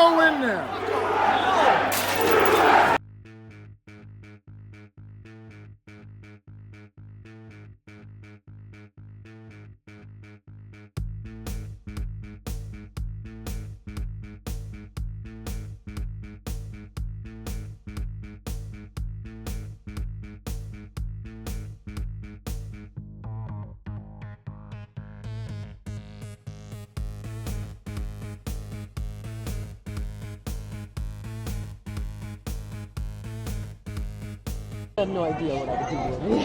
go in there. I have no idea what I would do.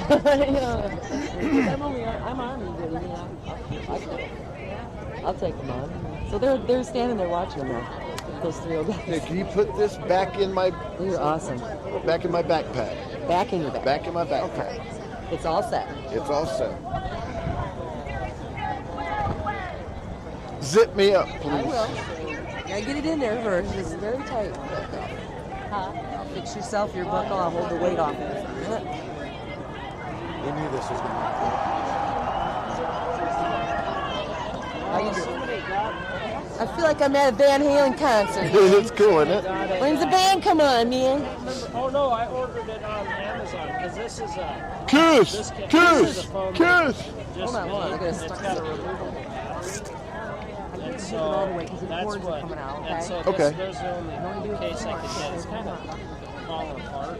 I'm army duty. I'll take them on. So they're standing there watching them now. Those three old guys. Hey, can you put this back in my? You're awesome. Back in my backpack. Back in your backpack. Back in my backpack. Okay. It's all set. It's all set. Zip me up, please. I will. Gotta get it in there first. It's very tight. Huh? Fix yourself your buckle. I'll hold the weight off. We knew this was going to How you doing? I feel like I'm at a Van Halen concert. It's cool, isn't it? When's the band come on, man? Oh no, I ordered it on Amazon because this is a Kiss! Kiss! Kiss! Hold on, I gotta stuck got it. a removable. I can't So move it all the way because the that's cords are what. coming out, And okay? so Okay. there's the only case I could get. It's kind of falling apart,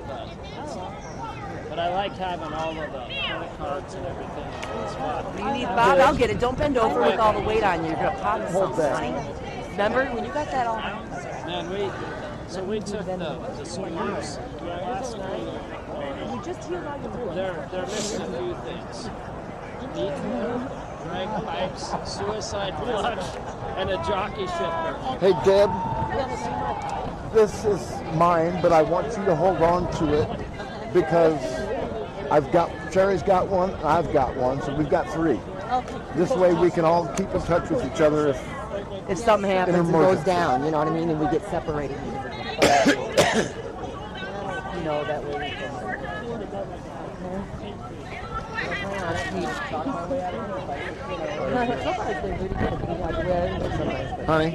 but I like having all of the credit cards and everything in one spot. You need Bob? I'll get it. Don't bend over with all the weight on you. You're gonna pop something, honey. Remember when you got that all? Man, we took the sweeps last night. You just healed all your wounds. They're missing a few things. Beacon, drag pipes, suicide clutch, and a jockey shifter. Hey, Deb. This is mine, but I want you to hold on to it because Terry's got one, I've got one, so we've got three. This way we can all keep in touch with each other If something happens, it goes emergency. down. You know what I mean? And we get separated. You know that way. We can. Honey,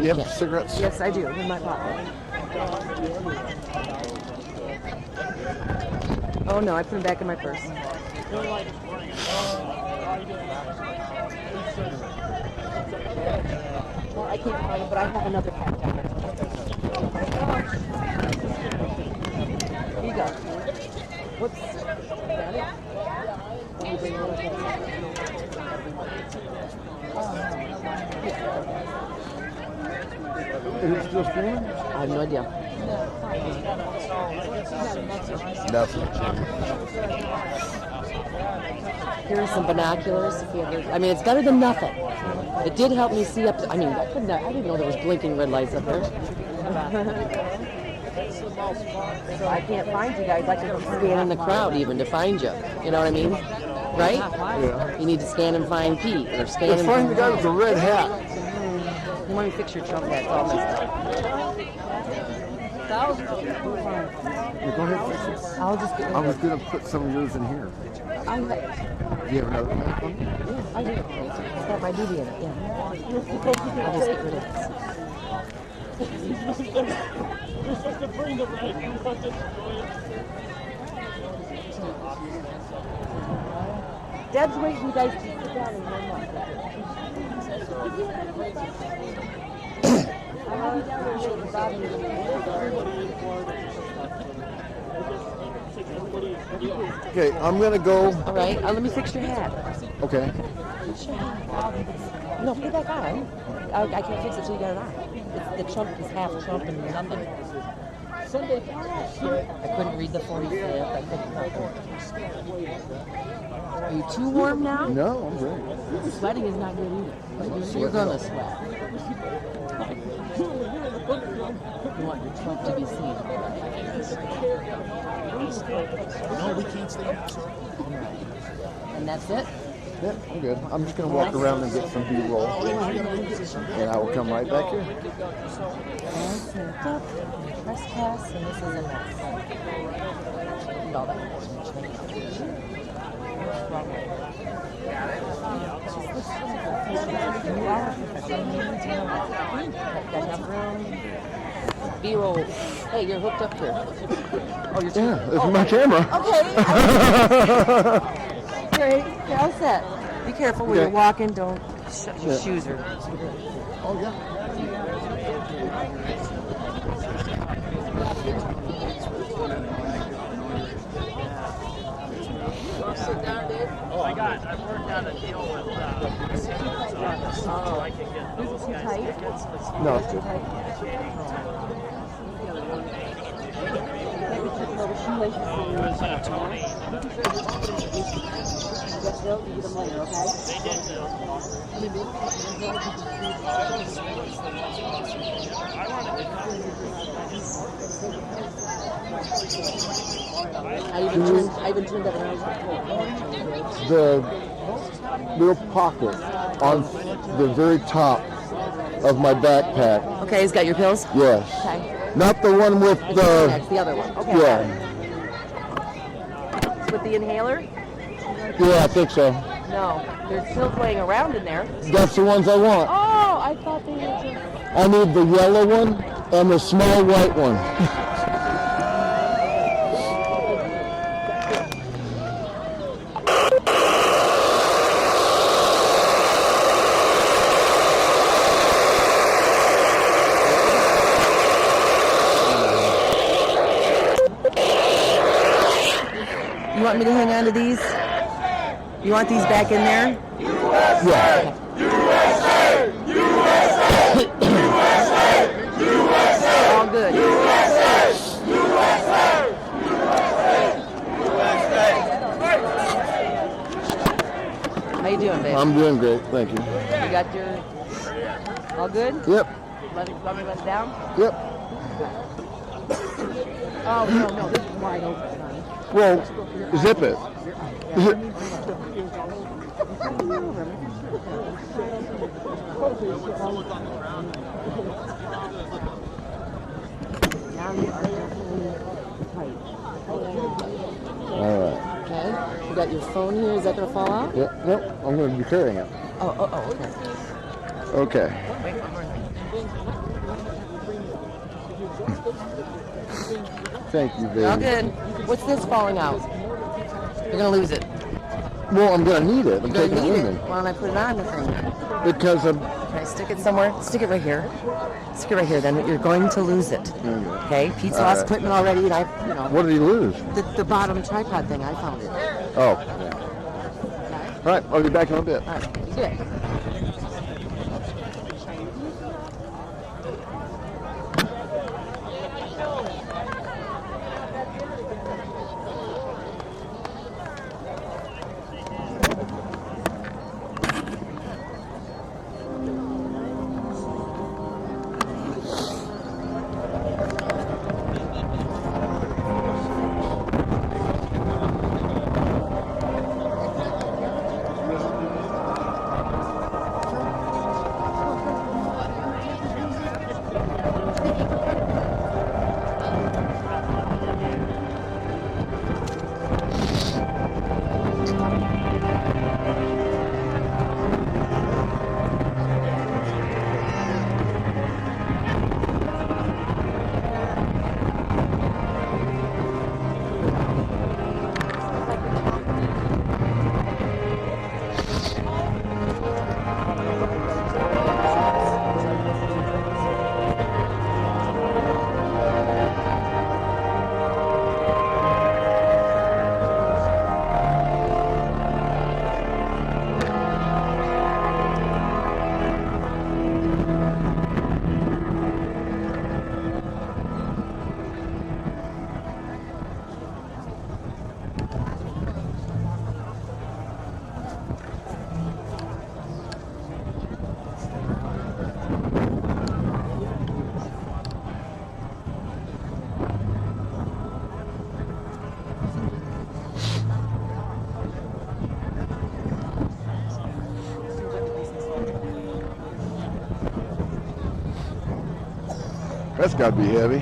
you have cigarettes? Yes, I do. In my pocket. Oh no, I put them back in my purse. Well, I can't find it, but I have another pack down there. Here you go. Whoops. Got it? Let me bring it over. Is it still streaming? I have no idea. Nothing. Here are some binoculars. If you ever, I mean, it's better than nothing. It did help me see up. I mean, I didn't know there was blinking red lights up there. So I can't find you guys. I can scan in the crowd even to find you. You know what I mean? Right? Yeah. You need to scan and find Pete or scan Let's and find the guy with the red hat. You want me to fix your Trump hat? It's all messed up. Yeah, go ahead, fix it. I'll just get I was going to put some of yours in here. Do you have another hat on? Yeah, I do. It's got my BB in it, yeah. I'll just get rid of this. You're supposed to bring the right. You want to Deb's waiting you guys to sit down and warm up. Okay, I'm going to go. All right, let me fix your hat. Okay. Fix your hat. No, put it back on. I can't fix it till you got it on. The Trump is half Trump and nothing. I couldn't read the 45th. I couldn't. Are you too warm now? No, I'm ready. Sweating is not good either. You're gonna sweat. You want your Trump to be seen. No, we can't stay outside. And that's it? Yeah, I'm good. I'm just going to walk around and get some B-roll. And I will come right back here. Trespass, and this is a mess. And all that. You are got enough room. B-roll. Hey, you're hooked up here. Oh, you're Yeah, this is my camera. Okay. Great. You're all set. Be careful when you're walking. Don't shut your shoes or. Oh, yeah. I've worked out a deal with Secret's office so I can get those guys tickets. No, it's good. Tony. They did Bill. I wanted to come. I even turned that around. The little pocket on the very top of my backpack. Okay, he's got your pills? Yes. Okay. Not the one with the... That's the other one. Okay. Yeah. With the inhaler? Yeah, I think so. No. There's pills laying around in there. That's the ones I want. Oh, I thought they were just... I need the yellow one and the small white one. You want me to hang on to these? You want these back in there? Yeah. USA! USA! USA! All good. USA! USA! How you doing, babe? I'm doing great, thank you. You got your... All good? Yep. Let me let it down? Yep. Oh, no, this is wide open, honey. Well, zip it. All right. Okay. You got your phone here. Is that going to fall out? Yep. Nope. I'm going to be carrying it. Oh, okay. Okay. Thank you, baby. All good. What's this falling out? You're going to lose it. Well, I'm going to need it. I'm You're taking going it to need with it. me. Why don't I put it on the thing? Because I'm... Can I stick it somewhere? Stick it right here. Stick it right here. Then you're going to lose it. Okay? Pete's All lost right. equipment already, and What did he lose? the bottom tripod thing. I found it. Oh. Yeah. All right. I'll be back in a bit. All right. Good. That's got to be heavy.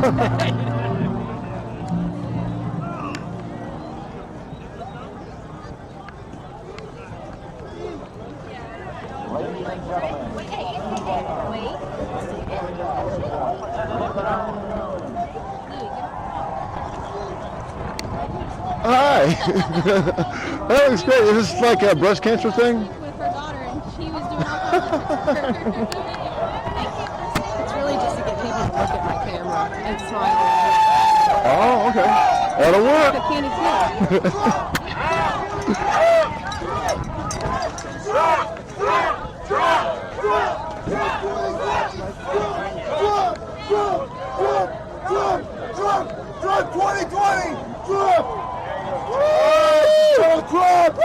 Hi. That looks great. Is this like a breast cancer thing? With her daughter, and she was doing all kinds of It's really just to get people to look at my camera and smile. Oh, okay. That'll work. The candy Drop 2020! Drop! Drop!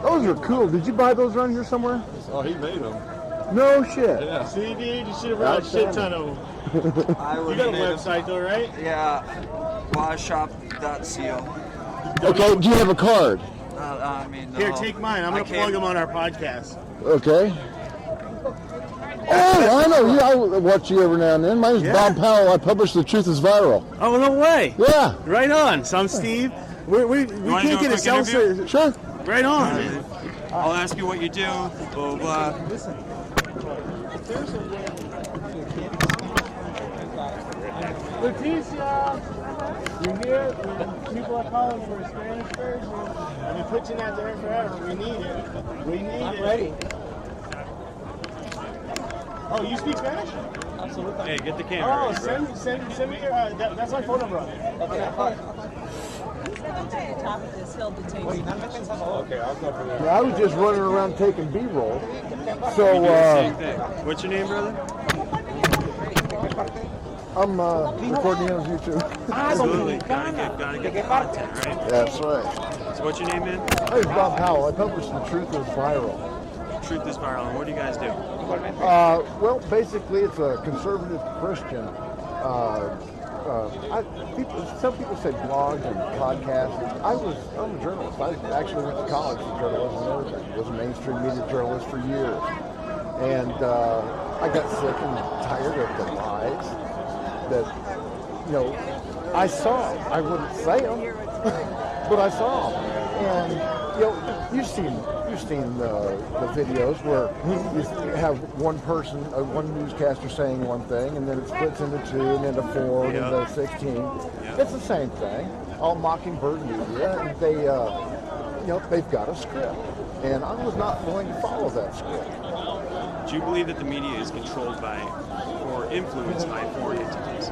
Those are cool. Did you buy those around here somewhere? Oh, he made them. No shit. Yeah. See, dude, you should have brought a shit ton of them. You got a website though, right? Yeah, washshop.co. Okay, do you have a card? Here, take mine. I'm gonna plug them on our podcast. Okay. Oh, I know you. I watch you every now and then. My name's Bob Powell. I publish The Truth is Viral. Oh, no way. Yeah. Right on. So I'm Steve. We can't get a self-service. Sure. Right on. I'll ask you what you do, blah, blah. Leticia, you're here. People are calling for a Spanish version. I've been pitching that there forever. We need it. We need it. I'm ready. Oh, you speak Spanish? Absolutely. Hey, get the camera. Oh, send me your. That's my phone number on it. Okay. Yeah, I was just running around taking B-roll. So, What's your name, brother? I'm recording on YouTube. Absolutely. Gotta get the content, right? That's right. So what's your name, man? My name's Bob Powell. I publish The Truth is Viral. Truth is Viral. And what do you guys do? Well, basically, it's a conservative Christian. Some people say blog and podcast. I'm a journalist. I actually went to college for journalism and everything. Was a mainstream media journalist for years. And I got sick and tired of the lies that, I saw. I wouldn't say them, but I saw them. And, you've seen the videos where you have one person, one newscaster saying one thing, and then it splits into 2, and then to 4, and then to 16. It's the same thing. All Mockingbird media, and they've got a script, and I was not willing to follow that script. Do you believe that the media is controlled by or influenced by foreign entities?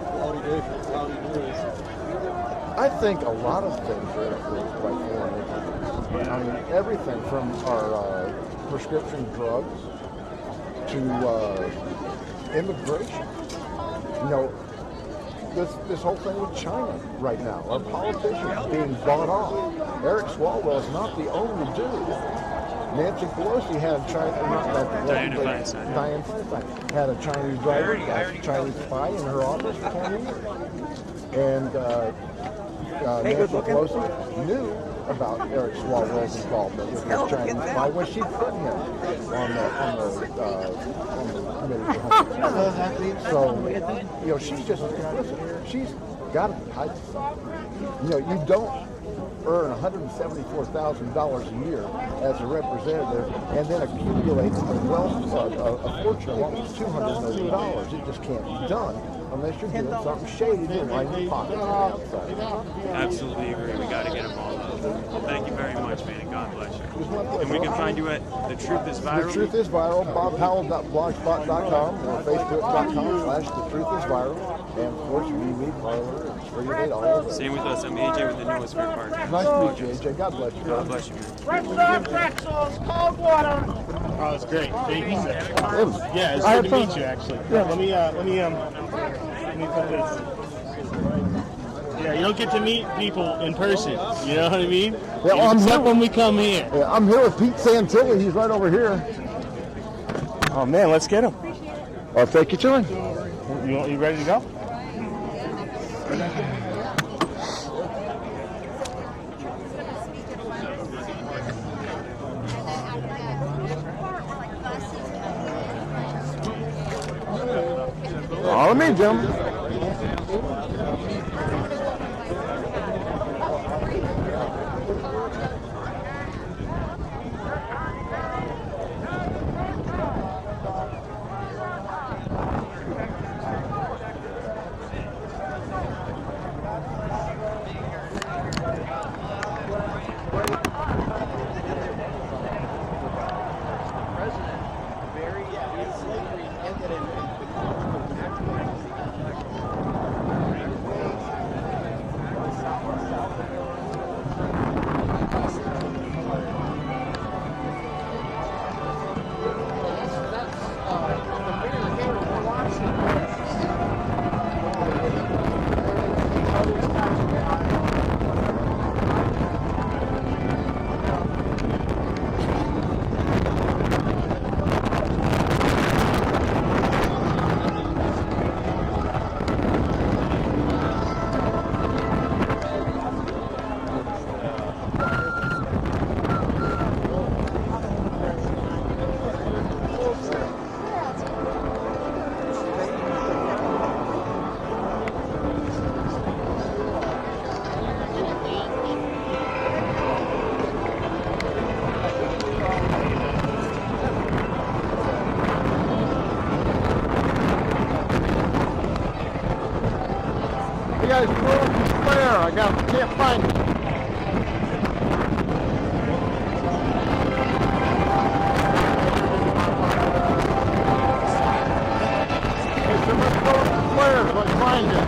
I think a lot of things are influenced by foreign entities. I mean, everything from our prescription drugs to immigration. This whole thing with China right now. Our politicians being bought off. Eric Swalwell is not the only dude. Nancy Pelosi had Dianne Feinstein had a Chinese driver, a Chinese spy in her office for 20 years. And Nancy Pelosi knew about Eric Swalwell's involvement with the Chinese spy when she put him on the committee for Hunter. So, she's just complicit. She's got to be hiding something. You don't earn $174,000 a year as a representative and then accumulate a fortune of almost $200 million. It just can't be done unless you're doing something shady to line your pocket on the outside. Absolutely agree. We got to get them all out. Well, thank you very much, man, and God bless you. And we can find you at The Truth is Viral. The Truth is Viral, bobpowell.blogspot.com or facebook.com/thetruithisviral. And of course, we meet Parlor and Spring all over. Same with us. I'm AJ with the newest Spirit Park. Nice to meet you, AJ. God bless you. God bless you, man. Cold water. Oh, it's great. Thank you, sir. Yeah, it's good to meet you, actually. Yeah. Let me put this. Yeah, you don't get to meet people in person. You know what I mean? Yeah, I'm here when we come here. Yeah, I'm here with Pete Santilli. He's right over here. Oh man, let's get him. I'll take you to him. You ready to go? Follow me, Jim. You guys throw up the flare. Can't find it. Hey, someone throw up the flare so I can find it.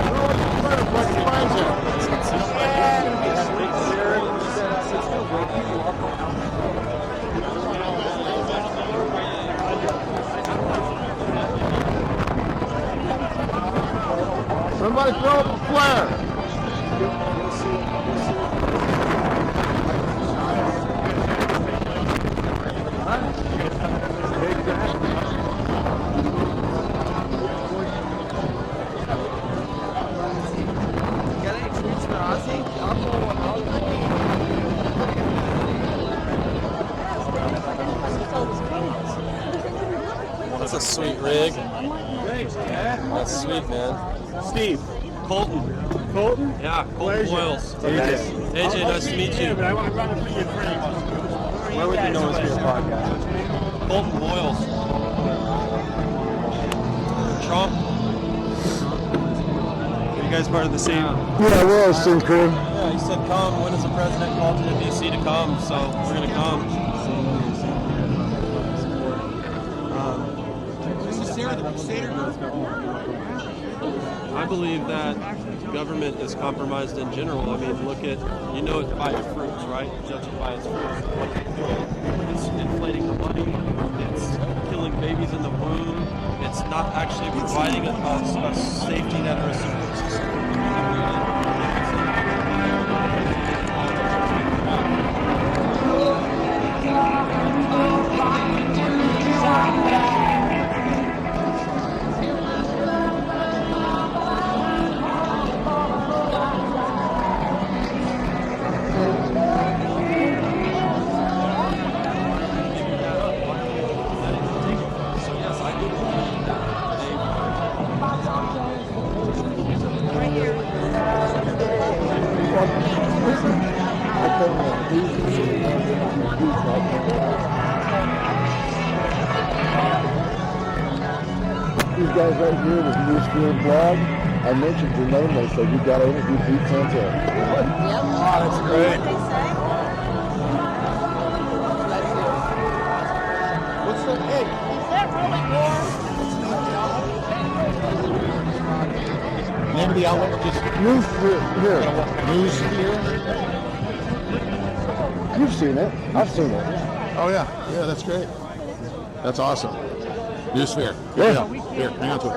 Throw up the flare so I can find it. Somebody throw up a flare. That's a sweet rig. That's sweet, man. Steve. Colton. Colton? Yeah, Colton Boyles. AJ, nice to meet you. I want to run it for your friend. Where would you know us for your podcast? Colton Boyles. Trump. Are you guys part of the same? Yeah, we're all sync crew. Yeah, he said come. When is the president called to D.C. to come? So we're going to come. I believe that government is compromised in general. I mean, look at, you know it by its fruits, right? Judge it by its fruits. What it's doing. It's inflating the money. It's killing babies in the womb. It's not actually providing a safety net or a support system. These guys right here with Newsfield Blog, I mentioned your name, they said you got to interview Pete Santel. Oh, that's great. What's the egg? Is that really warm? Name of the outlet, just Newsfield. You've seen it. I've seen it. Oh yeah, that's great. That's awesome. Newsphere. Yeah. Here, hang on to it.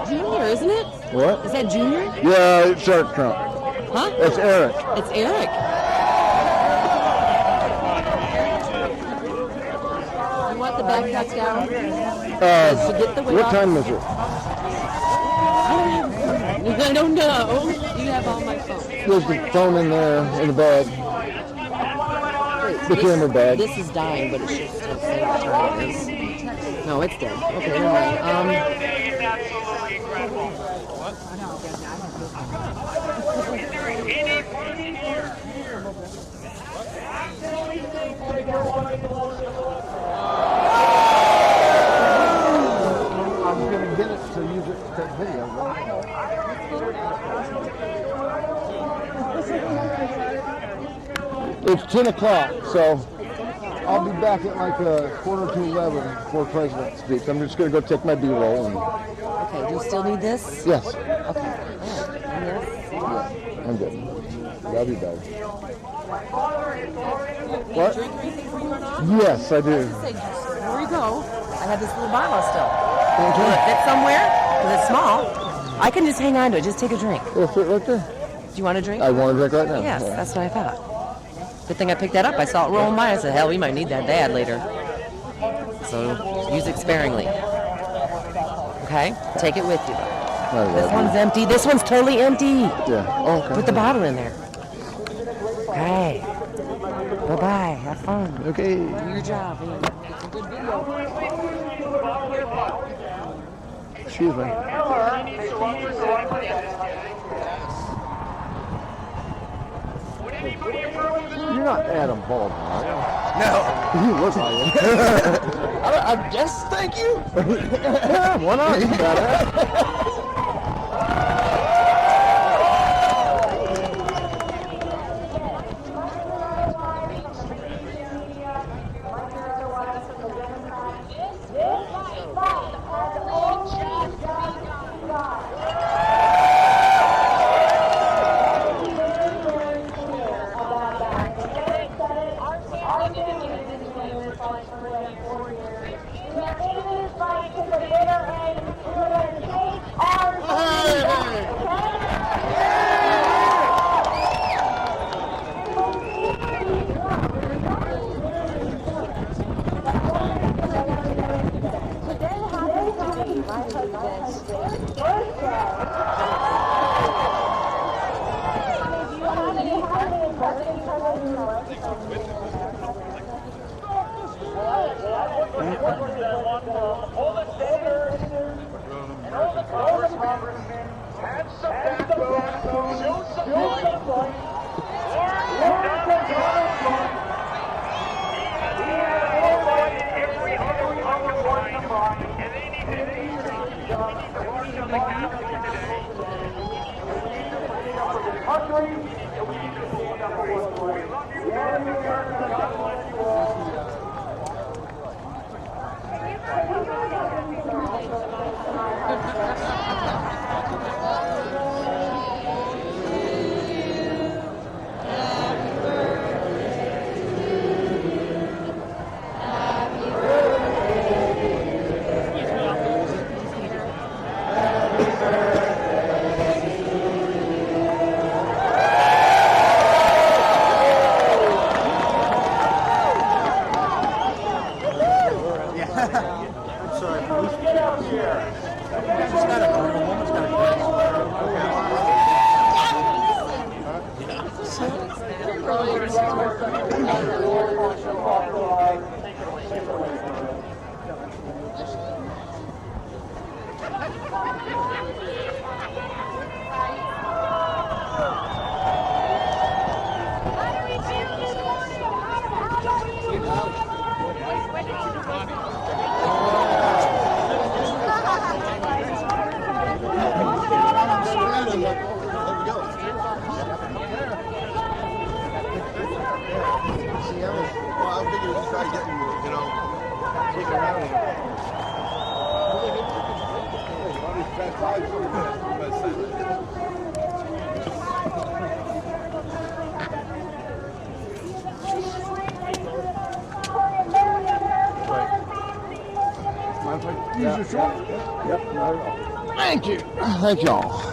Junior, isn't it? What? Is that Junior? Yeah, it's Eric Trump. Huh? It's Eric. It's Eric. You want the backpack down? Forget the weight What off. time is it? I don't know. You have all my phone. There's the phone in there in the bag. The camera bag. This is dying, but it should still say what time it is. No, it's dead. Okay, never mind. I'm going to get it to use it to take video. It's 10 o'clock, so I'll be back at like 11:45 before the president speaks. I'm just going to go take my B-roll. Okay, do you still need this? Yes. Okay. All right. Yes. Yeah, I'm good. That'll be better. What? Drink or anything before you run off? Yes, I do. Here we go. I have this little bottle still. Will it fit somewhere? Because it's small. I can just hang on to it. Just take a drink. It'll fit right there. Do you want a drink? I want a drink right now. Yes, that's what I thought. Good thing I picked that up. I saw it rolling by. I said, hell, we might need that bad later. So use it sparingly. Okay? Take it with you. This one's empty. This one's totally empty. Yeah. Okay. Put the bottle in there. Okay. Bye-bye. Have fun. Okay. Do your job. It's a good video. Excuse me. You're not Adam Baldwin, are you? No. You look like him. I guess, thank you. Yeah, why not? You got it. Use your short? Yep, not at all. Thank you. Thank y'all.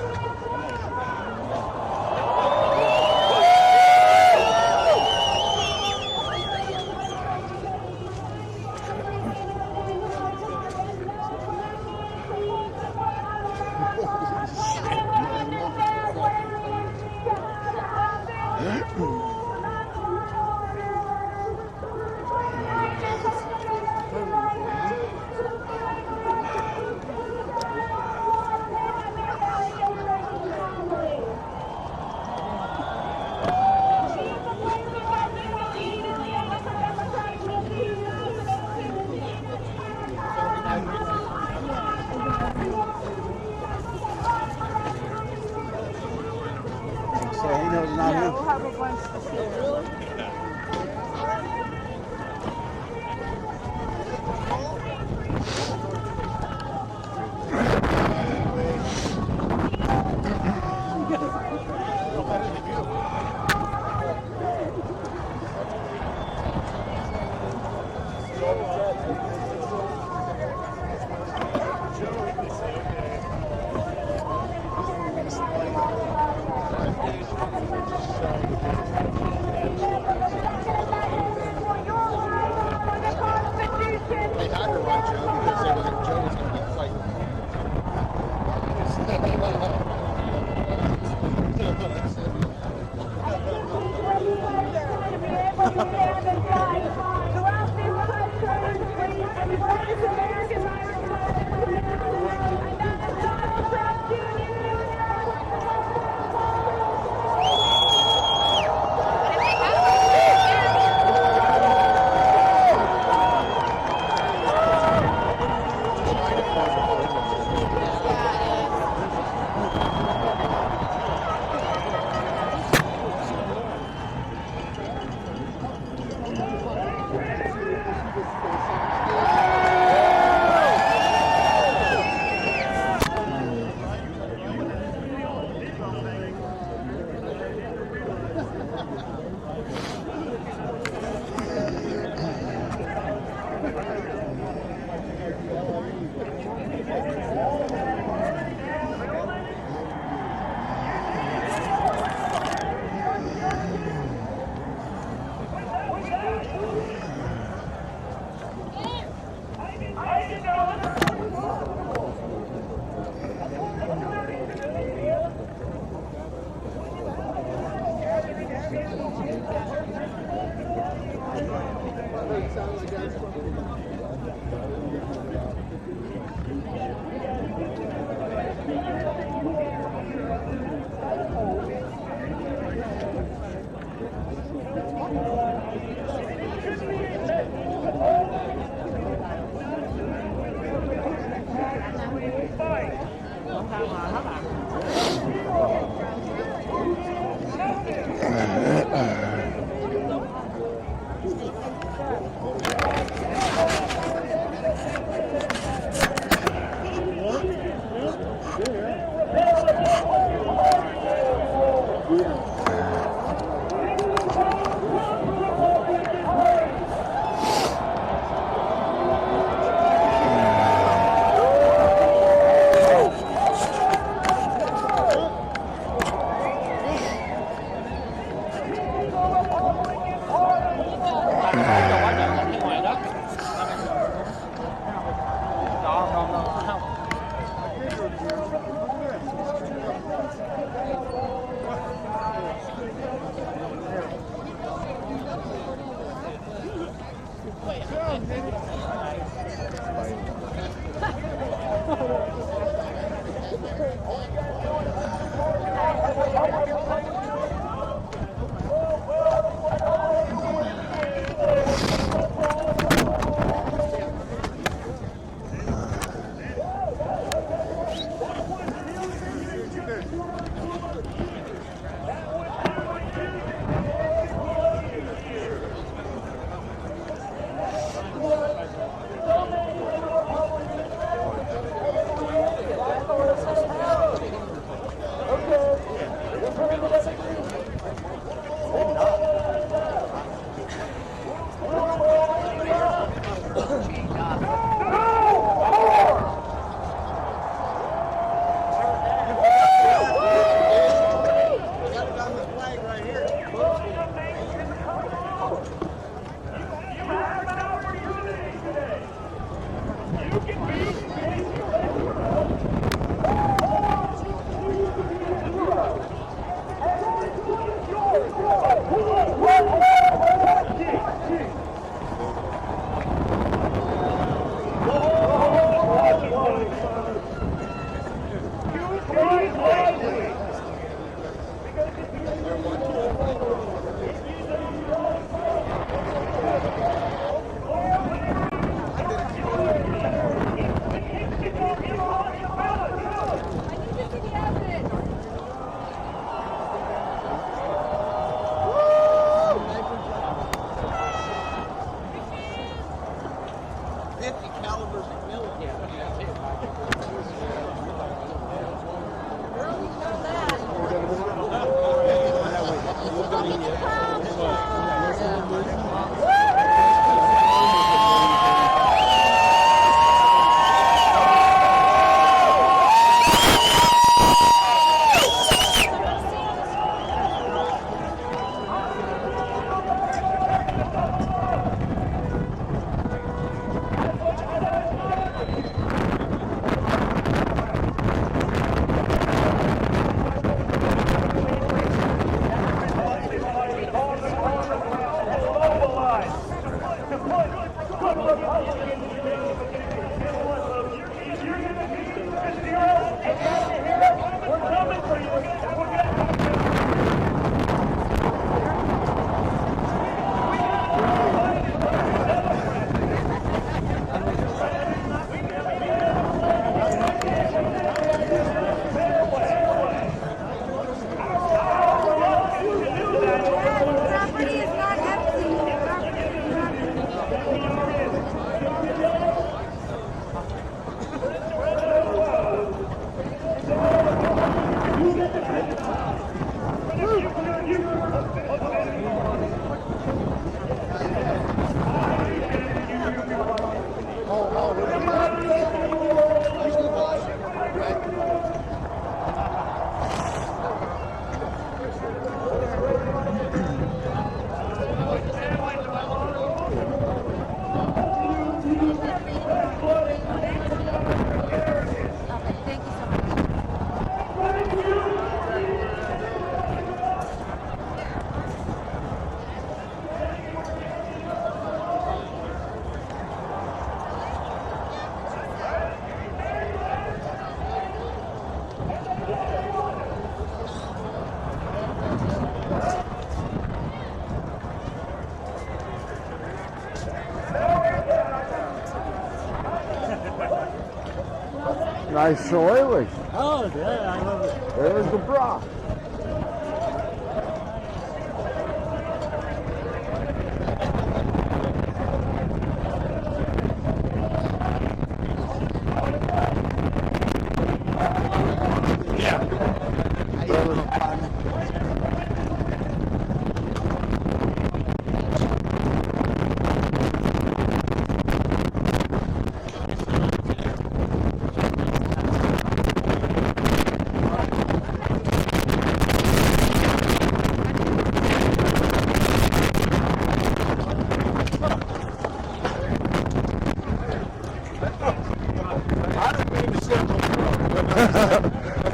Nice shillelagh. Oh, yeah, I love it. There's the bra.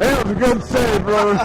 That was a good save, brother.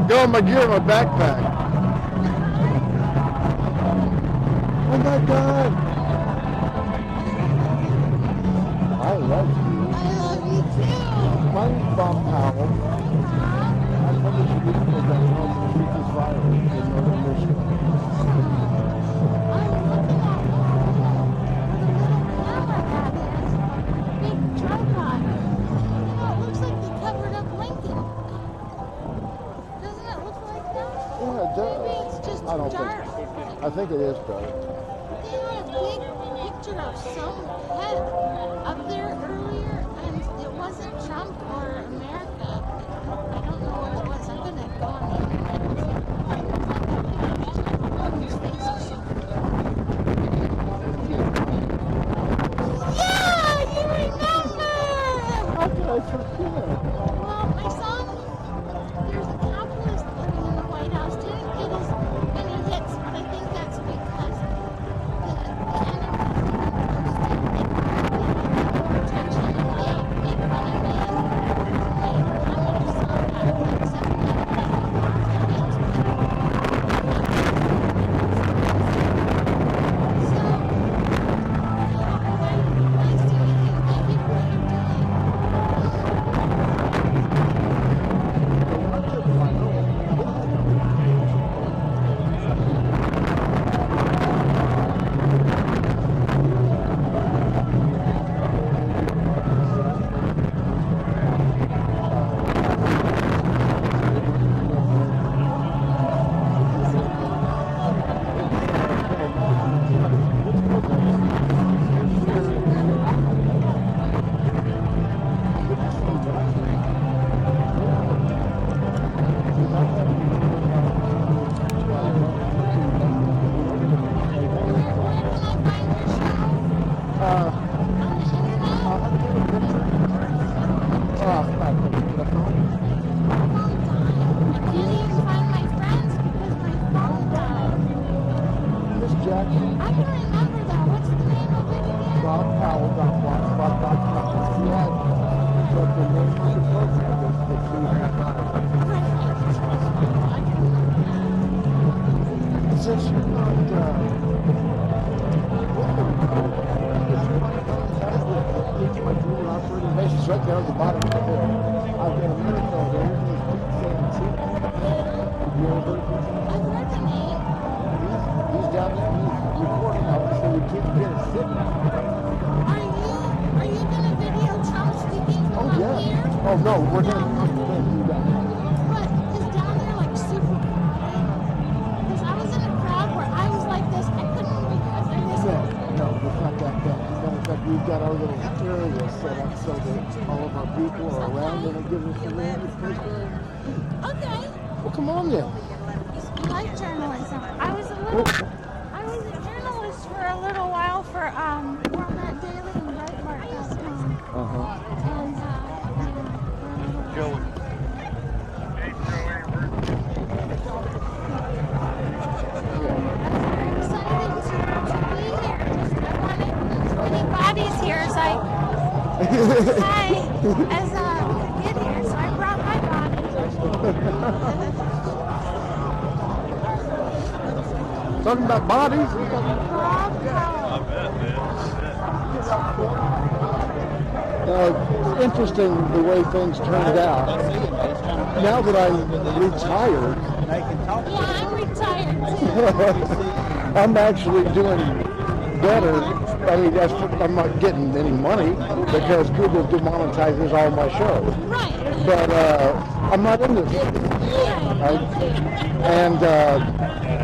Got my gear in my backpack. Oh my God. I love you. I love you too. My name's Bob Powell. I'm from the Logistical Technology Speakers Fire in Northern Michigan. I'm looking at the little camera that is. Big tripod. You know, it looks like they covered up Lincoln. Doesn't it look like that? Yeah, it does. Maybe it's just I don't think dark. so. I think it is dark. They had a big picture of some head up there earlier, and it wasn't Trump or America. I don't know what it was. I'm gonna go on the internet and see. His face or something. Yeah, you remember! How could I forget? Well, I saw there's a capitalist living in the White House. Didn't get as many hits, but I think that's because the enemy Bob Powell got blogspot.com. He had but the name of the program is the since you're not it's my junior operating base. It's right there on the bottom of the hill. I've got a miracle there. He's down there. He's recording up, so we can't get it sitting. Are you gonna video Trump speaking from up here? Oh no, we're gonna do that. But is down there like super quiet? Because I was in a crowd where I was like this. I couldn't record this. No, it's not that bad. As a matter of fact, we've got our little area set up so that all of our people are around and it gives us a little space. Okay. Well, come on then. I like journalism. I was a journalist for a little while for Format Daily and Breitbart.com. And Joey. I'm excited to be here. I wanted as many bodies here as I get here, so I brought my body. Talking about bodies? Interesting the way things turned out. Now that I'm retired, yeah, I'm retired too. I'm actually doing better. I mean, I'm not getting any money because Google demonetizes all my shows. Right. But I'm not in this.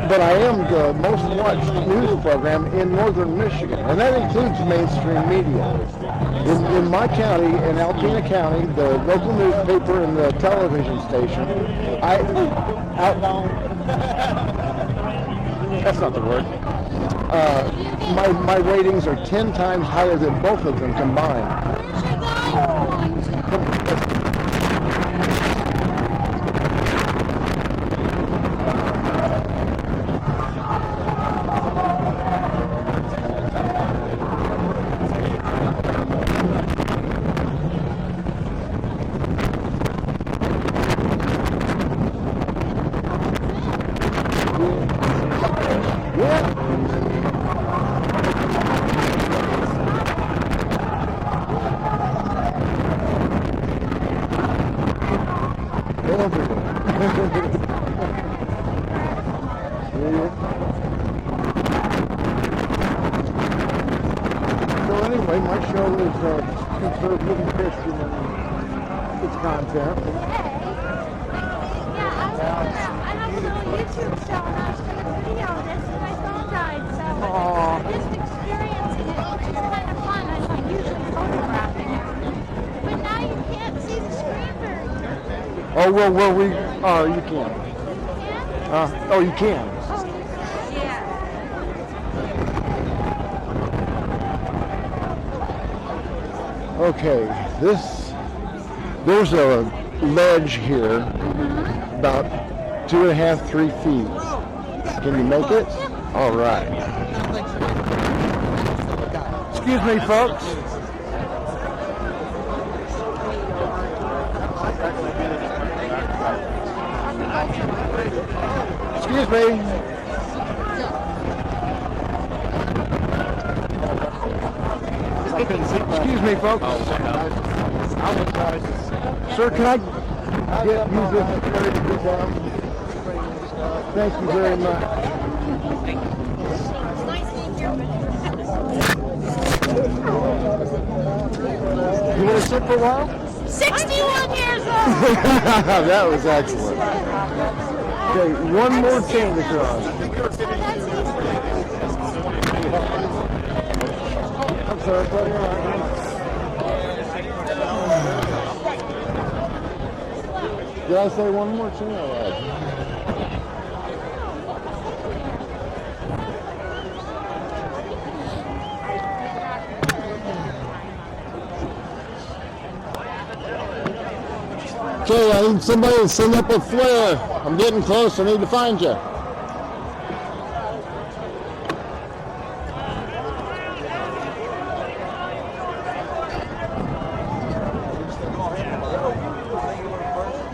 But I am the most watched news program in northern Michigan, and that includes mainstream media. In my county, in Alpena County, the local newspaper and the television station, that's not the word. My ratings are 10 times higher than both of them combined. Where's your guy going to? Anyway, my show is conservative and Christian in its content. Yeah, I have a little YouTube show and I was going to video this and my phone died, so just experiencing it, which is kind of fun. I'm usually photographing it. But now you can't see the screen very good. Oh, well, you can. You can? You can. Yeah. Okay, there's a ledge here about 2.5, 3 feet. Can you make it? All right. Excuse me, folks. Excuse me. Excuse me, folks. Sir, can I use this to carry the good down? Thank you very much. It's nice being here. You want to sit for a while? 61 years old! That was excellent. Okay, one more thing to cross. I'm sorry, buddy. Did I say one more thing? All right. Okay, I need somebody to send up a flare. I'm getting close. I need to find you.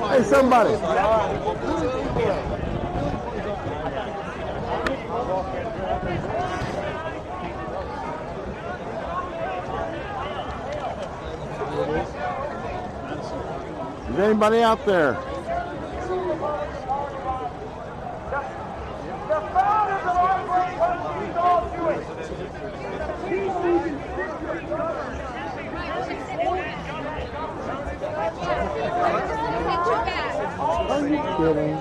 Hey, somebody. Is anybody out there? Are you kidding?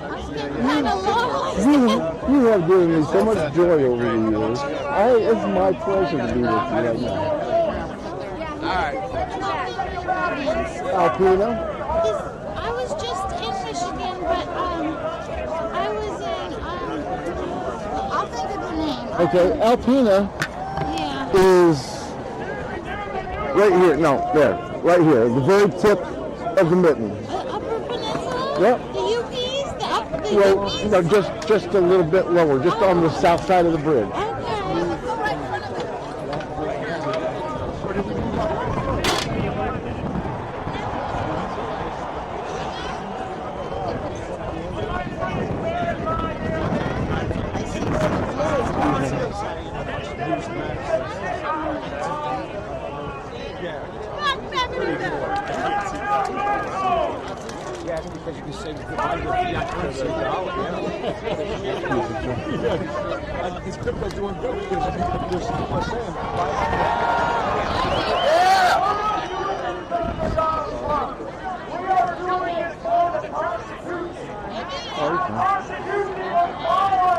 You have given me so much joy over the years. It's my pleasure to be with you right now. Alpina? I was just in Michigan, but I was in, I'll think of the name. Okay, Alpina is right here. No, there. Right here. The very tip of the mitten. Upper Peninsula? Yep. The UPs? The UPs? No, just a little bit lower, just on the south side of the bridge. Is crypto doing good because there's people saying we are doing it for the Constitution. Constitution will follow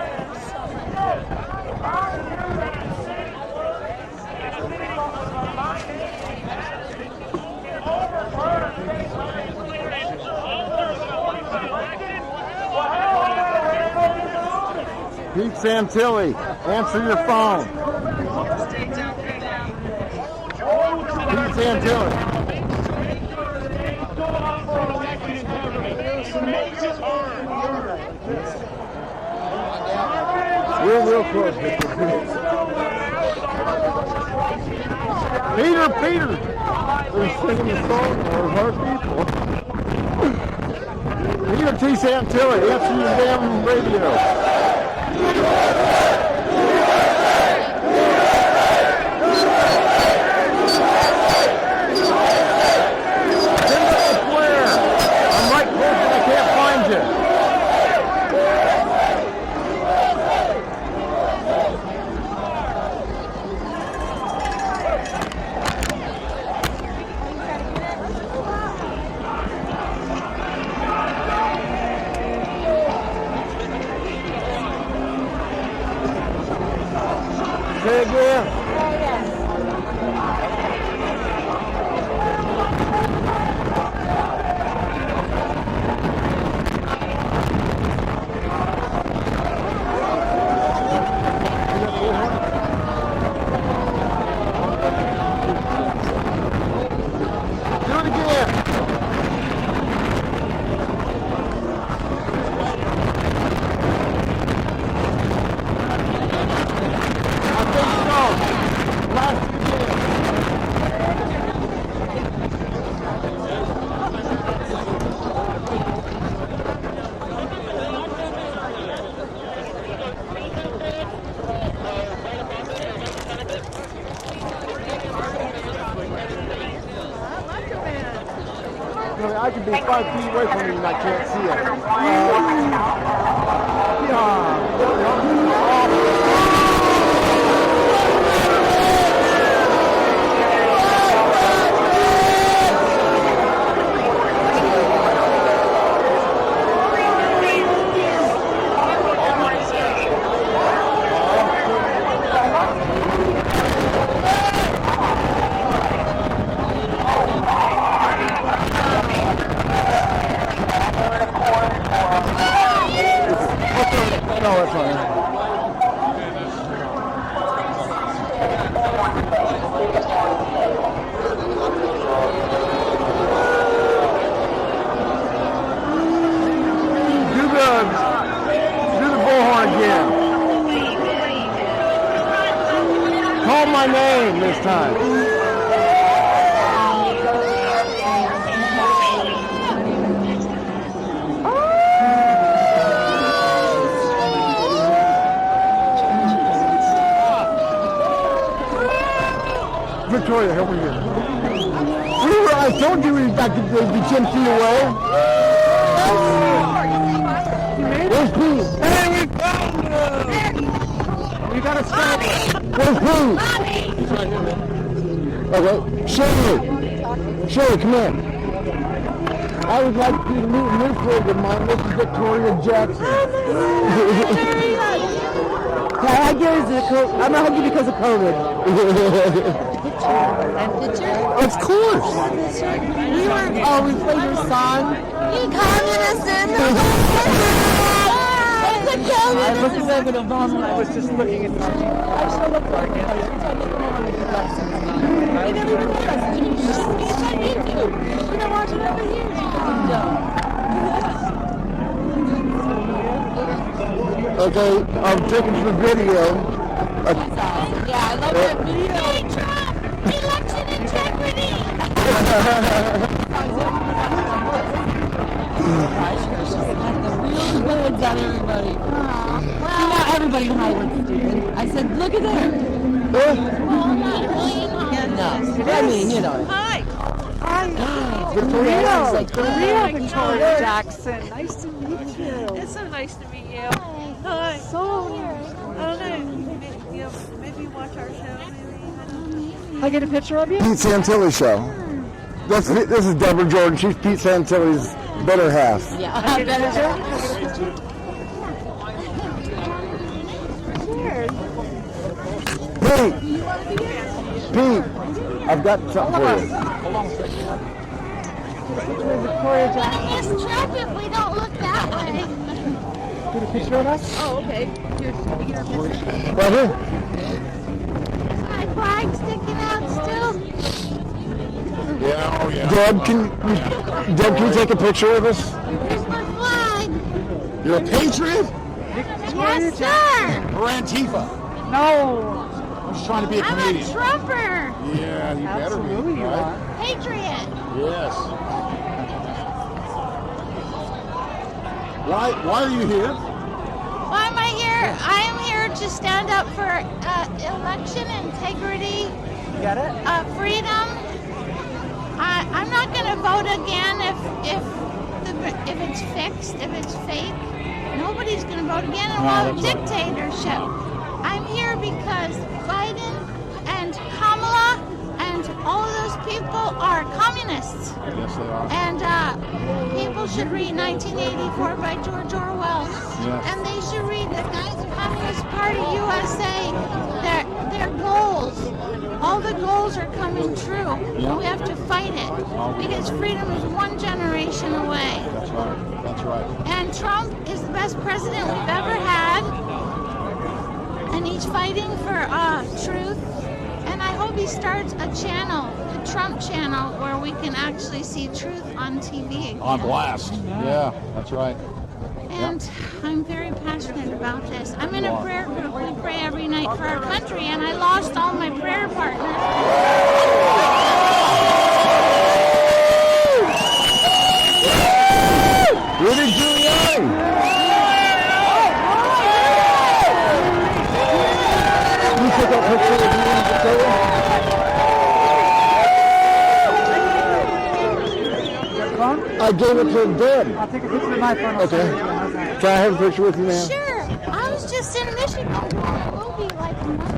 Pete Santilli, answer your phone. Pete Santilli. We're real close, Victor. Peter! They're singing the song of our people. Peter T. Santilli, answer your damn radio. Say again. I could be 5 feet away from you and I can't see it. No, that's fine. Call my name this time. Victoria, help me here. I told you they'd be 10 feet away. Where's Pete? Hey, we found him! We got a stop. Where's Pete? He's right here, man. Okay, Sherry, come in. I would like you to meet a new friend of mine, Mrs. Victoria Jackson. Can I hug you? I'm not hugging you because of COVID. And picture? Of course. We played your song. You communist in the I looked at David Obama and I was just looking at him. I still look like it. You never even told us. It's on YouTube. We're not watching over here. Okay, I'm taking some video. Yeah, I love that video. Hey, Trump! Election integrity! The real goods on everybody. Well, not everybody in Hollywood's stupid. I said, look at that. Well, not really. No, I mean, you know. Hi! Victoria, Victoria Jackson. Nice to meet you. It's so nice to meet you. Hi. So I don't know. Maybe watch our show. Maybe. I get a picture of you? Pete Santilli's show. This is Deborah Jordan. She's Pete Santilli's better half. Yeah. Pete, I've got something for you. Victoria Jackson. Miss Trump if we don't look that way. Get a picture of us? Oh, okay. Right here. Is my flag sticking out still? Yeah, oh yeah. Deb, can you take a picture of us? Here's my flag. You're a patriot? Yes, sir. Or Antifa? No. I'm just trying to be a I'm comedian. a Trumper. Yeah, you better be. Absolutely you are. Patriot. Yes. Why are you here? Why am I here? I am here to stand up for election integrity, freedom. I'm not going to vote again if it's fixed, if it's fake. Nobody's going to vote again and want dictatorship. I'm here because Biden and Kamala and all of those people are communists. Yes, they are. And people should read 1984 by George Orwell. Yes. And they should read the Communist Party USA, their goals. All the goals are coming true. Yeah. We have to fight it because freedom is one generation away. That's right. That's right. And Trump is the best president we've ever had. And he's fighting for truth. And I hope he starts a channel, the Trump channel, where we can actually see truth on TV again. On blast. Yeah, that's right. And I'm very passionate about this. I'm in a prayer group. We pray every night for our country, and I lost all my prayer partners. Rudy Giuliani. You took that picture of me and Victoria? I gave it to Deb. I'll take a picture of my phone. Okay. Can I have a picture with you, ma'am? Sure. I was just in Michigan. We'll be like a month.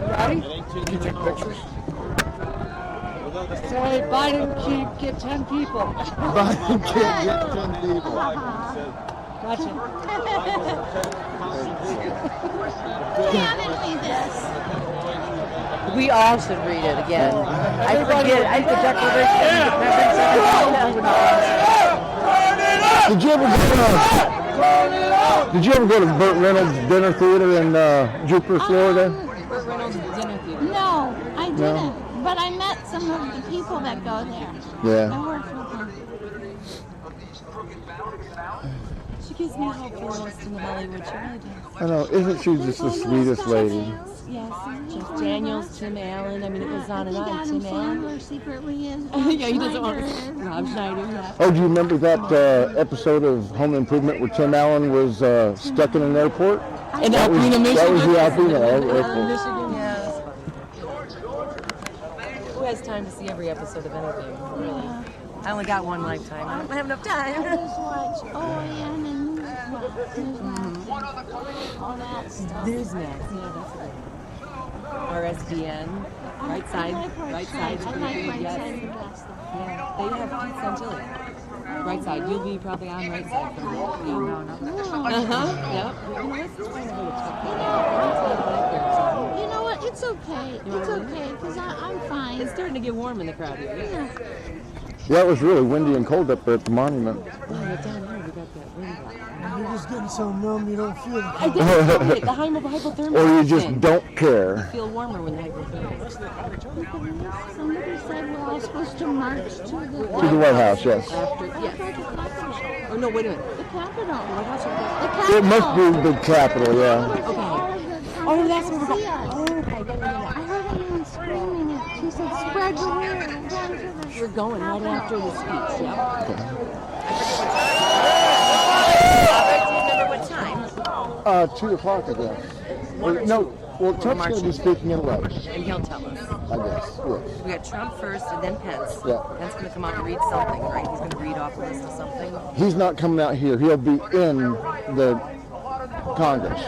Ready? Can you take pictures? Say Biden can't get 10 people. Biden can't get 10 people. Gotcha. Who handed me this? We all should read it again. I forget the Declaration of Independence. Did you ever go to Burt Reynolds Dinner Theater in Jupiter, Florida? Burt Reynolds Dinner Theater. No, I didn't. But I met some of the people that go there. Yeah. I worked with them. She gives me hope for most in Hollywood. She really does. I know. Isn't she just the sweetest lady? Yes. Jeff Daniels, Tim Allen. I mean, it goes on and on. Tim Allen. Secretly is. Yeah, he doesn't want Rob Schneider. Yeah. Oh, do you remember that episode of Home Improvement where Tim Allen was stuck in an airport? In Alpena, Michigan. That was the Alpena airport. Michigan, yeah. Who has time to see every episode of anything, really? I only got one lifetime. I don't have enough time. I just watch OAN and all that stuff. Newsmax, yeah, that's a good one. RSBN, right side. I like right side the best. Yeah, they have Pete Santilli. Right side, you'll be probably on right side from there. Yeah, no. Yep. You know what? It's okay. It's okay because I'm fine. It's starting to get warm in the crowd here. Yeah. Yeah, it was really windy and cold up there at the monument. Oh, but down here we got that wind block. You're just getting so numb you don't feel it. I didn't feel it. The hypothermia. Or you just don't care. I feel warmer when the hypothermia. Somebody said we're all supposed to march to the To the White House, yes. Yes. Oh, no, wait a minute. The Capitol. It must be the big Capitol, yeah. Okay. Oh, that's where we're going. Oh, okay. I heard anyone screaming it. She said, spread the word. We're going right after the speech, yeah. Okay. Do you remember what time? 2 o'clock, I guess. No, well, Trump's going to be speaking at 11. And he'll tell us. I guess, yes. We got Trump first and then Pence. Yeah. Pence going to come out and read something, right? He's going to read off a list of something. He's not coming out here. He'll be in the Congress.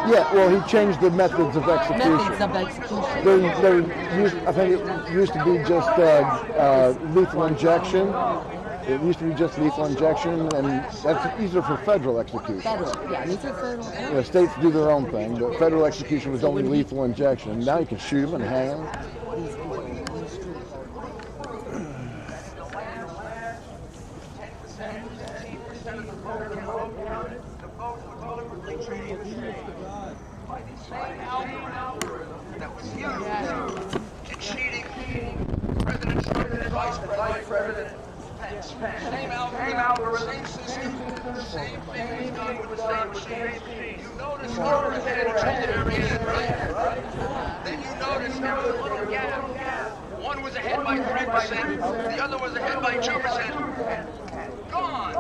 Yeah, well, he changed the methods of execution. Methods of execution. I think it used to be just lethal injection. It used to be just lethal injection, and that's easier for federal execution. Federal, yeah, these are federal. Yeah, states do their own thing, but federal execution was only lethal injection. Now you can shoot them and hang them. That was used in cheating President Trump and Vice President Pence. Same algorithm, same thing is done with the same machine. You notice there was an very end, right? Then you notice there was a little gap. One was ahead by 3%, the other was ahead by 2%. Gone.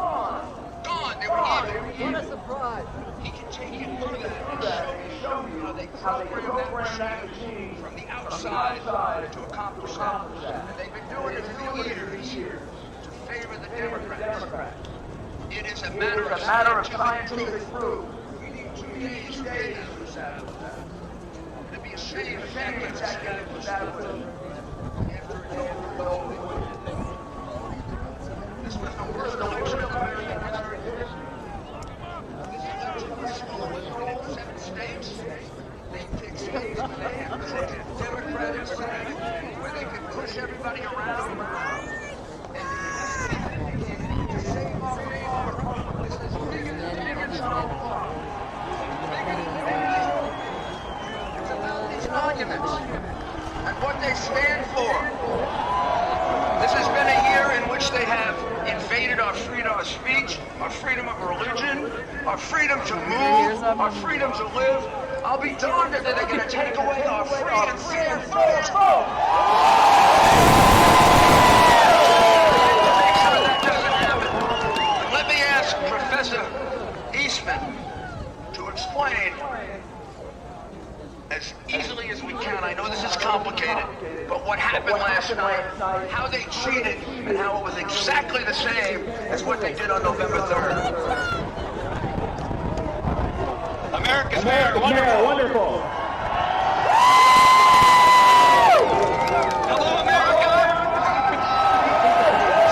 They were even. What a surprise. He can take you through that and show you how they program that machine from the outside to accomplish that. And they've been doing it for years to favor the Democrats. It is a matter of scientific proof. We need 2 days to get this out. It'd be a shame if that gets established after it's over. This was the worst election of American history. Seven states, they picked states where they had Democratic Senate, where they could push everybody around. To save our this is bigger than It's about these arguments and what they stand for. This has been a year in which they have invaded our freedom of speech, our freedom of religion, our freedom to move, our freedom to live. I'll be darned if they're going to take away our free and fair vote. Make sure that doesn't happen. Let me ask Professor Eastman to explain as easily as we can. I know this is complicated, but what happened last night, how they cheated, and how it was exactly the same as what they did on November 3rd. America's mayor, wonderful. Hello, America.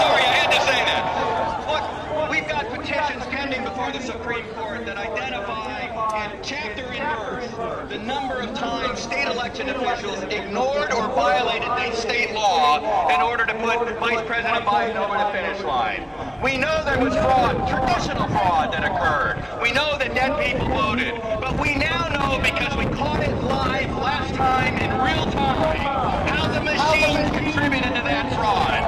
Sorry, I had to say that. Look, we've got petitions pending before the Supreme Court that identify in chapter and verse the number of times state election officials put Vice President Biden over the finish line. We know there was fraud, traditional fraud that occurred. We know that dead people voted. But we now know, because we caught it live last time in real time, how the machines contributed to that fraud.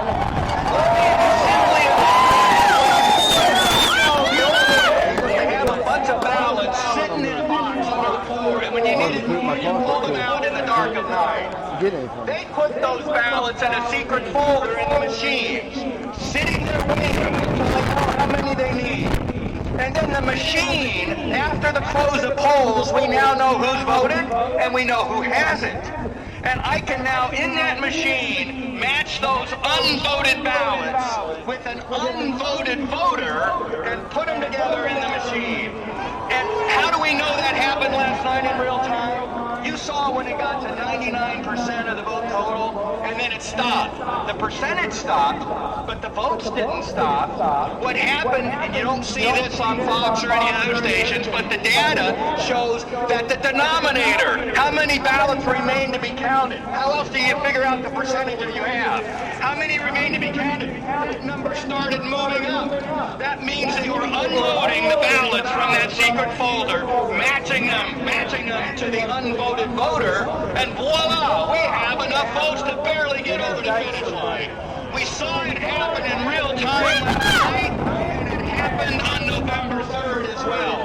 They have a bunch of ballots sitting in a box on the floor, and when you needed more, you pull them out in the dark of night. They put those ballots in a secret folder in the machines, sitting there waiting until they know how many they need. And then the machine, after the close of polls, we now know who's voted and we know who hasn't. And I can now, in that machine, match those unvoted ballots with an unvoted voter and put them together in the machine. And how do we know that happened last night in real time? You saw when it got to 99% of the vote total, and then it stopped. The percentage stopped, but the votes didn't stop. What happened, and you don't see this on Fox or any other stations, but the data shows that the denominator, how many ballots remain to be counted? How else do you figure out the percentage that you have? How many remain to be counted? That number started moving up. That means they were unloading the ballots from that secret folder, matching them to the unvoted voter, and voila, we have enough votes to barely get over the finish line. We saw it happen in real time last night, and it happened on November 3rd as well.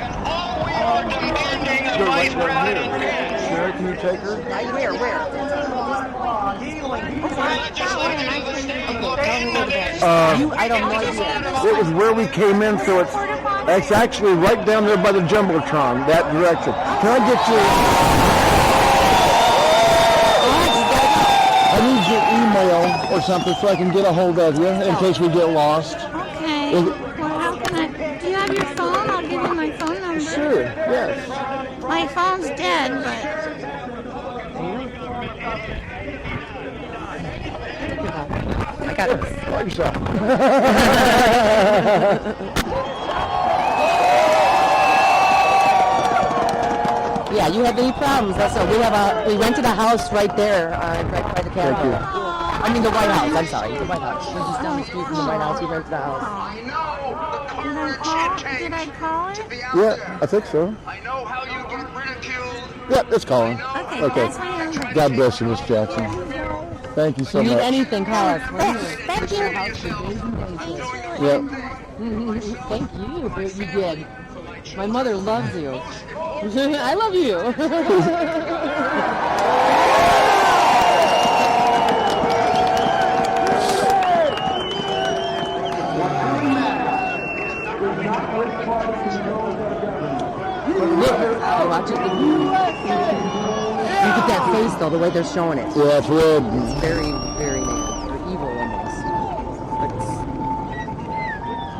And all we are demanding of Vice President Pence. Sherry, can you take her? Where? I don't know. It was where we came in, so it's actually right down there by the Jumbotron, that direction. Can I get you? I need your email or something so I can get a hold of you in case we get lost. Okay. Well, how can I? Do you have your phone? I'll give you my phone number. Sure. Yes. My phone's dead, but. I got it. Yeah, you have any problems? That's all. We rented a house right there, right by the Capitol. I mean the White House. I'm sorry, the White House. We're just down the street from the White House. We rented a house. I know the courage it Did I call it? takes to be out Yeah, there. I think so. I know how you get ridiculed. Yep, it's calling. Okay, that's my number. God bless you, Miss Jackson. Thank you so If you need much. anything, call us. Thank you. Yep. Thank you for what you did. My mother loves you. I love you. Watch it. Look at that face, though, the way they're showing it. Yeah, it's red. It's very, very nasty. Or evil, almost. But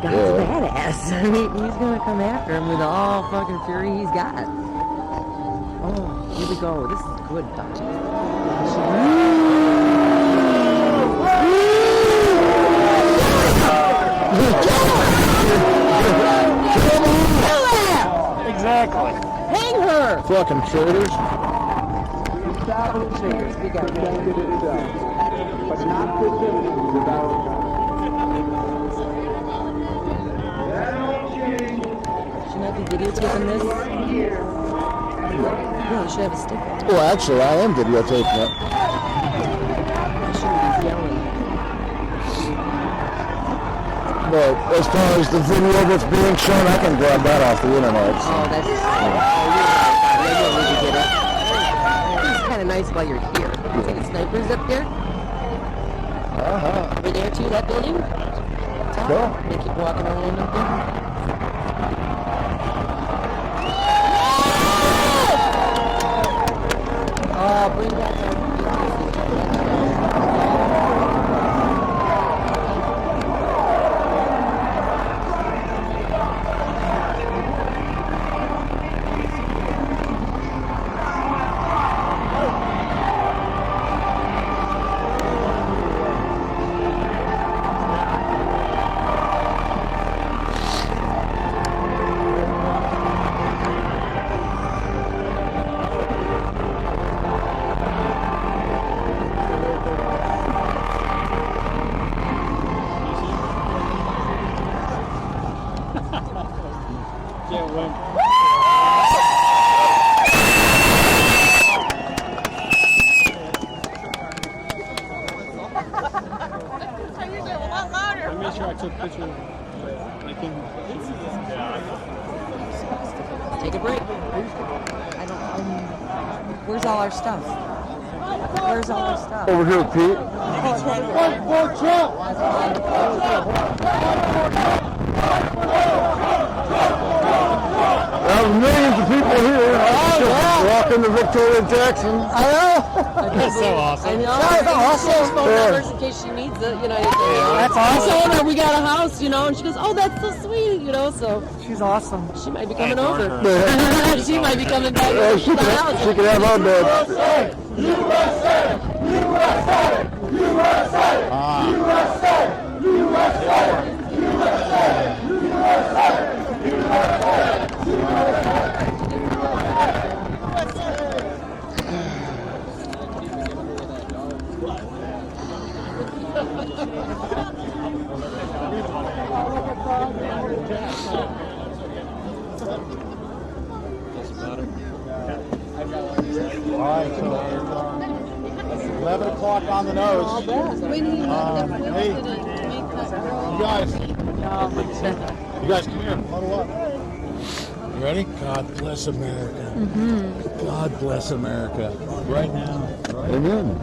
God's a badass. I mean, he's going to come after him with all fucking fury he's got. Oh, here we go. This is good, Dr. Exactly. Hang her! Fucking traitors. Traitors, we got it. Should I be videotaping this? No, you should have a sticker. Well, actually, I am videotaping it. I shouldn't be yelling. But as far as the video that's being shown, I can grab that off the internet. So. Oh, that's... Oh, maybe I'll need to get it. It's kind of nice while you're here. You see the snipers up there? Over there, too, that building? Cool. They keep walking around up there. Oh, bring that down. I took pictures. I can. Take a break. Where's all our stuff? Where's all our stuff? Over here, Pete. There are millions of people here. Walking to Victoria Jackson. I know. That's so awesome. I know. That's awesome. Phone numbers in case she needs it, you know. That's awesome. I told her we got a house, you know, and she goes, "Oh, that's so sweet," you know. So she's awesome. She might be coming over. She might be coming back. She can have our bed. USA! USA! USA! USA! USA! All right, so 11 o'clock on the nose. Hey, you guys come here. Huddle up. You ready? God bless America. Mm-hmm. God bless America. Right now. Right? Amen.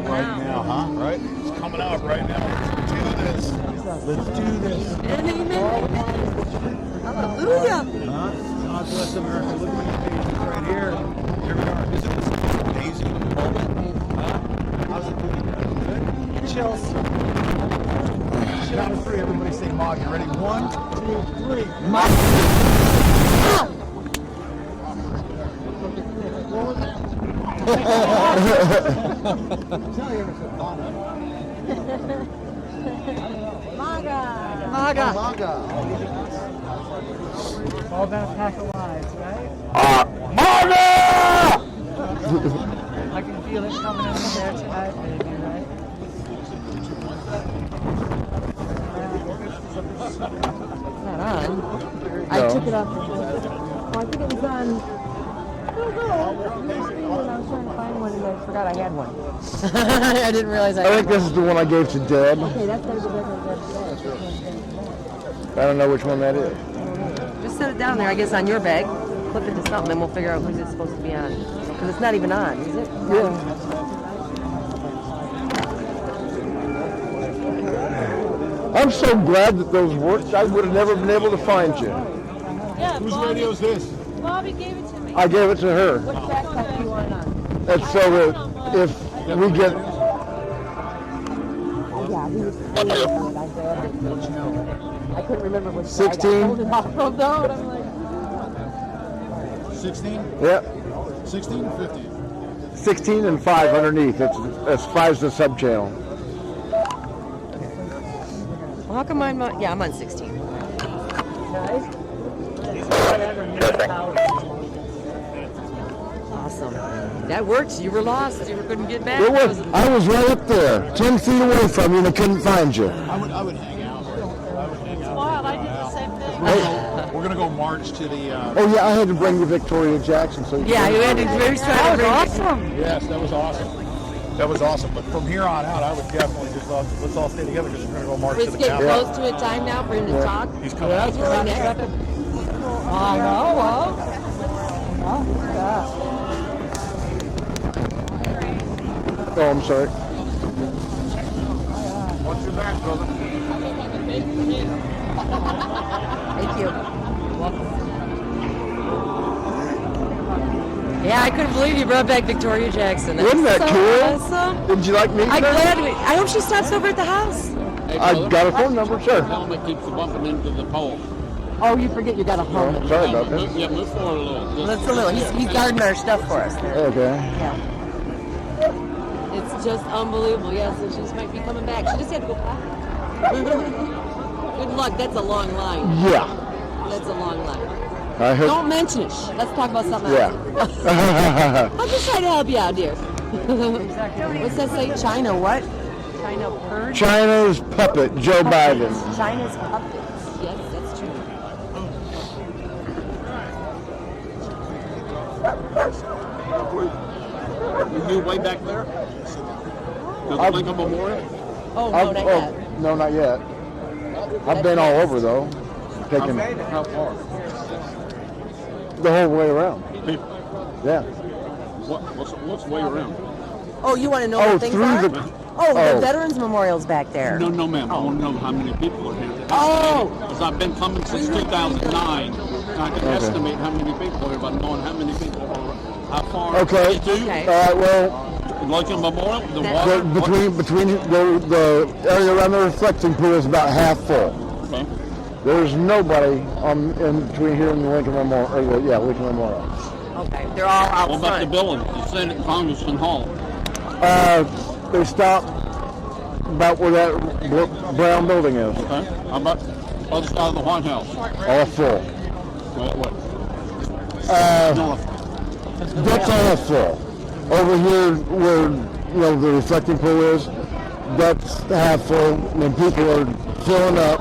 Right now, huh? Right? It's coming out right now. Let's do this. Let's do this. Hallelujah. Huh? God bless America. Look at the pages right here. Here we are. Isn't this an amazing moment? Huh? How's it feeling? Good? Chills. Count to three. Everybody say Mog. You ready? 1, 2, 3. Mog. Maga. All about a pack of lives, right? Maga! I can feel it coming in there tonight, baby, right? It's not on. I took it off. Well, I think it was on. I don't know. I was trying to find one and I forgot I had one. I didn't realize I I think this is the one I gave to Deb. Okay, that's gotta be better. I don't know which one that is. Just set it down there, I guess, on your bag. Clip it to something and we'll figure out who's it's supposed to be on. Because it's not even on, is it? Yeah. I'm so glad that those worked. I would have never been able to find you. Yeah, Whose radio is this? Bobby gave it to me. I gave it to her. What backpack do you want on? That's so that if we get... Yeah, he was I grabbed it. I couldn't remember which 16? I got it off of though, and I'm like... 16? Yep. 16 or 15? 16 and 5 underneath. That's 5's the sub-channel. Well, how come I'm on... Yeah, I'm on 16. Awesome. That works. You were lost. You couldn't get back. It was, I was right up there, 10 feet away from you, and I couldn't find you. I would hang out. It's wild. I did the same thing. We're gonna go march to the. Oh yeah, I had to bring you Victoria Jackson. So Yeah, you had to. We were trying to bring awesome. Yes, that was awesome. That was awesome. But from here on out, I would definitely just let's all stay together because we're gonna go march Let's to the get Capitol. close to a time now for him to talk. He's coming out. Right next. I know. Oh, I'm sorry. Watch your back, brother. Thank you. Yeah, I couldn't believe you brought back Victoria Jackson. Wasn't that so cool? awesome. Did you like meeting I'm her? glad. I hope she stops over at the house. I got a phone number, sure. Helmet keeps bumping into the pole. Oh, you forget you got a home. Sorry about that. Yeah, move forward a little. That's a little. He's guarding our stuff for us. Okay. Yeah. It's just unbelievable. Yeah, so she just might be coming back. She just had to go back. Good luck. That's a long line. Yeah. That's a long line. I heard. Don't mention it. Let's talk about something Yeah. else. I'm just trying to help you out, dear. What's that say? China what? China purge? China's puppet, Joe Biden. China's puppets. Yes, that's true. You way back there? Does it like a memorial? Oh, no, not yet. No, not yet. I've been all over though. Taking How far? the whole way around. Yeah. What's way around? Oh, you want to know what things are? The Oh. Veterans Memorial's back there. No, ma'am. I want to know how many people are here. Oh. Because I've been coming since 2009. And I can estimate how many people are here by knowing how many people are. How far? Okay. Okay. Well, Lincoln Memorial, the water. between the area around the reflecting pool is about half full. Okay. There's nobody in between here and the Lincoln Memorial. Lincoln Memorial. Okay, they're all out What about the front. building? The Senate Congressman Hall. They stopped about where that brown building is. Okay. How about other side of the White House? All full. What? North. That's all full. Over here where the reflecting pool is, that's half full. When people are filling up,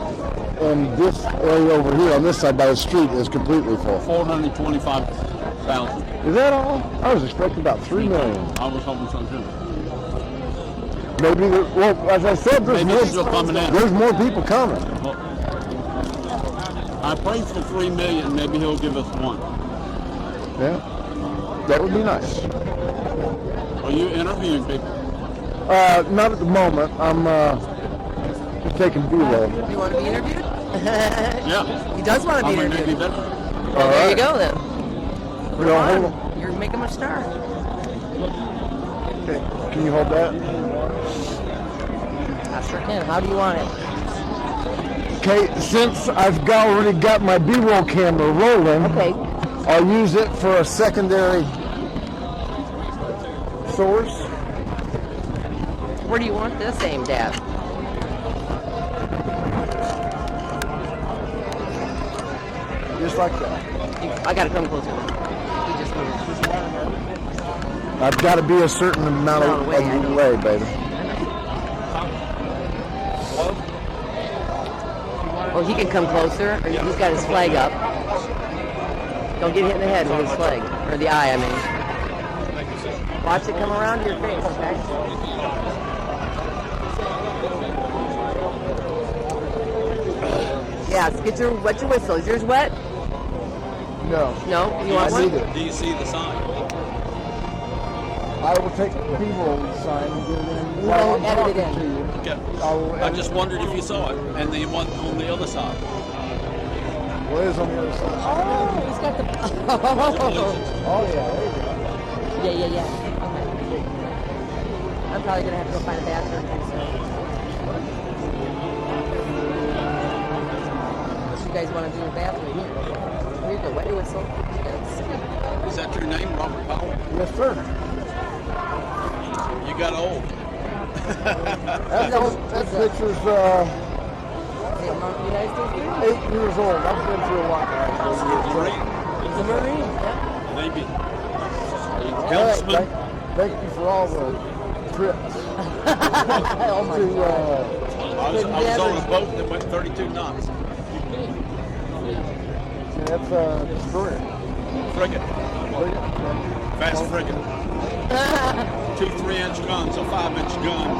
and this area over here on this side by the street is completely full. 425,000. Is that all? I was expecting about 3 million. I was hoping so too. Maybe, as I said, Maybe it's still coming in. there's more people coming. Well, I prayed for 3 million. Maybe he'll give us 1. Yeah, that would be nice. Are you interviewing people? Not at the moment. I'm just taking B-roll. You want to be interviewed? Yeah. He does want to be I'm interviewed. maybe better. Well, there you go then. Hold on. You're making my star. Okay. Can you hold that? I sure can. How do you want it? Okay, since I've already got my B-roll camera rolling, Okay. I'll use it for a secondary source. Where do you want this aimed at? Just like that. I gotta come closer. He just moved. I've got to be a certain amount of way, baby. Oh, he can come closer. Or he's got his flag up. Don't get hit in the head with his flag. Or the eye, I mean. Watch it come around to your face, okay? Yeah, get your wet your whistle. Is yours wet? No. No? You want one? Do you see the sign? I will take the B-roll sign and get it in. We'll edit it in. Okay. I I just wondered if you saw it, and the one on the other side. What is on the other side? Oh, he's got the... Oh, yeah, there you go. Yeah. Okay. I'm probably going to have to go find a bathroom pretty soon. Unless you guys want to do a bathroom here. Here you go, wet your whistle. Is that your name, Robert Powell? Yes, sir. You got old. That picture's United States Marine? 8 years old. I've been through a lot. Marine? It's a Marine, yeah. Maybe. Helmsman. Thank you for all the trips. Oh my God. I was on a boat that went 32 knots. That's a destroyer. Frigate. Fast frigate. 2 3-inch guns, a 5-inch gun, a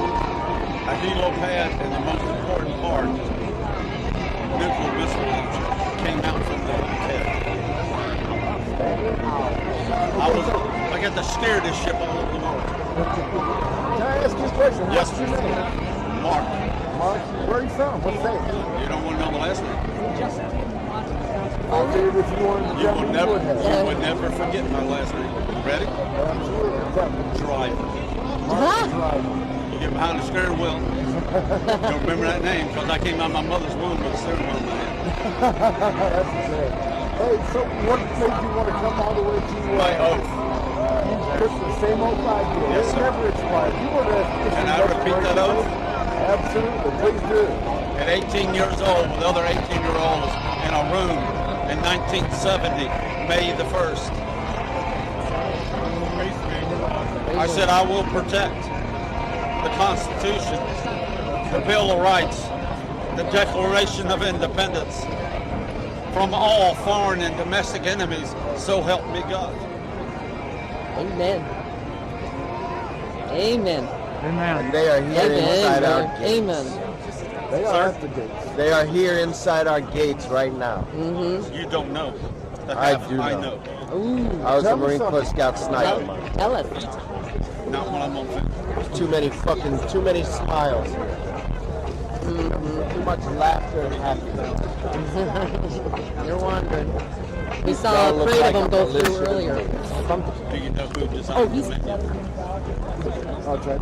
helo pad, and the most important part, nuclear missile launcher, came out from the head. I got to steer this ship all over the world. Can I ask you a question? Yes, What's your name? Mark, Mark, where are you from? What state? you don't want to know the last name? I figured if you wanted to You jump would in, never, you would have. you would never forget my last name. Ready? Absolutely. Driver. Driver. You get behind the steering wheel. Don't remember that name because I came out of my mother's womb with a steering wheel in my hand. That's great. Hey, so what made you want to come all the way to My oath. just the same old 5 years? Yes, It sir. never expired. You were there. Can I repeat that oath? Absolutely. Please do. At 18 years old with other 18-year-olds in a room in 1970, May the 1st. I said, I will protect the Constitution, the Bill of Rights, the Declaration of Independence from all foreign and domestic enemies, so help me God. Amen. Amen. Amen. They are here inside our Amen. Amen. They are at the gates. They are here inside our gates right now. You don't know. I do know. I was a Marine Corps Scout sniper. Tell us. Not when I'm on film. Too many smiles here. Too much laughter and happiness. You're wandering. We saw a parade of them go through earlier. Do you know who designed Oh, he's. the menu? I'll try.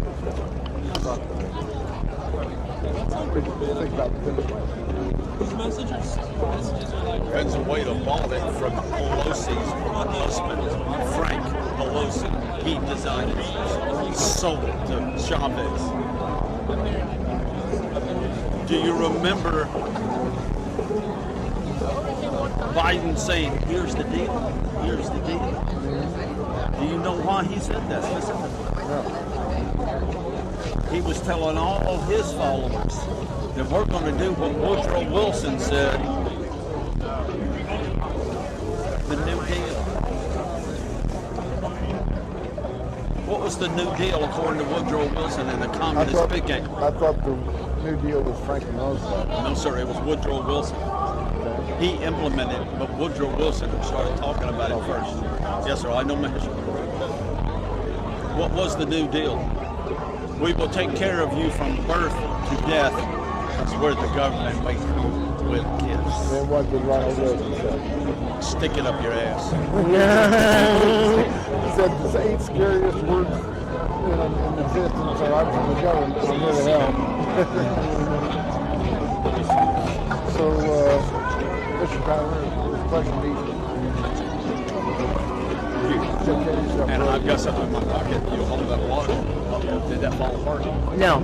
Think about the finish line. Venezuela bought it from Pelosi's husband, Frank Pelosi. He designed it. He sold it to Chavez. Do you remember Biden saying, here's the deal, here's the deal? Do you know why he said that? Listen. He was telling all his followers that we're going to do what Woodrow Wilson said, the New Deal. What was the New Deal according to Woodrow Wilson and the Communist Big Game? I thought the New Deal was Franklin Roosevelt. No, sir, it was Woodrow Wilson. He implemented it, but Woodrow Wilson started talking about it first. Yes, sir, I know my history. What was the New Deal? We will take care of you from birth to death. That's where the government makes you with kids. Then what did Ronald Reagan say? Stick it up your ass. He said the 8 scariest words in existence are I'm from the government, I'm here to help. So, Mr. Tyler, it's a pleasure to meet you. And I've got something in my pocket. You hold that water. Did that fall apart? No.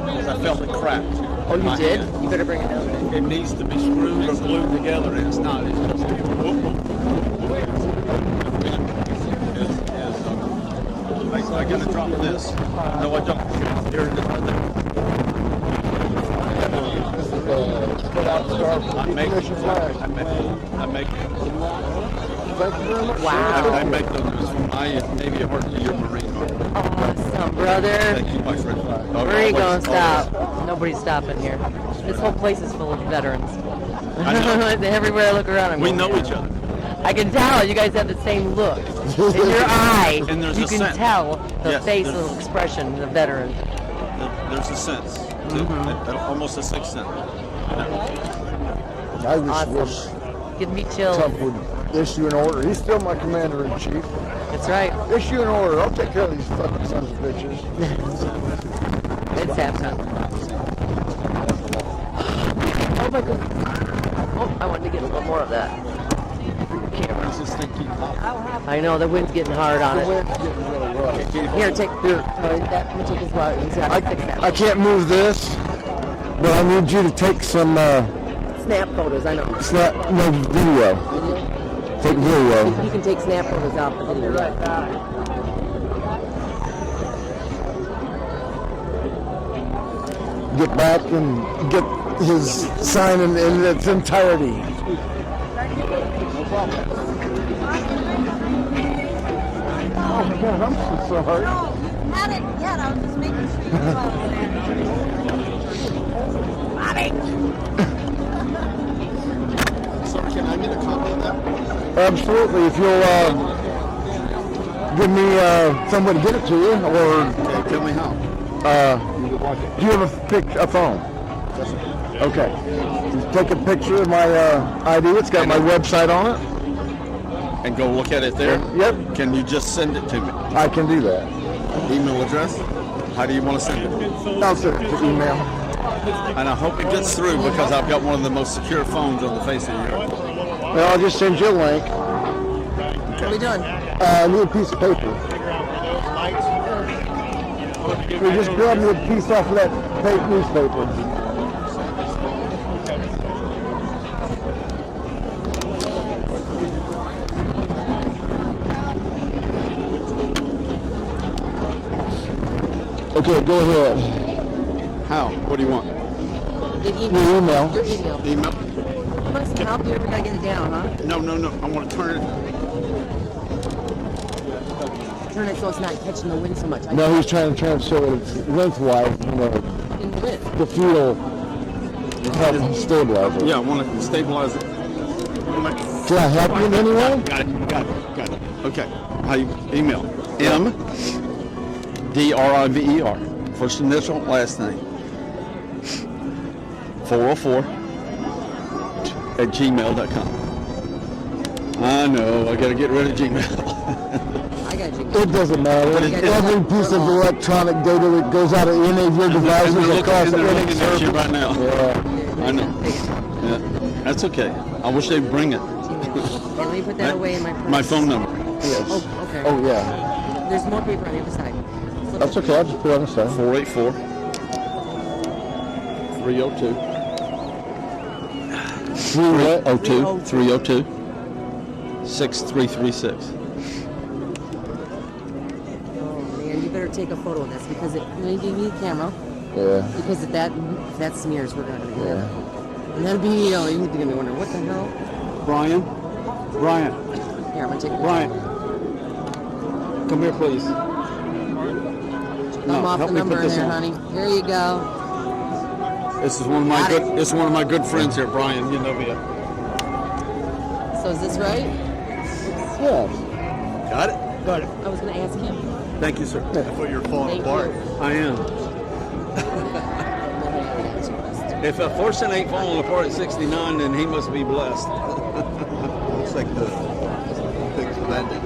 Because I felt it cracked. Oh, you did? You better bring it down. It needs to be screwed or glued together, and it's not. It's just I gotta drop this. No, I don't. Here it is right there. I make it. Thank you very much. Wow. I make those from my Navy Heart to your Marine Heart. Awesome, brother. Thank you, my friend. Where are you going? Stop. Nobody's stopping here. This whole place is full of veterans. I know. Everywhere I look around, We know each other. I can tell you guys have the same look in your eye. And there's you a can sense. tell the Yes, facial expression of the veteran. There's a sense, too. Almost a sixth sense. I just Awesome. wish Give me chills. Trump would issue an order. He's still my commander-in-chief. That's right. Issue an order. I'll take care of these fucking sons of bitches. It's happening. Oh my goodness. Oh, I wanted to get a little more of that. I know, the wind's getting hard on The it. wind's getting really rough. Here, take that. Let me take this water. Fix that. I can't move this, but I need you to take some Snap photos, I know. video. Take video. You can take snap photos out the video. Right back. Get back and get his sign in its entirety. No problem. Oh God, I'm so sorry. No, not it yet. I was just making sure you knew I was there. Bobby! Sir, can I get a copy of that? Absolutely. If you'll give me someone to get it to you, or Okay, tell me how. do you have a phone? Okay. Just take a picture of my ID. It's got my website on it. And go look at it there? Yep. Can you just send it to me? I can do that. Email address? How do you want to send it? I'll send it to email. And I hope it gets through because I've got one of the most secure phones on the face of the earth. Well, I'll just send you a link. What are we doing? I need a piece of paper. So just grab me a piece off of that fake newspaper. Okay, go ahead. How? What do you want? The Your email. email. Your email. Email? You want some help? You ever gotta get it down, huh? No. I want to turn it. Turn it so it's not catching the wind so much. No, he's trying to turn it so it's lengthwise, In the wind. the fuel Help stabilize it. Yeah, I want to stabilize it. Can I help you in any way? Got it. Okay. How you email? M-D-R-I-V-E-R. First initial, last name. 404@gmail.com. I know, I got to get rid of Gmail. I got you. It doesn't matter. Every piece of electronic data that goes out of any of your devices across they're any looking at you server. right now. Yeah. I know. Yeah, that's okay. I wish they'd bring it. Okay, let me put that away in my purse. My phone number. Yes. Oh, okay. Oh, yeah. There's more paper on the other side. That's okay. I'll just put it on the side. 484-302. 302-6336. Man, you better take a photo of this because you need a camera. Yeah. Because if that smears, we're not going to get it. Yeah. And that'll be, you're going to be wondering, what the hell? Brian? Here, I'm going to take a Brian. Come here, please. thumb off help the me number put in this there, in. honey. Here you go. This is one of my good. This is one of my good friends here, Brian. You know me. So is this right? Yes. Got it. I was going to ask him. Thank you, sir. I thought you were falling Thank apart. you. I am. If a Fortune ain't falling apart at 69, then he must be blessed. Looks like the thing's bending.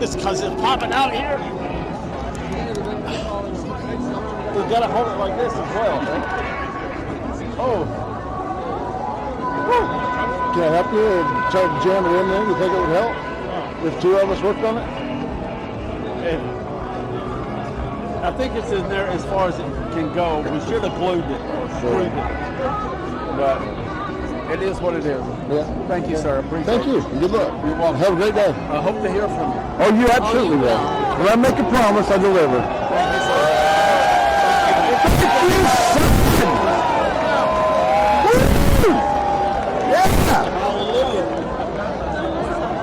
It's because it's popping out here. We gotta hold it like this as well. Right? Oh. Can I help you and try to jam it in there? You think it would help? If two of us worked on it? I think it's in there as far as it can go. We should have glued it or screwed it. But it is what it is. Yeah. Thank you, sir. I appreciate Thank you. Good luck. You're welcome. Have a great day. I hope to hear from you. Oh, you absolutely will. When I make a promise, I deliver. Thank you, sir.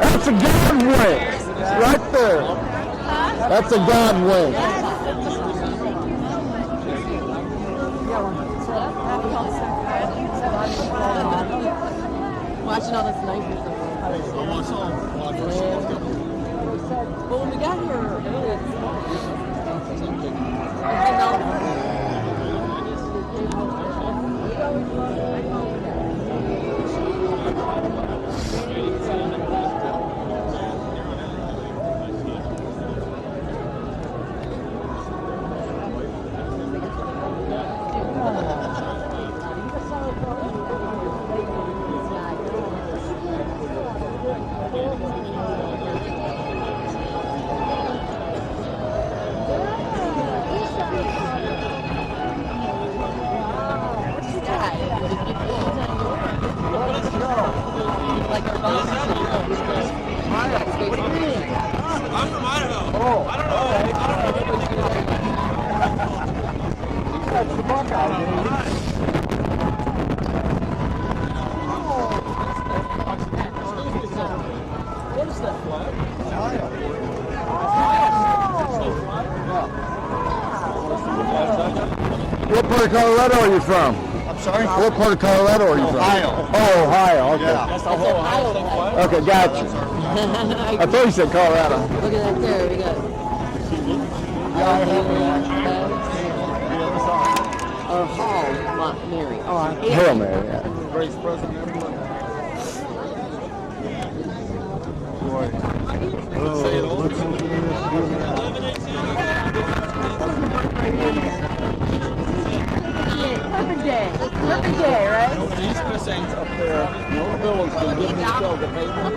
That's a God wink. Right there. That's a God wink. Watching all this nice Well, when we got here earlier this I'm from Idaho. I don't know. That's the Buckeye, dude. What is that flag? What part of Colorado are you from? I'm sorry? What part of Colorado are you from? Ohio. Oh, Ohio. Okay. Yeah. That's the whole Ohio flag. Okay, gotcha. I thought you said Colorado. Look at that there. We got. Or Hall, Mary. Oh, Hail Mary. Yeah. Vice President. Say it all. Perfect day. Perfect day, right? These missings up there, no villains can give me show the paper.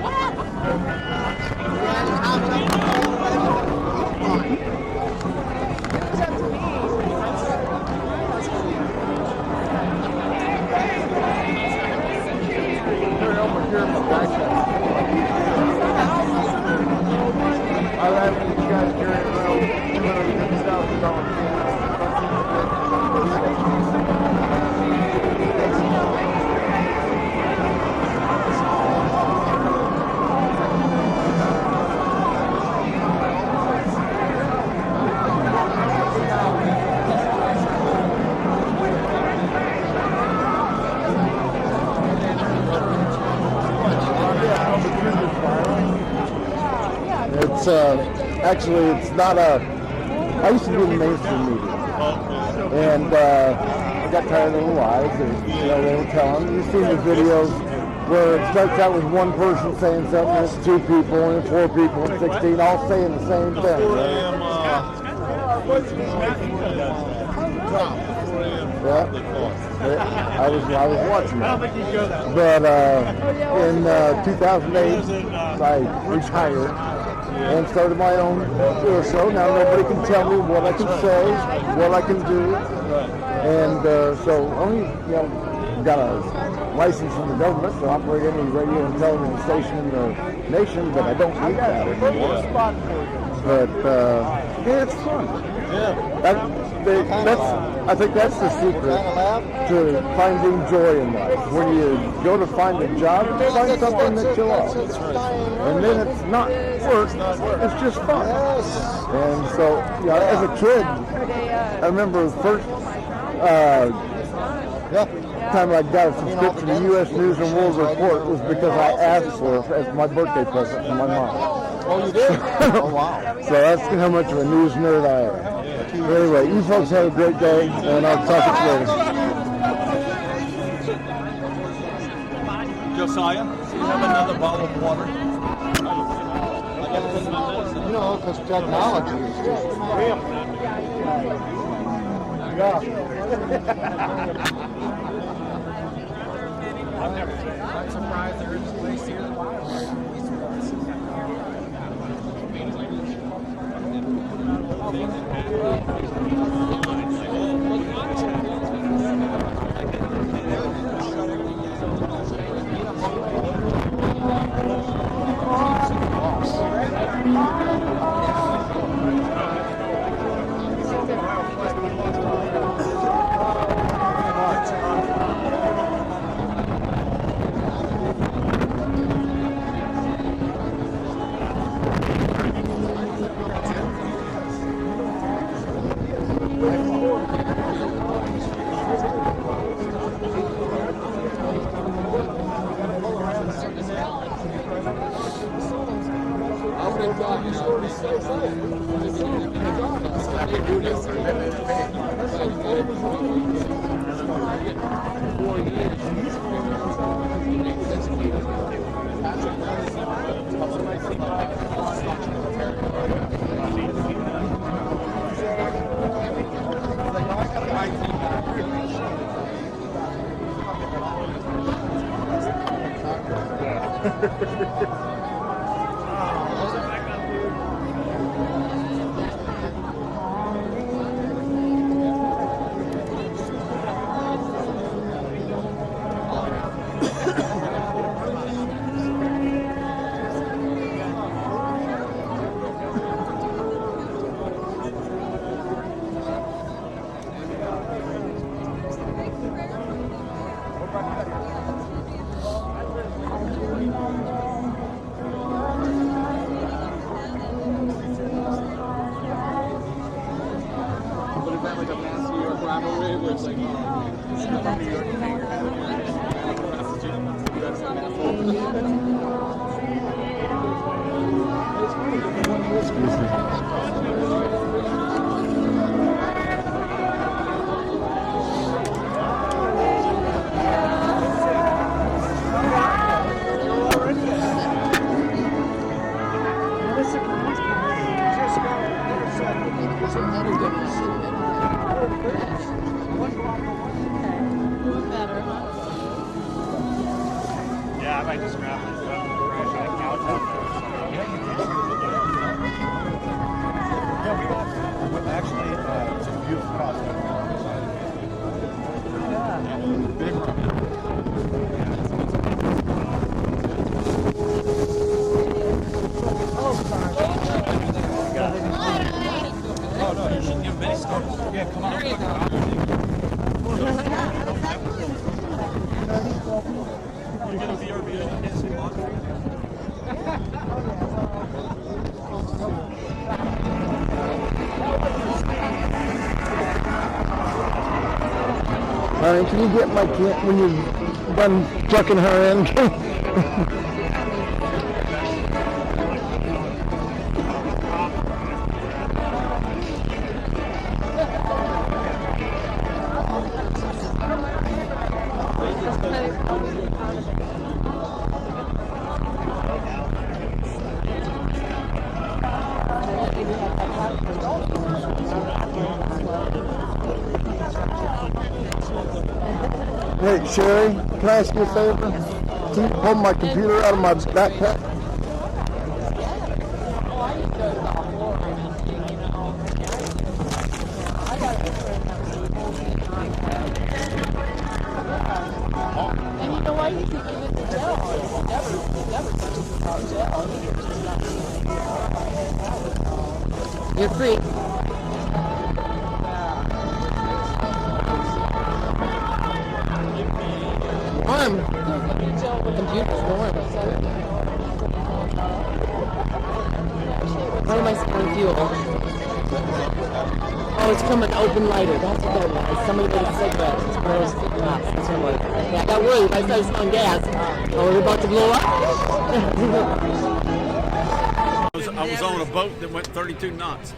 I'll have you guys carry around $250,000. it's actually, it's not a, I used to be in the mainstream media. And I got tired of the lies that they were telling. You've seen the videos where it starts out with one person saying something, and it's 2 people, and 4 people, and 16, all saying the same thing. Yeah, I was watching that. But in 2008, I retired and started my own radio show. Now nobody can tell me what I can say, what I can do, and so only got a license from the government to operate any radio and television station in the nation, but I don't need that anymore. But yeah, it's fun. I think that's the secret to finding joy in life. When you go to find a job, find something that you love. And then it's not work, it's just fun. And so, as a kid, I remember the first time I got a subscription to U.S. News and World Report was because I asked for it as my birthday present from my mom. Oh, you did? Oh, wow. So that's how much of a news nerd I am. Anyway, you folks have a great day, and I'll talk to you later. Josiah, do you have another bottle of water? Because technology is just... I'm surprised there is a place here in Yeah, I might just grab my phone and crash on the couch out there. Actually, it's a beautiful costume. Big room. Oh, no, you shouldn't give Benny start. Yeah, come on. There you go. You get a VRB, you can't see water. Honey, can you get my kid when you're done tucking her in? Hey, Sherry, can I ask you a favor? Can you pull my computer out of my backpack? And you know why you can give it to Dell? Never touches about Dell. You're free. Computer's warm. Why am I spilling fuel? Oh, it's from an open lighter. That's what that was. Somebody lit a cigarette. It's one of those flip tops. That's what it was. Yeah, I got worried. I started smelling gas. Oh, we're about to blow up? I was on a boat that went 32 knots.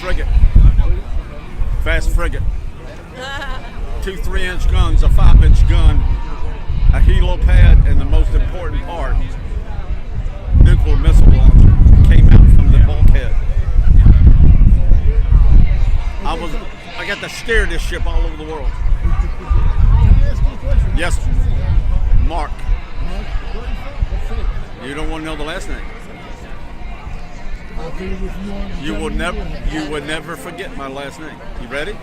Frigate. Fast frigate. 2 3-inch guns, a 5-inch gun, a helipad, and the most important part, nuclear missile launcher, came out from the bulkhead. I got to steer this ship all over the world. Yes, Mark. You don't want to know the last name. You would never forget my last name. You ready?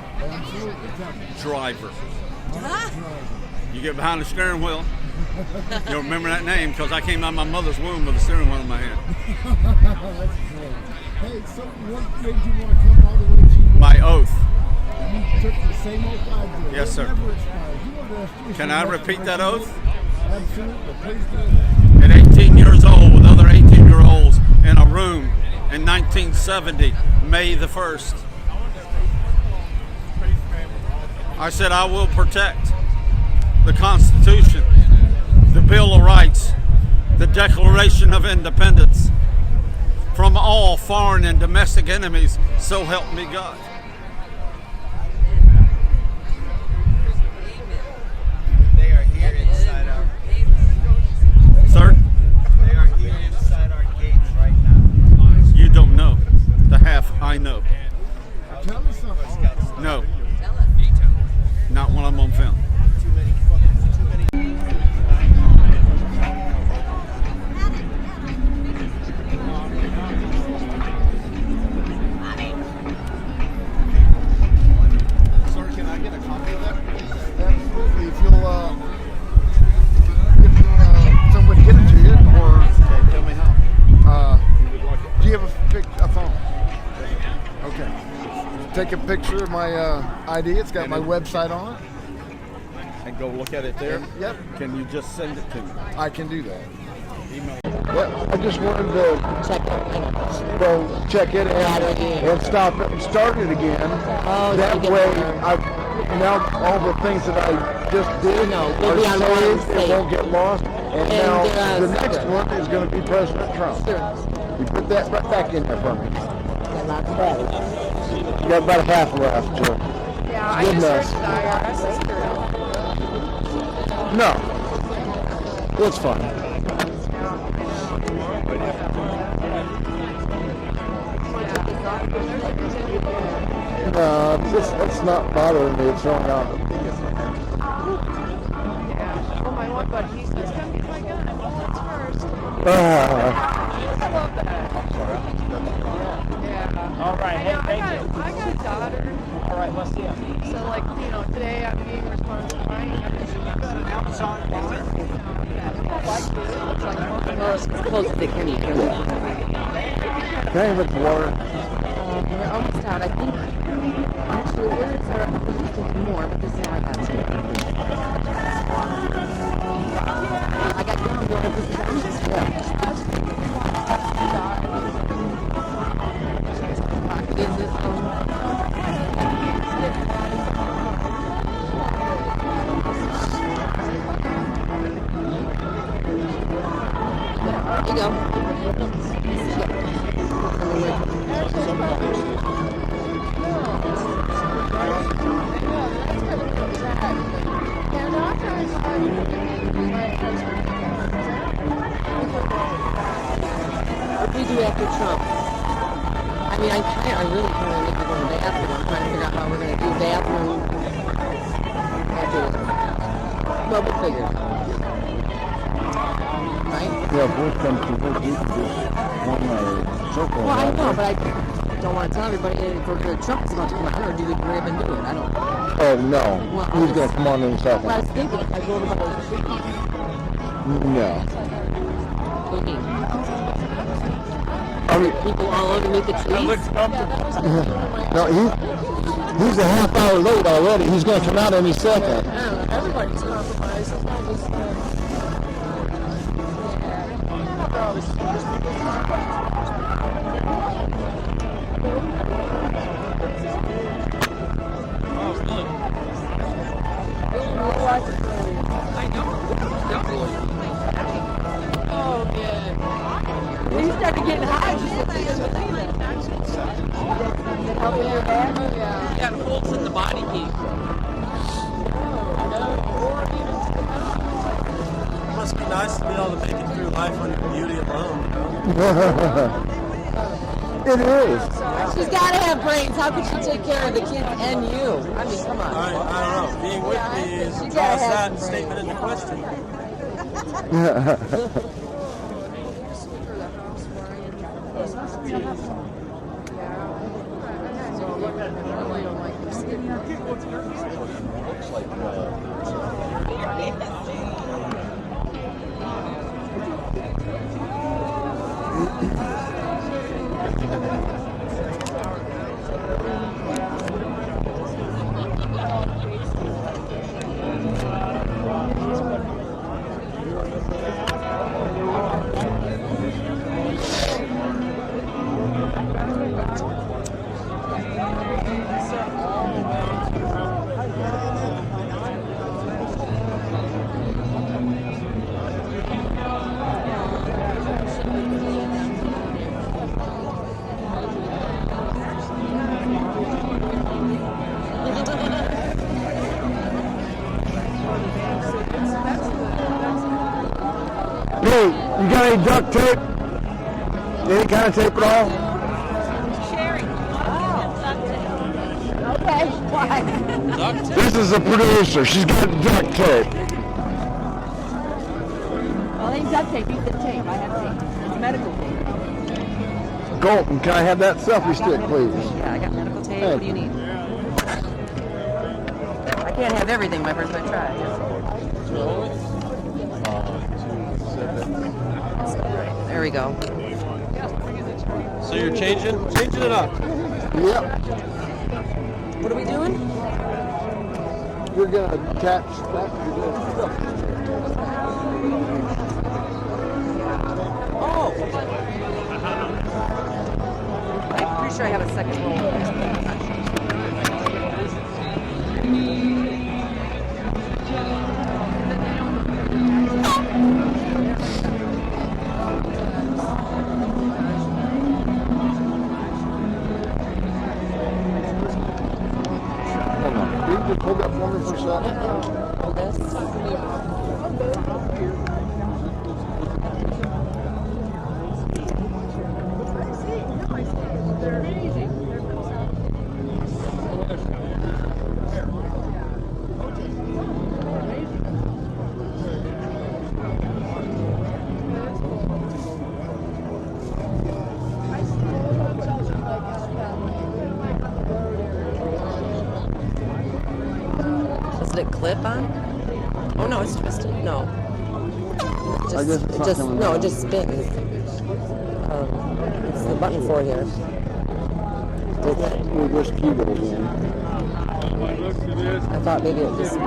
Driver. You get behind the steering wheel, you'll remember that name because I came out of my mother's womb with a steering wheel in my hand. Hey, so what made you want to come all the way to My oath. You took the same oath I did. Yes, sir. Never expired. Can I repeat that oath? Absolutely. Please do. At 18 years old with other 18-year-olds in a room in 1970, May the 1st. I said I will protect the Constitution, the Bill of Rights, the Declaration of Independence from all foreign and domestic enemies, so help me God. They are here inside our Sir? They are here inside our gates right now. You don't know the half I know. Tell me something. No. Not when I'm on film. Sir, can I get a copy of that? Absolutely. If you'll, somebody get it to you, or Tell me how. Do you have a phone? Okay. Take a picture of my ID. It's got my website on it. And go look at it there? Yep. Can you just send it to me? I can do that. Email. Yeah, I just wanted to go check it and stop it and start it again. Oh, that way, now all the things that I just did are saved. It won't get lost. And now the next one is going to be President Trump. You put that right back in there for me. You got about half left, Joe. Yeah, I just heard the IRS is through. No, it's fine. No, it's not bothering me. It's showing up. Yeah. Oh, my one buddy, he says, come get my gun. Bullets first. I love that. Yeah. All right, hey, thank you. I got a daughter. All right, let's see it. So, like, today I'm being responsible. An Amazon wallet. It's close to the Kenny. Can I have a water? We're almost out. I think, actually, where is our, I think there's more, but this is how I got to. I got down there, this is Is this, there you go. What do we do after Trump? I mean, I really kind of bathroom. I'm trying to figure out how we're going to do bathroom. Well, we'll figure it out. Right? Yeah, if worse comes to worse, you can just form a circle. Well, I know, but I don't want to tell everybody if Trump's about to come out here, do we grab and do it? I don't know. Oh, no. Well, He's going to come on in a second. Well, I was thinking if I go to the whole street. No. What do you mean? I mean, people all underneath the trees? That looks comfortable. No, he's a half hour late already. He's going to come out any second. Everybody's compromised. It's not just Oh, man. He started getting high just to see him. Yeah, it holds in the body heat. It must be nice to be able to make it through life on your beauty alone. It is. She's got to have brains. How could she take care of the kids and you? I mean, come on. I don't know. Being with me is draws that statement into question. Hey, you got any duct tape? Any kind of tape at all? Okay, why? This is a producer. She's got duct tape. Well, ain't duct tape. Use the tape. I have tape. It's medical tape. Colton, can I have that selfie stick, please? Yeah, I got medical tape. What do you need? I can't have everything my first time try. There we go. So you're changing it up. Yep. What are we doing? You're gonna attach that to this. Oh! I'm pretty sure I have a second roll. Hold that for me for a second. Hold this. Does it clip on? Oh no, it's twisted. No. Just, I guess it's not coming no, down. it just spins. It's the button for here. We'll just keep it again. I thought maybe it just.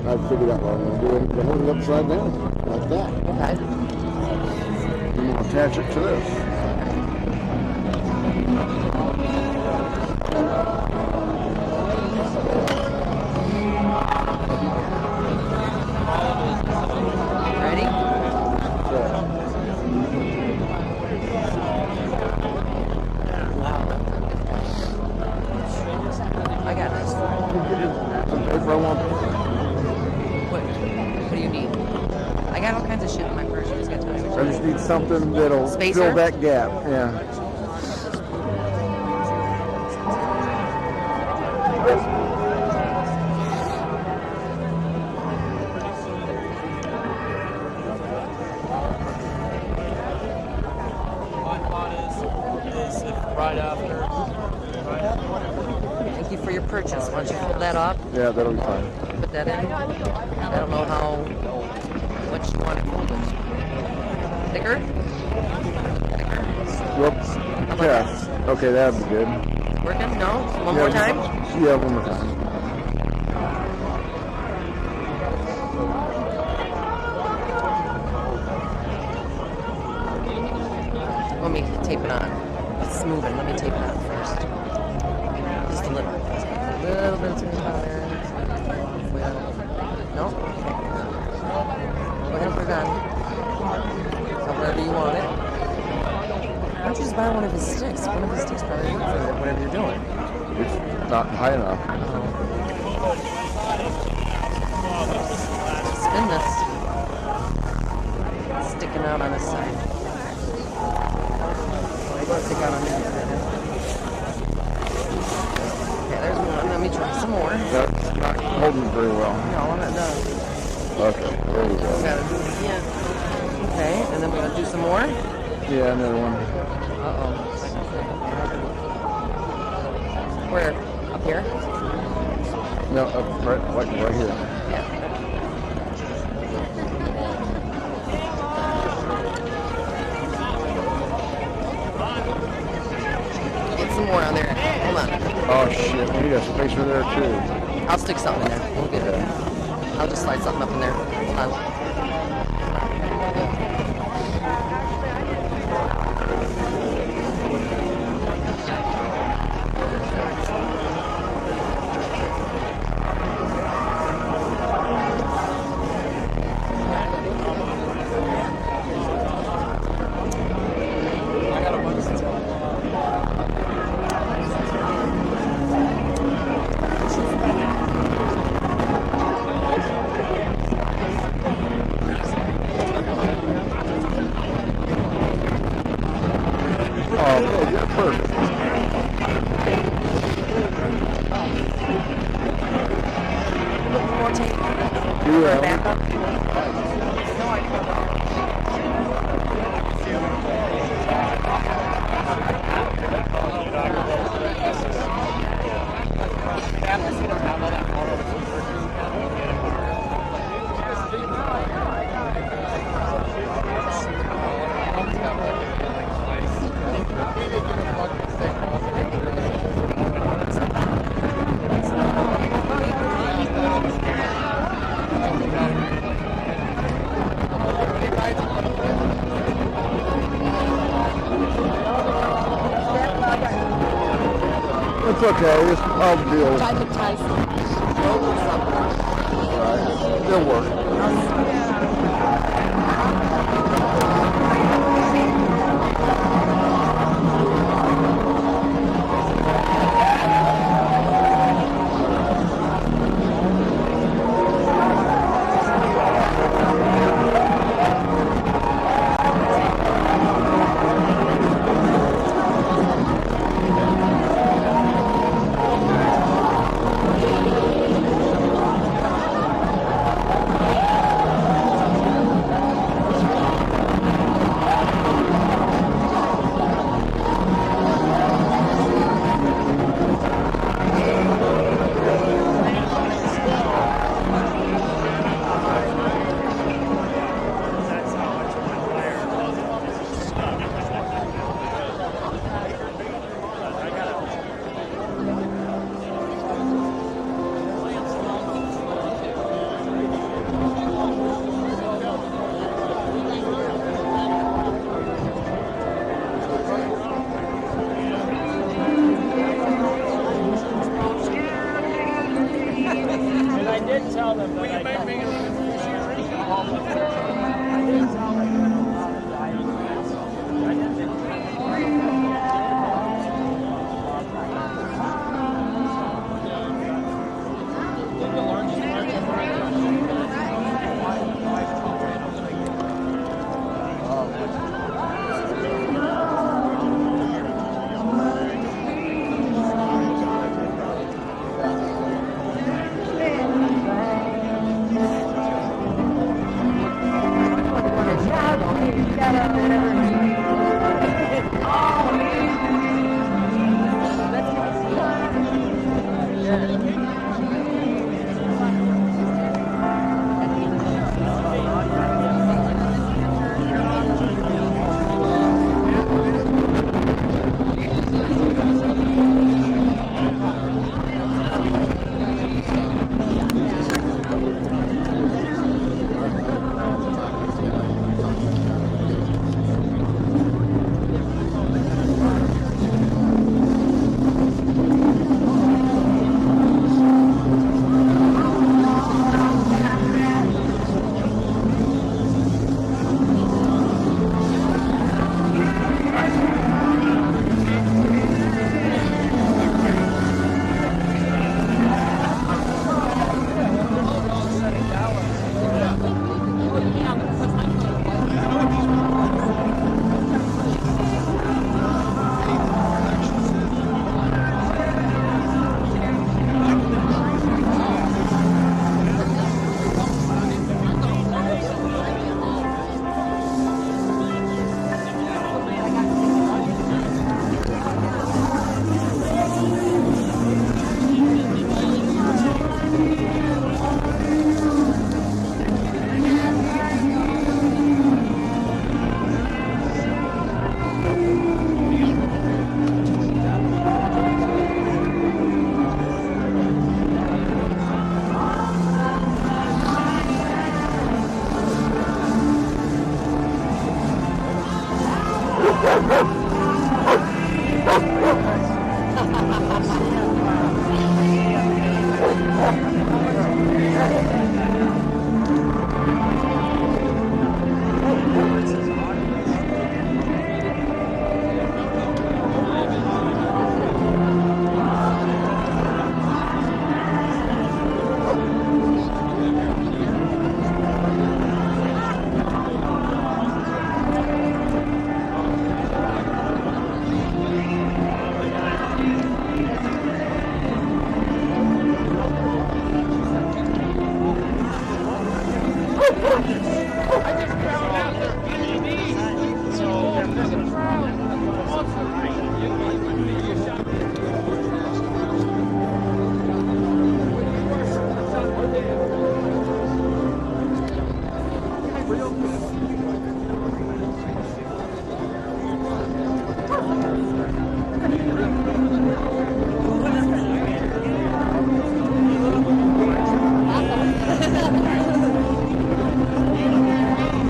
I figured out what I'm going to do. I'm going to hold it upside down, like that. Okay. I'm going to attach it to this. Ready? Wow. I want. What do you need? I got all kinds of shit in my purse. You just got to tell me what I you just need. need something that'll Spacer? fill that gap. Yeah. My thought is if right after. Thank you for your purchase. Why don't you fold that up? Yeah, that'll be fine. Put that in. I don't know how much you want it folded. Thicker? Whoops. Yeah. Okay, that'd be good. Working? No? One more time? Yeah, one more time. Let me tape it on. It's moving. Let me tape it on first. Just a little. A little bit of tape on there. No? Go ahead and put it on. However you want it. Why don't you just buy one of his sticks? One of his sticks probably work for whatever you're doing. It's not high enough. Spin this. Sticking out on the side. Stick out on the inside. Okay, there's one. Let me try some more. That's not holding very well. No, I'm not done. Okay, there we We go. gotta do it again. Okay, and then we're gonna do some more. Yeah, another one. Uh-oh. Where? Up here? No, right here. Yeah. Get some more on there. Hold on. Oh shit, we need a spacer there too. I'll stick something in there. We'll get it. I'll just slide something up in there. Hold on. It's okay. I'll deal. Try to tie some rope or something. Right. It'll work.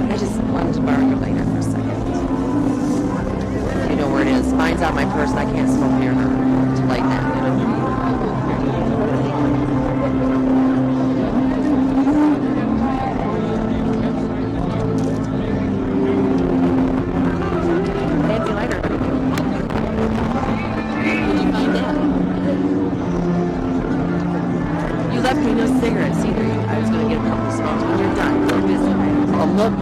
I just wanted to borrow your lighter for a second. You know where it is. Mine's on my purse. I can't smoke near her to light that. Fancy lighter. Where'd you find that? You left me no cigarettes either. I was going to get a couple smokes when you're done. We're busy. I'm not.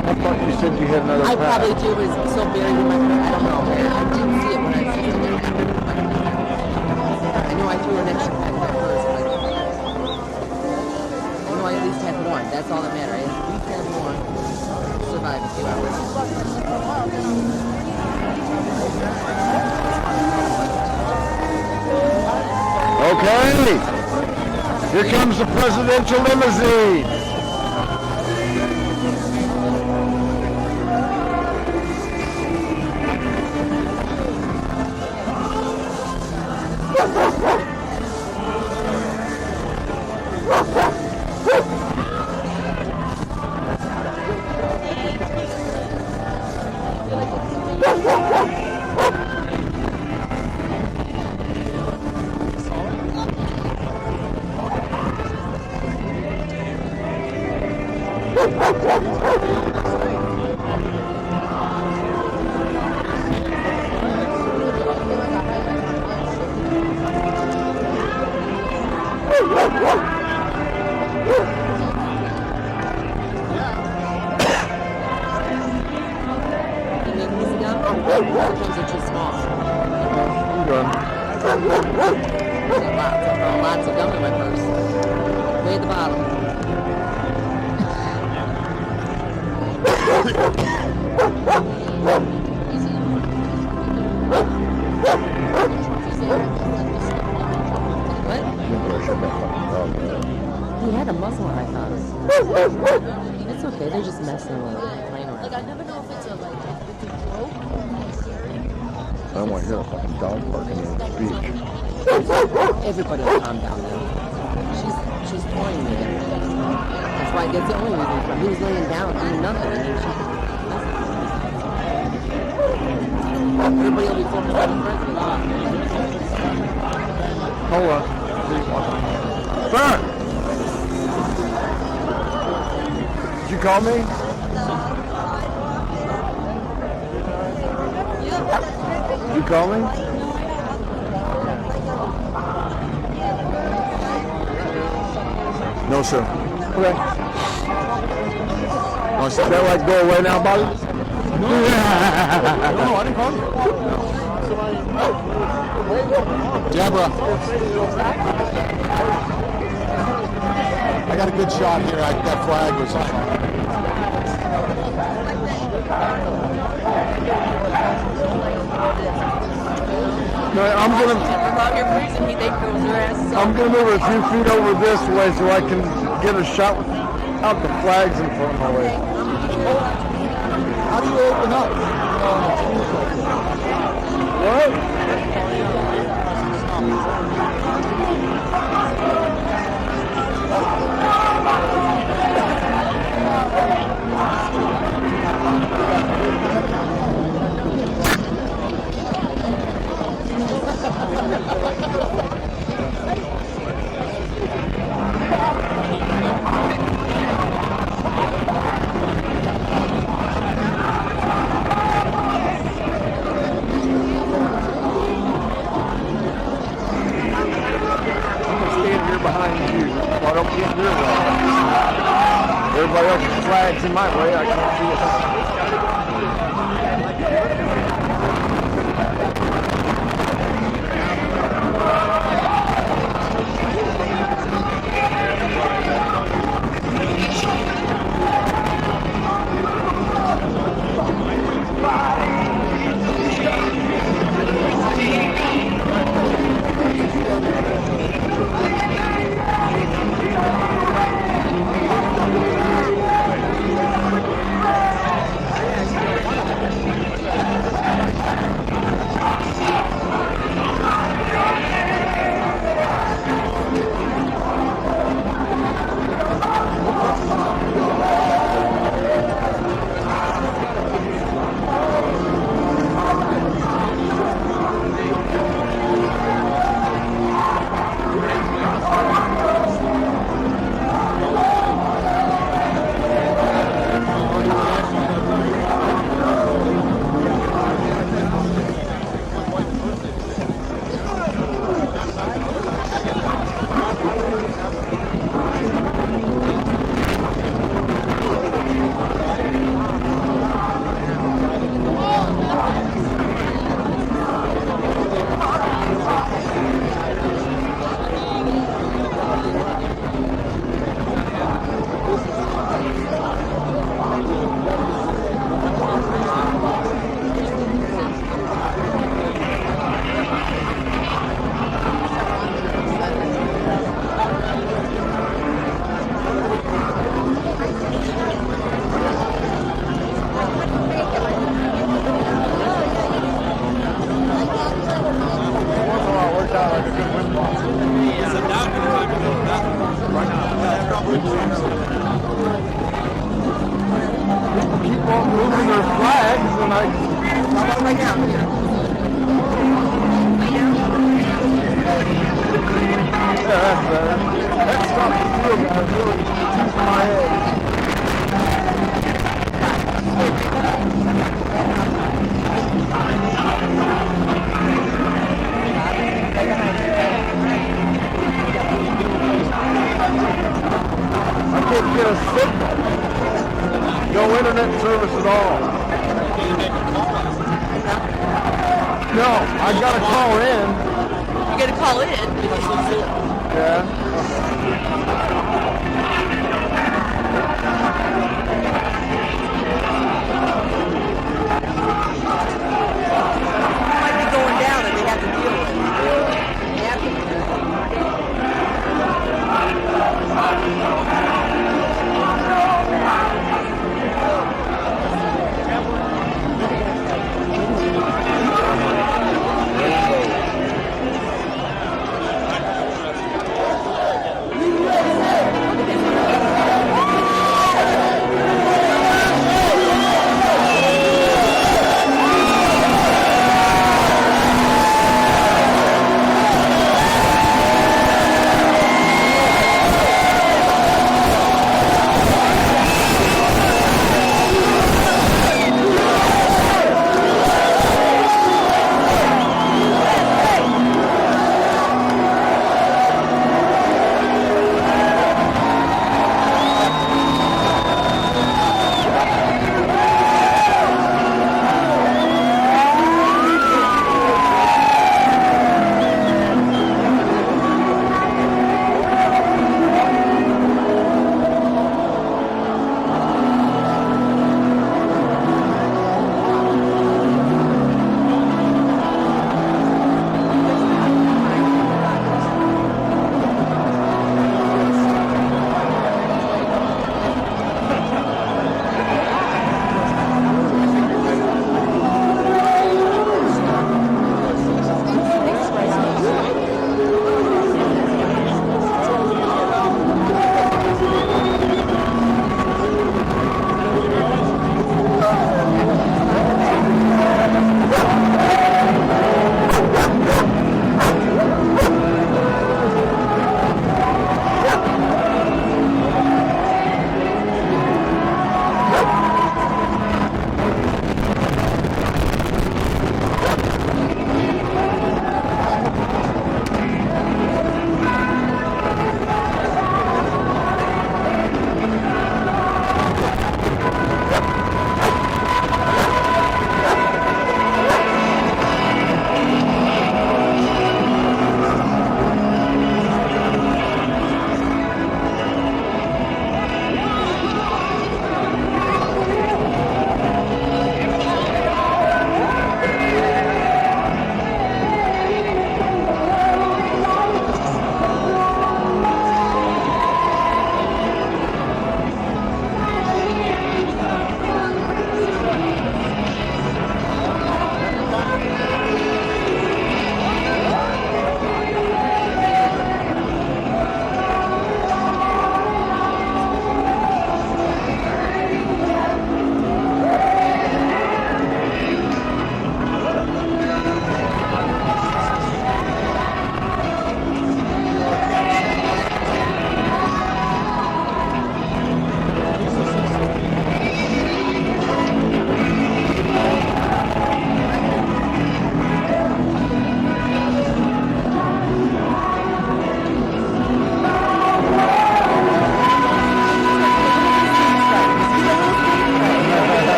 I thought you said you had another I pack. probably do, but it's so buried in my purse. I don't know. I didn't see it when I was sitting there. I know I threw an extra pack in my purse, but I know I at least had one. That's all that matters. I at least had one. Survive a few hours. Okay. Here comes the presidential limousine. Sometimes they're too small. I'm done. Lots of gum in my purse. Way at the bottom. What? He had a muzzle on, I thought. It's okay, they're just messing with it, playing around. Like, I never know if it's a, like, if it's broke. I don't want to hear a fucking dog barking in the beach. Everybody will calm down now. She's toying with him. That's why that's the only reason. He was laying down doing nothing. And everybody will be focused on the president. Hold on. Sir! Did you call me? You call me? No, sir. Okay. Want to see that light go away now, Bobby? No, I didn't call you. Deborah. I got a good shot here. That flag was on. No, I'm gonna move a few feet over this way so I can get a shot without the flags in front of my way. How do you open up? What? in my way. I can't see keep on moving their flags, and I. How about right now? Yeah, that's better. That stopped the field, man. Really teasing my head. I can't get a signal. No internet service at all. No, I gotta call in. You gotta call in? Yeah. It might be going down and they have to deal with it. USA!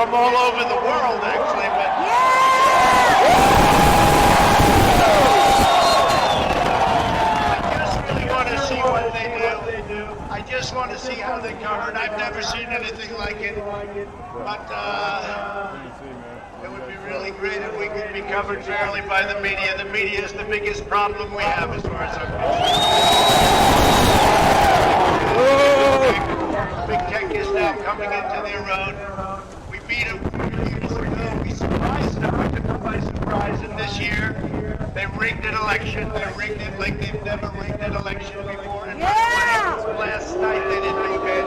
from all over the world, actually. But I just really want to see what they do. I just want to see how they cover it. I've never seen anything like it. But it would be really great if we could be covered fairly by the media. The media is the biggest problem we have as far as I'm concerned. Big tech is now coming into their own. We beat them 2 years ago. We surprised them. We took them by surprise. And this year, they rigged an election. They rigged it like they've never rigged an election before. And last night, they didn't make bad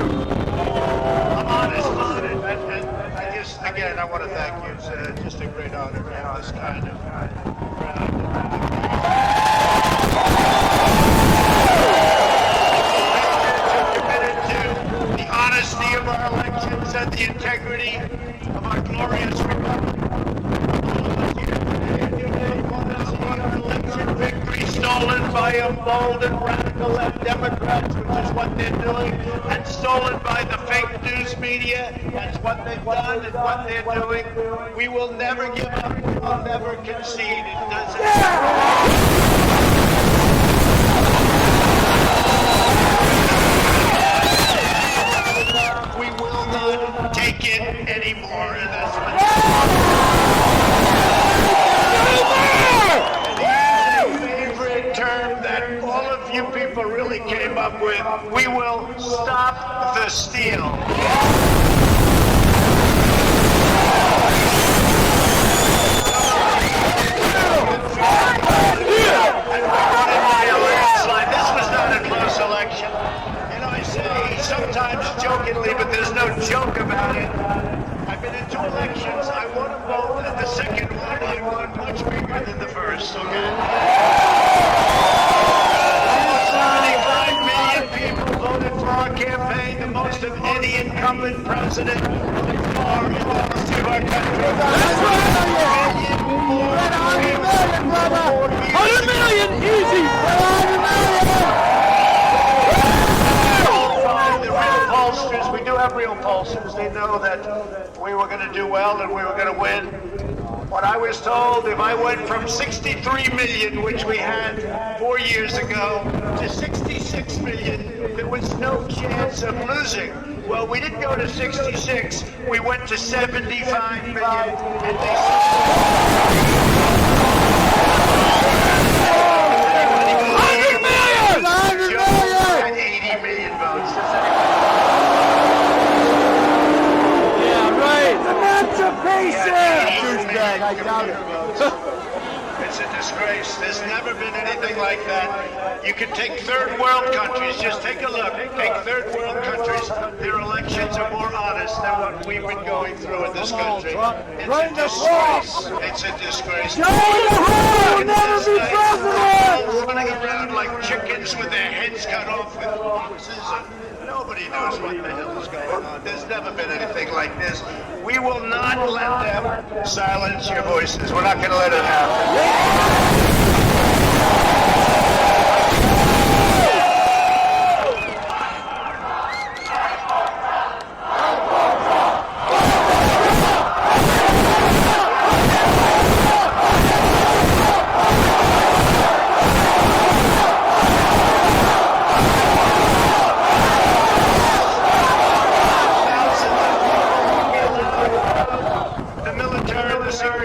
judgment. I'm honest about it. Again, I want to thank you. It's just a great honor to have this kind of crowd. Committed to the honesty of our elections and the integrity of our glorious republic. Election victory stolen by emboldened radical left Democrats, which is what they're doing, and stolen by the fake news media. That's what they've done and what they're doing. We will never give up. We'll never concede. It doesn't We will not take it anymore. And that's what favorite term that all of you people really came up with. We will stop the steal. This was not a close election. You know, I say sometimes jokingly, but there's no joke about it. I've been in 2 elections. I won them both, and the second one I won much bigger than the first, okay? 75 million people voted for our campaign, the most of any incumbent president far in the history of our country. That's right! 100 million, brother! 100 million, easy! 100 million! The real pollsters, we do have real pollsters. They know that we were going to do well and we were going to win. What I was told, if I went from 63 million, which we had 4 years ago, to 66 million, there was no chance of losing. Well, we didn't go to 66. We went to 75 million, and they said... 100 million! 100 million! And 80 million votes. Yeah, right. Emancipation! I doubt it. It's a disgrace. There's never been anything like that. You can take third world countries. Just take a look. Take third world countries. Their elections are more honest than what we've been going through in this country. It's a disgrace. It's a disgrace. We'll never be president! Running around like chickens with their heads cut off with boxes. Nobody knows what the hell is going on. There's never been anything like this. We will not let them silence your voices. We're not going to let it happen.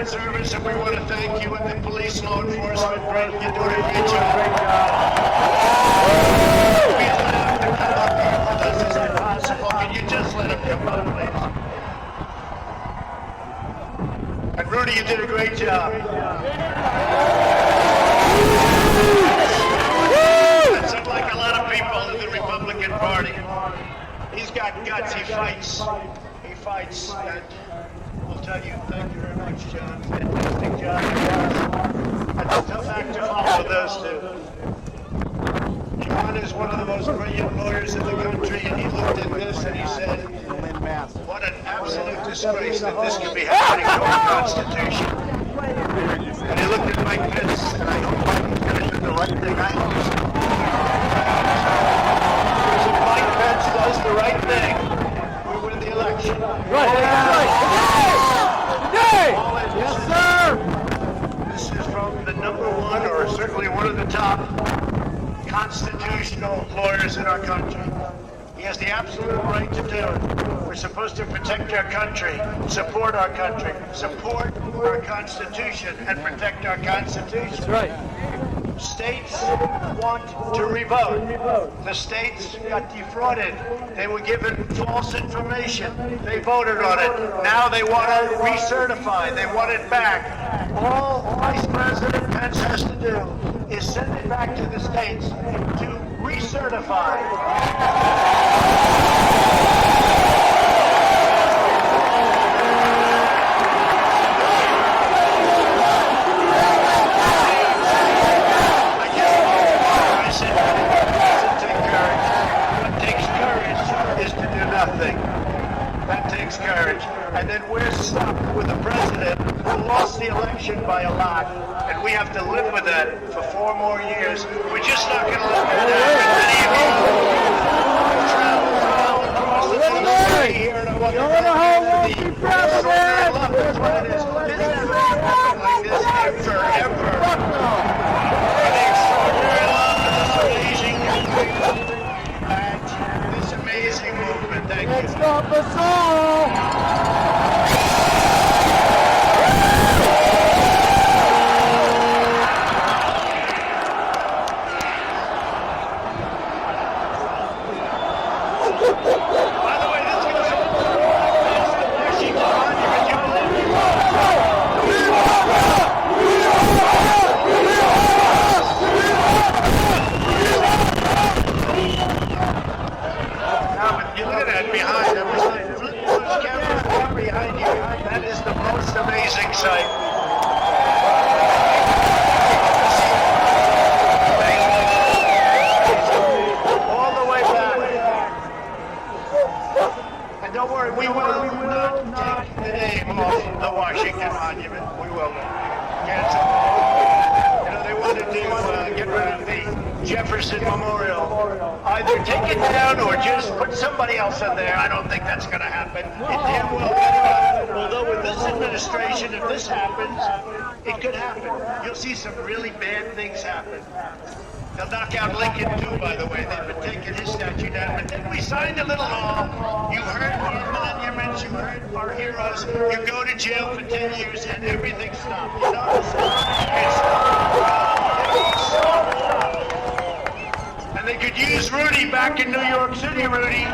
Service, and we want to thank you and the police, law enforcement. You're doing a great job. Be allowed to come up here with us as possible. Can you just let him come up, please? And Rudy, you did a great job. That's unlike a lot of people in the Republican Party. He's got guts. He fights. He fights. And I'll tell you, thank you very much, John. Fantastic job. That's a tough act to follow those two. John is one of the most brilliant lawyers in the country, and he looked at this and he said, what an absolute disgrace that this could be happening to our Constitution. And he looked at Mike Pence, and I hope Mike's going to do the right thing. I hope so. Because if Mike Pence does the right thing, we win the election. one of the top constitutional lawyers in our country. He has the absolute right to do it. We're supposed to protect our country, support our country, support our Constitution, and protect our Constitution. That's right. States want to revote. The states got defrauded. They were given false information. They voted on it. Now they want to recertify. They want it back. All Vice President Pence has to do is send it back to the states to recertify. That takes courage. And then we're stuck with a president who lost the election by a lot. And we have to live with that for 4 more years. We're just not going to let that happen. Many of you here, and I want to thank you for the love. This never happened like this ever. An extraordinary love for this amazing country. And this amazing movement. Thank you. Stop us all! That is the most amazing sight. All the way back. And don't worry, we will not take the name off the Washington Monument. We will cancel. You know, they wanted to get rid of the Jefferson Memorial. Either take it down or just put somebody else in there. I don't think that's going to happen. It damn well could happen. Although with this administration, if this happens, it could happen. You'll see some really bad things happen. They'll knock out Lincoln too, by the way. They've been taking his statue down. But then we signed a little law. You heard our monuments, you heard our heroes. You go to jail for 10 years and everything stopped. You know, and they could use Rudy back in New York City, Rudy.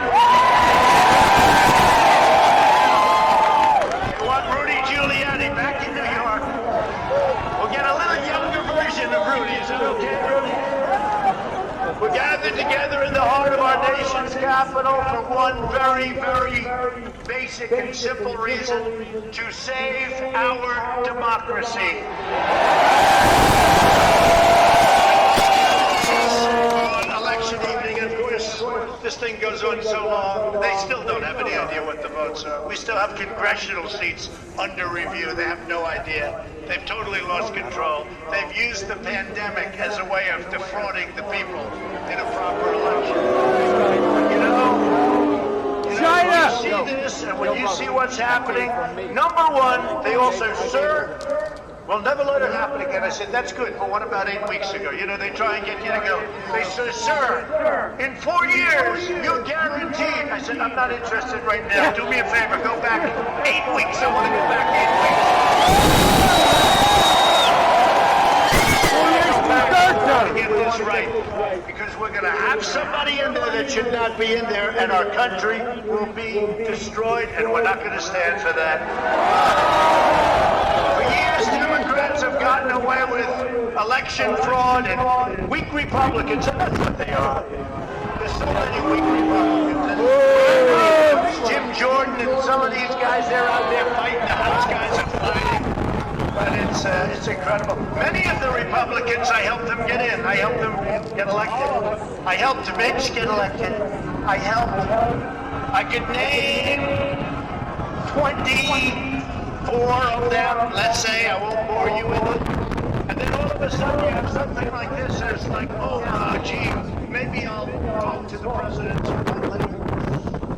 You want Rudy Giuliani back in New York? We'll get a little younger version of Rudy. Is that okay, Rudy? We're gathered together in the heart of our nation's capital for one very, very basic and simple reason: to save our democracy. This thing goes on so long, they still don't have any idea what the votes are. We still have congressional seats under review. They have no idea. They've totally lost control. They've used the pandemic as a way of defrauding the people in a proper election. You know, China! When you see this and when you see what's happening, number one, they also, sir, we'll never let it happen again. I said, that's good, but what about 8 weeks ago? You know, they try and get you to go. They said, sir, in 4 years, you're guaranteed. I said, I'm not interested right now. Do me a favor, go back 8 weeks. I want to go back 8 weeks. To get this right, because we're going to have somebody in there that should not be in there, and our country will be destroyed, and we're not going to stand for that. For years, Democrats have gotten away with election fraud and weak Republicans, and that's what they are. There's so many weak Republicans. Jim Jordan and some of these guys, they're out there fighting. The House guys are fighting. But it's incredible. Many of the Republicans, I helped them get in. I helped them get elected. I helped Mitch get elected. I could name 24 of them, let's say. I won't bore you with it. And then all of a sudden you have something like this, and it's like, gee, maybe I'll talk to the president.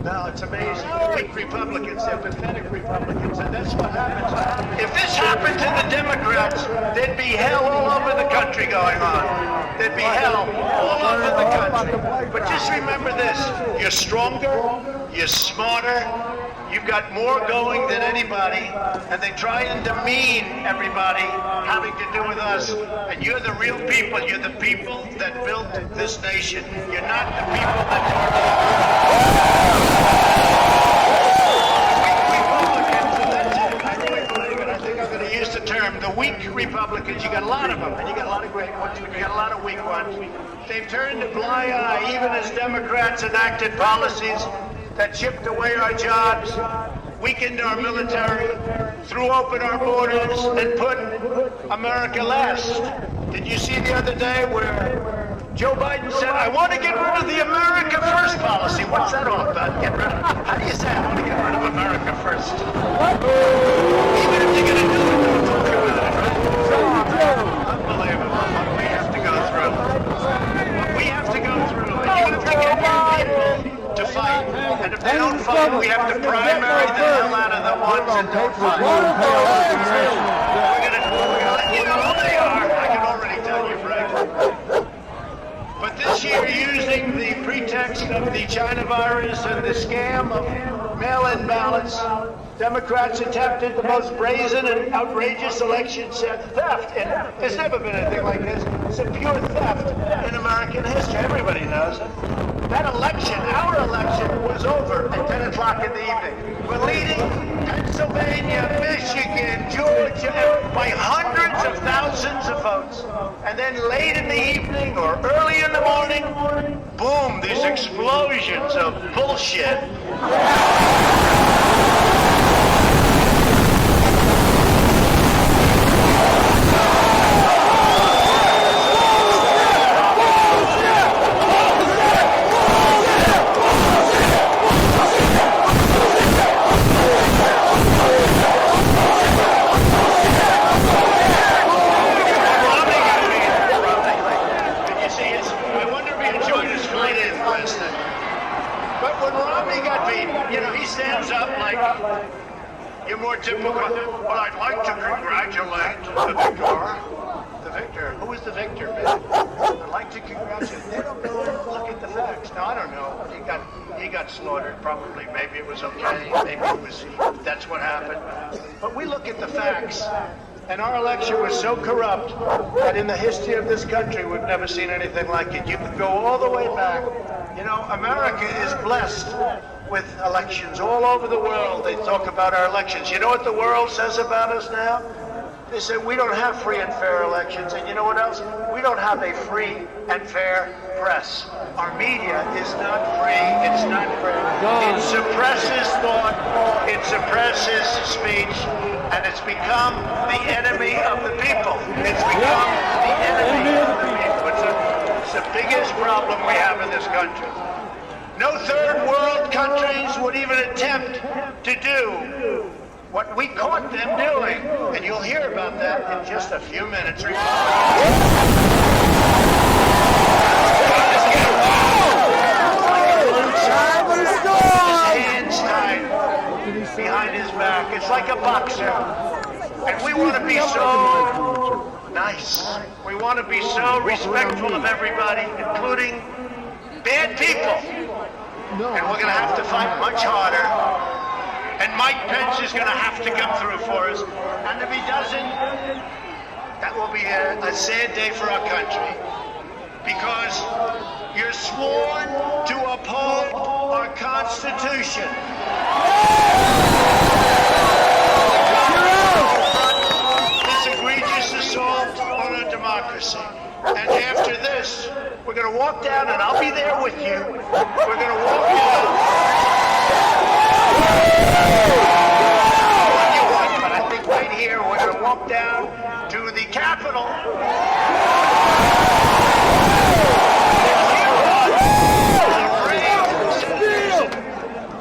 No, it's amazing. weak Republicans, they're pathetic Republicans, and that's what happens. If this happened to the Democrats, there'd be hell all over the country going on. There'd be hell all over the country. But just remember this, you're stronger, you're smarter, you've got more going than anybody, and they try and demean everybody having to do with us. And you're the real people. You're the people that built this nation. You're not the people that I think I'm going to use the term, the weak Republicans. You got a lot of them, and you got a lot of great ones, but you got a lot of weak ones. They've turned a blind eye, even as Democrats enacted policies that chipped away our jobs, weakened our military, threw open our borders, and put America last. Did you see the other day where Joe Biden said, I want to get rid of the America First policy? What's that all about? Get rid of it? How do you say I want to get rid of America First? Even if you're going to do it, don't talk about it, right? Unbelievable. What we have to go through. What we have to go through. And you have to get your people to fight. And if they don't fight, we have to primary the hell out of the ones that don't fight. We're going to let you know who they are. I can already tell you, Frank. But this year, using the pretext of the China virus and the scam of mail-in ballots, Democrats attempted the most brazen and outrageous election theft. And there's never been anything like this. It's a pure theft in American history. Everybody knows it. That election, our election, was over at 10 o'clock in the evening. We're leading Pennsylvania, Michigan, Georgia by hundreds of thousands of votes. And then late in the evening or early in the morning, boom, these explosions of bullshit. You're more typical. Well, I'd like to congratulate the victor. Who is the victor, man? I'd like to congratulate. They don't go and look at the facts. Now, I don't know. He got slaughtered. Probably. Maybe it was okay. Maybe it was. That's what happened. But we look at the facts. And our election was so corrupt that in the history of this country, we've never seen anything like it. You can go all the way back. You know, America is blessed with elections all over the world. They talk about our elections. You know what the world says about us now? They say we don't have free and fair elections. And you know what else? We don't have a free and fair press. Our media is not free. It's not fair. It suppresses thought. It suppresses speech. And it's become the enemy of the people. It's become the enemy of the people. It's the biggest problem we have in this country. No third world countries would even attempt to do what we caught them doing. And you'll hear about that in just a few minutes. His hands tied behind his back. It's like a boxer. And we want to be so nice. We want to be so respectful of everybody, including bad people. And we're going to have to fight much harder. And Mike Pence is going to have to come through for us. And if he doesn't, that will be a sad day for our country. Because you're sworn to uphold our Constitution. This egregious assault on our democracy. And after this, we're going to walk down, and I'll be there with you. We're going to walk down. But I think right here, we're going to walk down to the Capitol.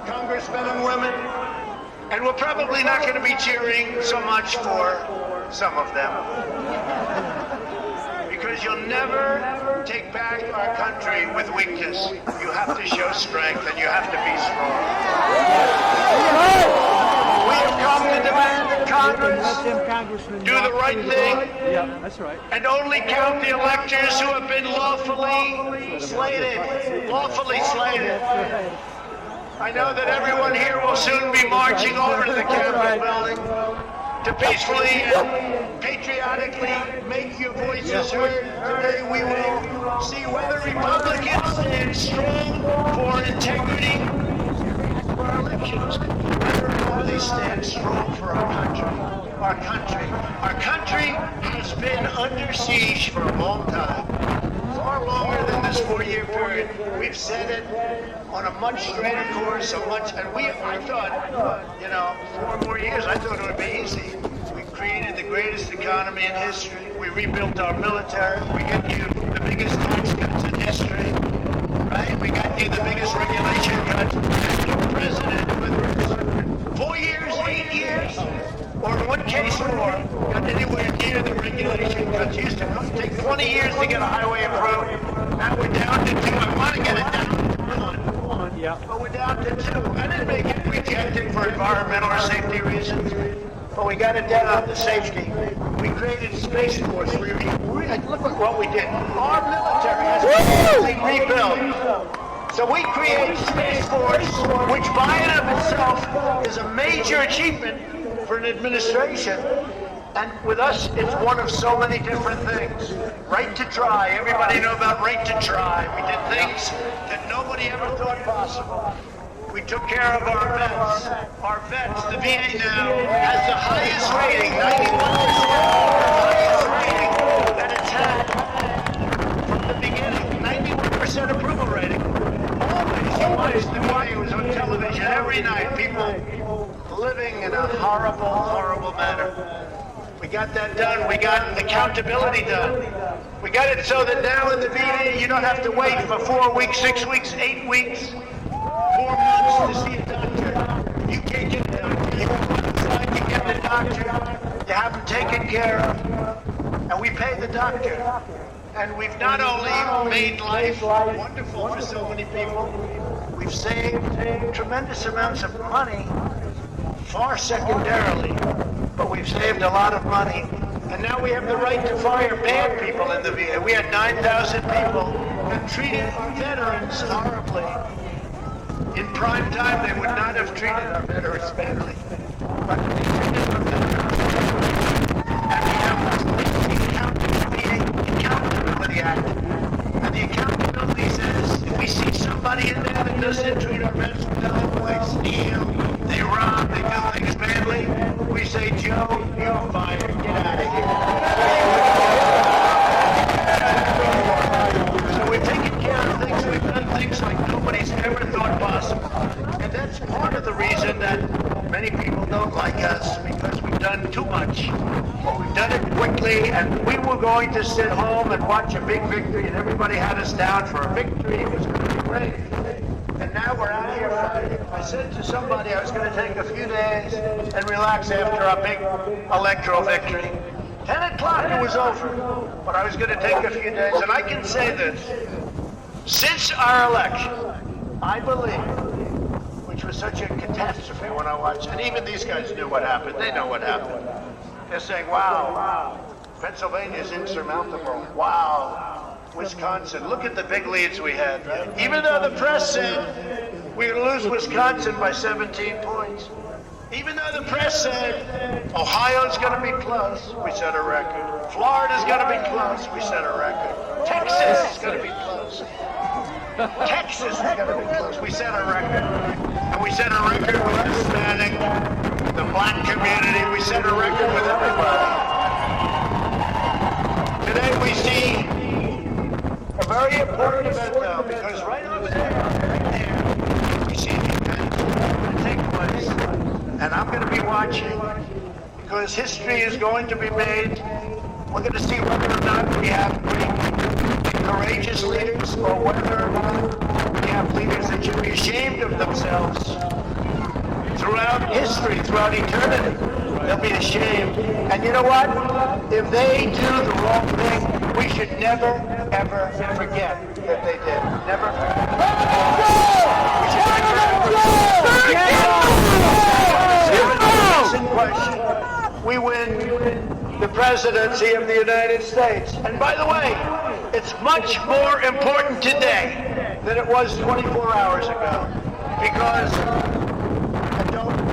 Congressmen and women. And we're probably not going to be cheering so much for some of them. because you'll never take back our country with weakness. You have to show strength and you have to be strong. We have come to demand that Congress do the right thing. Yeah, that's right. And only count the electors who have been lawfully slated. Lawfully slated. I know that everyone here will soon be marching over to the Capitol building to peacefully and patriotically make your voices heard. Today we will see whether Republicans stand strong for integrity for our elections, whether they stand strong for our country. Our country. Our country has been under siege for a long time. Far longer than this 4-year period. We've set it on a much straighter course, I thought, 4 more years, I thought it would be easy. We created the greatest economy in history. We rebuilt our military. We got you the biggest tax cuts in history, right? We got you the biggest regulation cuts. The president, whether it's 4 years, 8 years, or in one case more, got anywhere near the regulation cuts. It used to take 20 years to get a highway approved. Now we're down to 2. I want to get it down to 1. Yeah. But we're down to 2. I didn't make it rejected for environmental or safety reasons, but we got it down to safety. We created Space Force. Look at what we did. Our military has been completely rebuilt. So we create Space Force, which by and of itself is a major achievement for an administration. And with us, it's one of so many different things. Right to try. Everybody know about right to try. We did things that nobody ever thought possible. We took care of our vets. Our vets, the VA now, has the highest rating, 91%, the highest rating that it's had from the beginning. 91% approval rating. Always the VA was on television every night. People living in a horrible, horrible manner. We got that done. We got accountability done. We got it so that now in the VA, you don't have to wait for 4 weeks, 6 weeks, 8 weeks, 4 months to see a doctor. You can't get a doctor. You go outside, you get the doctor. You have them taken care of. And we pay the doctor. And we've not only made life wonderful for so many people, we've saved tremendous amounts of money, far secondarily. But we've saved a lot of money. And now we have the right to fire bad people in the VA. We had 9,000 people that treated veterans horribly. In prime time, they would not have treated our veterans badly. But they treated our veterans. And we have the Accountability Act. And the accountability says if we see somebody in there that doesn't treat our veterans well, they steal, they rob, they do things badly, we say, Joe, you're fired. Get out of here. So we've taken care of things. We've done things like nobody's ever thought possible. And that's part of the reason that many people don't like us, because we've done too much. But we've done it quickly, and we were going to sit home and watch a big victory, and everybody had us down for a victory. It was going to be great. And now we're out here fighting. I said to somebody I was going to take a few days and relax after a big electoral victory. 10 o'clock it was over, but I was going to take a few days. And I can say this, since our election, I believe, which was such a catastrophe when I watched, and even these guys knew what happened. They know what happened. They're saying, wow, Pennsylvania's insurmountable. Wow. Wisconsin, look at the big leads we had, right? Even though the press said we would lose Wisconsin by 17 points. Even though the press said Ohio's going to be close, we set a record. Florida's going to be close, we set a record. Texas is going to be close. Texas is going to be close, we set a record. And we set a record with Hispanic, the black community, we set a record with everybody. Today we see a very important event though, because right over there, we see the event going to take place. And I'm going to be watching, because history is going to be made. We're going to see whether or not we have great, courageous leaders, or whether or not we have leaders that should be ashamed of themselves throughout history, throughout eternity. They'll be ashamed. And you know what? If they do the wrong thing, we should never, ever forget that they did. Never forget. We should never forget. We win the presidency of the United States. And by the way, it's much more important today than it was 24 hours ago. Because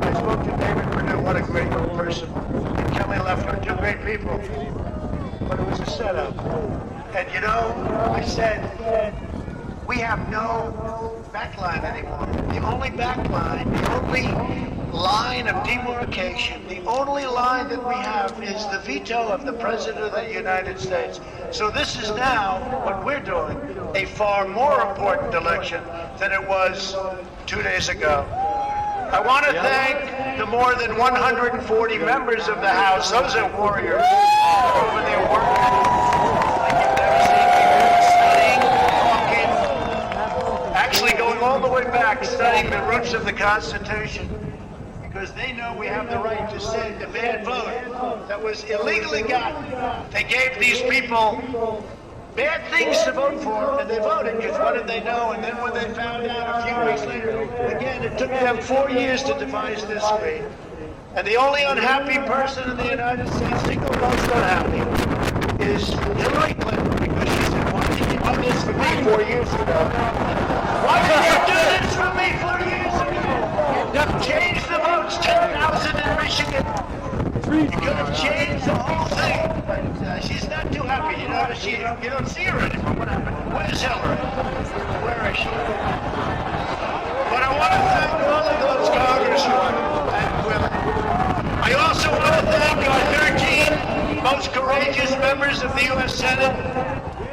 I spoke to David Perdue, what a great person, and Kelly Leffler, two great people. But it was a setup. And you know, I said, we have no backline anymore. The only backline, the only line of demarcation, the only line that we have is the veto of the President of the United States. So this is now what we're doing, a far more important election than it was 2 days ago. I want to thank the more than 140 members of the House. Those are warriors over there working like you've never seen before, studying, talking, actually going all the way back, studying the roots of the Constitution, because they know we have the right to send a bad vote that was illegally gotten. They gave these people bad things to vote for, and they voted, because what did they know? And then when they found out a few weeks later, again, it took them 4 years to devise this screen. And the only unhappy person in the United States, single most unhappy, is Hillary Clinton, because she said, why did you do this for me 4 years ago? Why did you do this for me 4 years ago? Change the votes, 10,000 in Michigan. You could have changed the whole thing. But she's not too happy. You know, you don't see her anymore. What happened? Where's Hillary? Where is she? But I want to thank all of those congressmen and women. I also want to thank our 13 most courageous members of the U.S. Senate.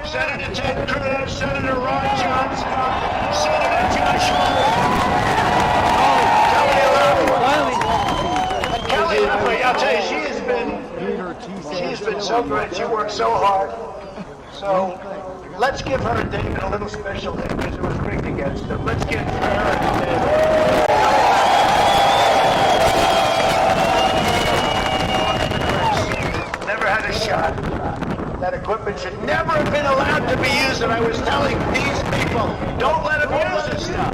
Senator Ted Cruz, Senator Ron Johnson, Senator Josh Kelly Leffler, I'll tell you, she's been so great. She worked so hard. So let's give her and David a little special day, because it was rigged against them. Let's give her and David. Never had a shot. That equipment should never have been allowed to be used, and I was telling these people, don't let them use this stuff.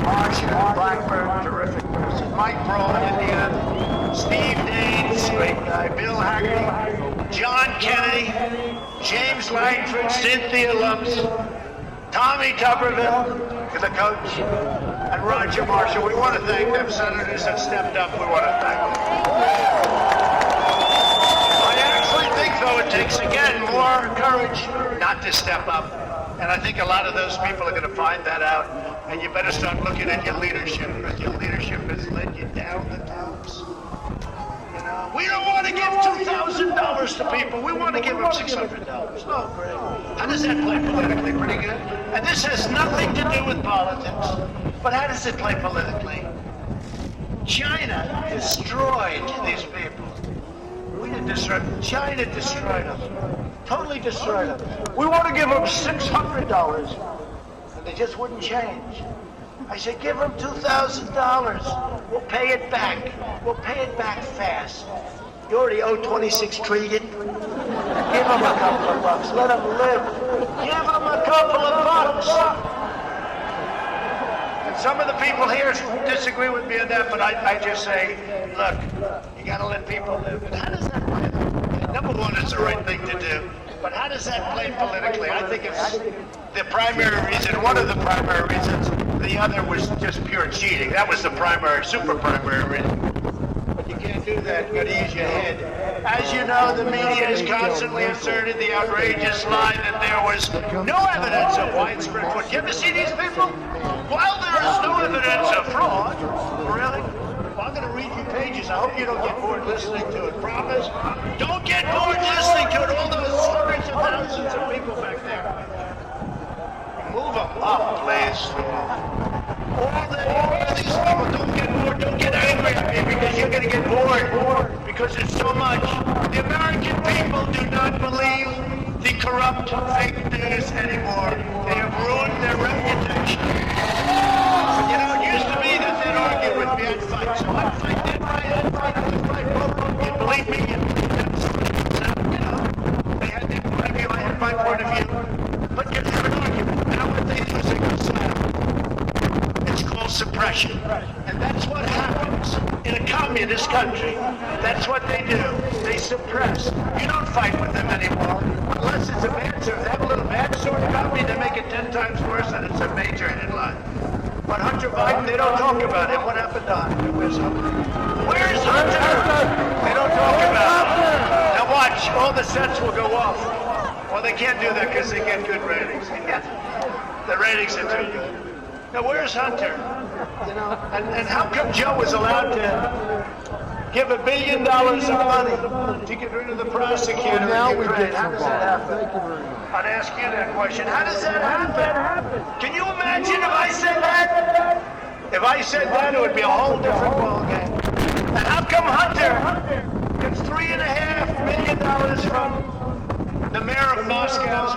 Marcia Blackburn, terrific person. Mike Braun, Indiana. Steve Daines, great guy. Bill Haggerty. John Kennedy. James Langford, Cynthia Lumps. Tommy Tuberville, the coach. And Roger Marshall. We want to thank them. Senators that stepped up, we want to thank them. Though it takes, again, more courage not to step up. And I think a lot of those people are going to find that out. And you better start looking at your leadership, because your leadership has led you down the tubes. You know, we don't want to give $2,000 to people. We want to give them $600. Oh, great. How does that play politically? Pretty good. And this has nothing to do with politics. But how does it play politically? China destroyed these people. We didn't destroy them. China destroyed them. Totally destroyed them. We want to give them $600. And they just wouldn't change. I said, give them $2,000. We'll pay it back. We'll pay it back fast. You already owe $26 trillion. Give them a couple of bucks. Let them live. Give them a couple of bucks. Some of the people here disagree with me on that, but I just say, look, you got to let people live. And how does that play? Number one, it's the right thing to do. But how does that play politically? I think it's the primary reason, one of the primary reasons. The other was just pure cheating. That was the primary, super primary reason. But you can't do that. You've got to use your head. As you know, the media has constantly asserted the outrageous lie that there was no evidence of widespread fraud. You ever see these people? While there is no evidence of fraud, really? I'm going to read you pages. I hope you don't get bored listening to it. Promise? Don't get bored listening to it. All those hundreds of thousands of people back there. Move them up, please. All these people, don't get bored. Don't get angry at me, because you're going to get bored. Because it's so much. The American people do not believe the corrupt fake news anymore. They have ruined their reputation. You know, it used to be that they'd argue with me, I'd fight. So I'd fight them right You believe me? You know, they had their point of view, I had my point of view. But you have an argument. Now what they do is they go silent. It's called suppression. And that's what happens in a communist country. That's what they do. They suppress. You don't fight with them anymore. Unless it's a bad story. They have a little bad story about me, they make it 10 times worse and it's a major headline. But Hunter Biden, they don't talk about him. What happened to Hunter? Where's Hunter? Where's Hunter? They don't talk about him. Now watch, all the sets will go off. Well, they can't do that because they get good ratings. The ratings are too good. Now, where's Hunter? You know, and how come Joe was allowed to give $1 billion of money to get rid of the prosecutor in Ukraine? How does that happen? I'd ask you that question. How does that happen? Can you imagine if I said that? If I said that, it would be a whole different ballgame. And how come Hunter gets $3.5 million from the mayor of Moscow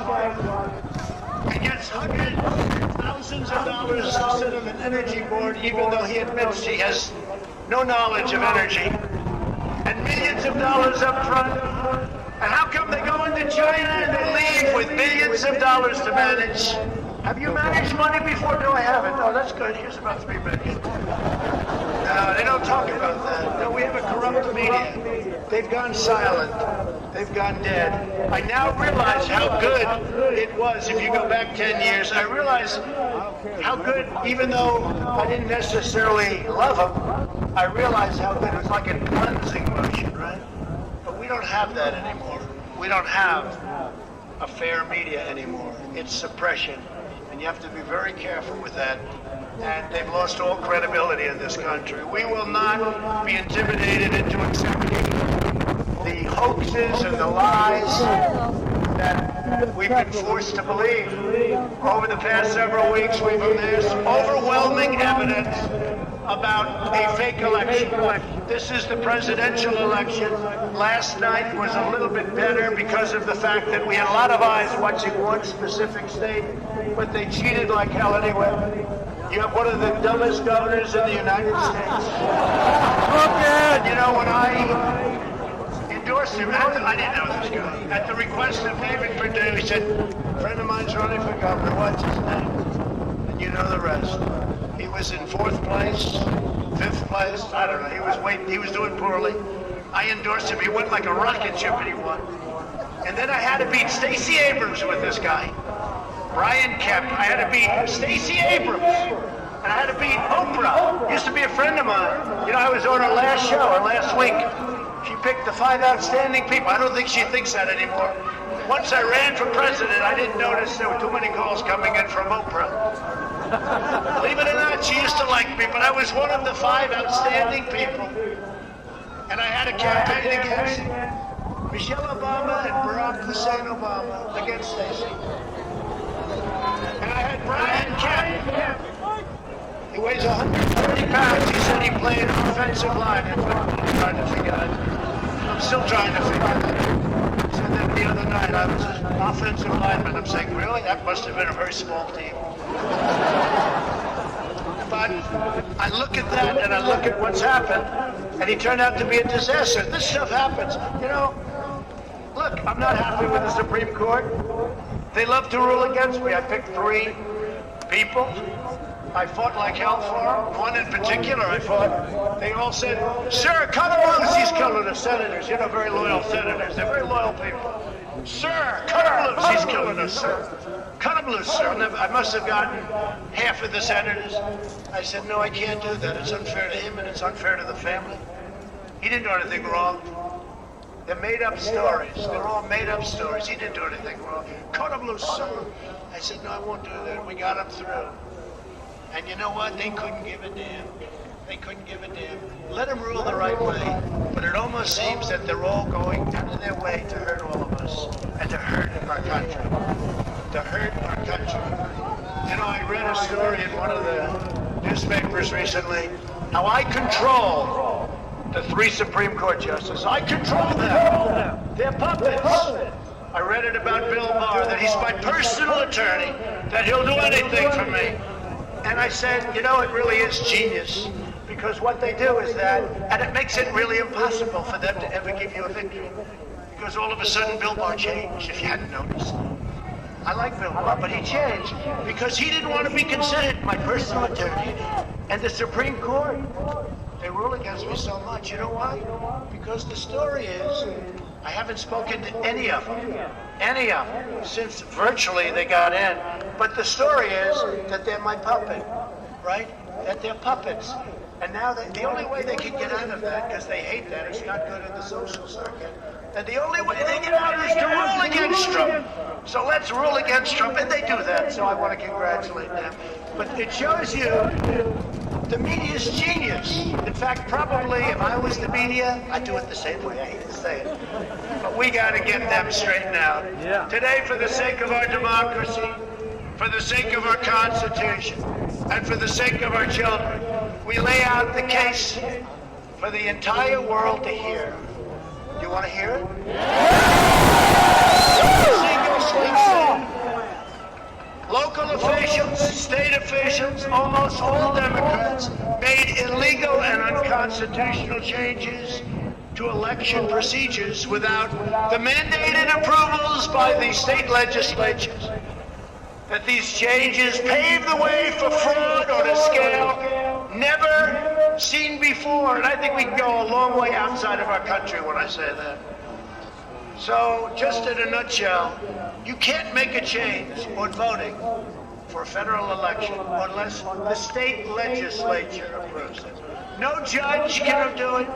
and gets hundreds of thousands of dollars to sit on an energy board, even though he admits he has no knowledge of energy, and millions of dollars up front? And how come they go into China and they leave with billions of dollars to manage? Have you managed money before? No, I haven't. Oh, that's good. Here's about $3 billion. No, they don't talk about that. No, we have a corrupt media. They've gone silent. They've gone dead. I now realize how good it was. If you go back 10 years, I realize how good, even though I didn't necessarily love them, I realized how good it was, like a cleansing motion, right? But we don't have that anymore. We don't have a fair media anymore. It's suppression. And you have to be very careful with that. And they've lost all credibility in this country. We will not be intimidated into accepting the hoaxes and the lies that we've been forced to believe. Over the past several weeks, we've amassed overwhelming evidence about a fake election. This is the presidential election. Last night was a little bit better because of the fact that we had a lot of eyes watching one specific state, but they cheated like hell anyway. You have one of the dumbest governors in the United States. And you know, when I endorsed him, I didn't know this guy. At the request of David Perdue, he said, a friend of mine's running for governor, what's his name? And you know the rest. He was in 4th place, 5th place, I don't know. He was doing poorly. I endorsed him. He went like a rocket ship and he won. And then I had to beat Stacey Abrams with this guy. Brian Kemp. I had to beat Stacey Abrams. And I had to beat Oprah. Used to be a friend of mine. You know, I was on her last show, her last week. She picked the 5 outstanding people. I don't think she thinks that anymore. Once I ran for president, I didn't notice there were too many calls coming in from Oprah. Believe it or not, she used to like me, but I was one of the 5 outstanding people. And I had a campaign against Michelle Obama and Barack Hussein Obama against Stacey. And I had Brian Kemp. He weighs 130 pounds. He said he played offensive line. I'm trying to figure it out. I'm still trying to figure it out. He said that the other night I was an offensive lineman. I'm saying, really? That must have been a very small team. But I look at that and I look at what's happened, and he turned out to be a disaster. This stuff happens. You know, look, I'm not happy with the Supreme Court. They love to rule against me. I picked 3 people. I fought like hell for them. One in particular I fought. They all said, sir, cut him loose. He's killing us. Senators, you know, very loyal senators. They're very loyal people. Sir, cut him loose. He's killing us, sir. Cut him loose, sir. I must have gotten half of the senators. I said, no, I can't do that. It's unfair to him and it's unfair to the family. He didn't do anything wrong. They're made-up stories. They're all made-up stories. He didn't do anything wrong. Cut him loose, sir. I said, no, I won't do that. We got him through. And you know what? They couldn't give a damn. They couldn't give a damn. Let them rule the right way. But it almost seems that they're all going out of their way to hurt all of us and to hurt our country. To hurt our country. You know, I read a story in one of the newspapers recently how I control the 3 Supreme Court justices. I control them. They're puppets. I read it about Bill Barr, that he's my personal attorney, that he'll do anything for me. And I said, you know, it really is genius. Because what they do is that, and it makes it really impossible for them to ever give you a victory. Because all of a sudden Bill Barr changed, if you hadn't noticed. I like Bill Barr, but he changed because he didn't want to be considered my personal attorney. And the Supreme Court, they rule against me so much. You know why? Because the story is, I haven't spoken to any of them, since virtually they got in. But the story is that they're my puppet, right? That they're puppets. And now the only way they can get out of that, because they hate that, it's not good in the social circuit, and the only way they get out is to rule against Trump. So let's rule against Trump, and they do that, so I want to congratulate them. But it shows you the media's genius. In fact, probably if I was the media, I'd do it the same way. I hate to say it. But we got to get them straightened out. Yeah. Today, for the sake of our democracy, for the sake of our Constitution, and for the sake of our children, we lay out the case for the entire world to hear. Do you want to hear it? Local officials, state officials, almost all Democrats made illegal and unconstitutional changes to election procedures without the mandated approvals by the state legislatures. That these changes pave the way for fraud on a scale never seen before. And I think we can go a long way outside of our country when I say that. So, just in a nutshell, you can't make a change on voting for a federal election unless the state legislature approves it. No judge can do it.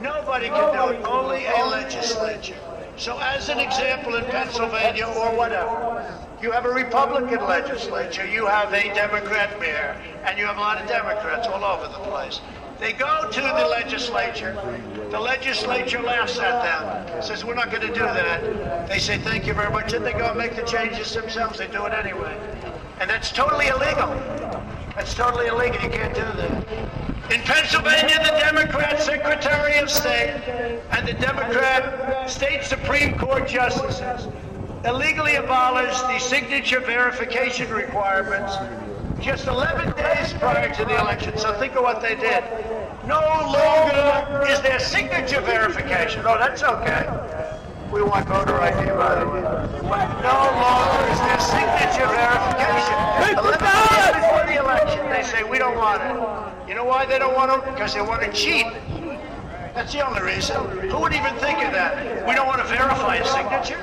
Nobody can do it. Only a legislature. So as an example, in Pennsylvania or whatever, you have a Republican legislature, you have a Democrat mayor, and you have a lot of Democrats all over the place. They go to the legislature laughs at them, says we're not going to do that. They say thank you very much, and they go and make the changes themselves. They do it anyway. And that's totally illegal. That's totally illegal. You can't do that. In Pennsylvania, the Democrat Secretary of State and the Democrat State Supreme Court justices illegally abolished the signature verification requirements just 11 days prior to the election. So think of what they did. No longer is there signature verification. Oh, that's okay. We want voter ID, by the way. But no longer is there signature verification. 11 days before the election, they say, we don't want it. You know why they don't want it? Because they want to cheat. That's the only reason. Who would even think of that? We don't want to verify a signature?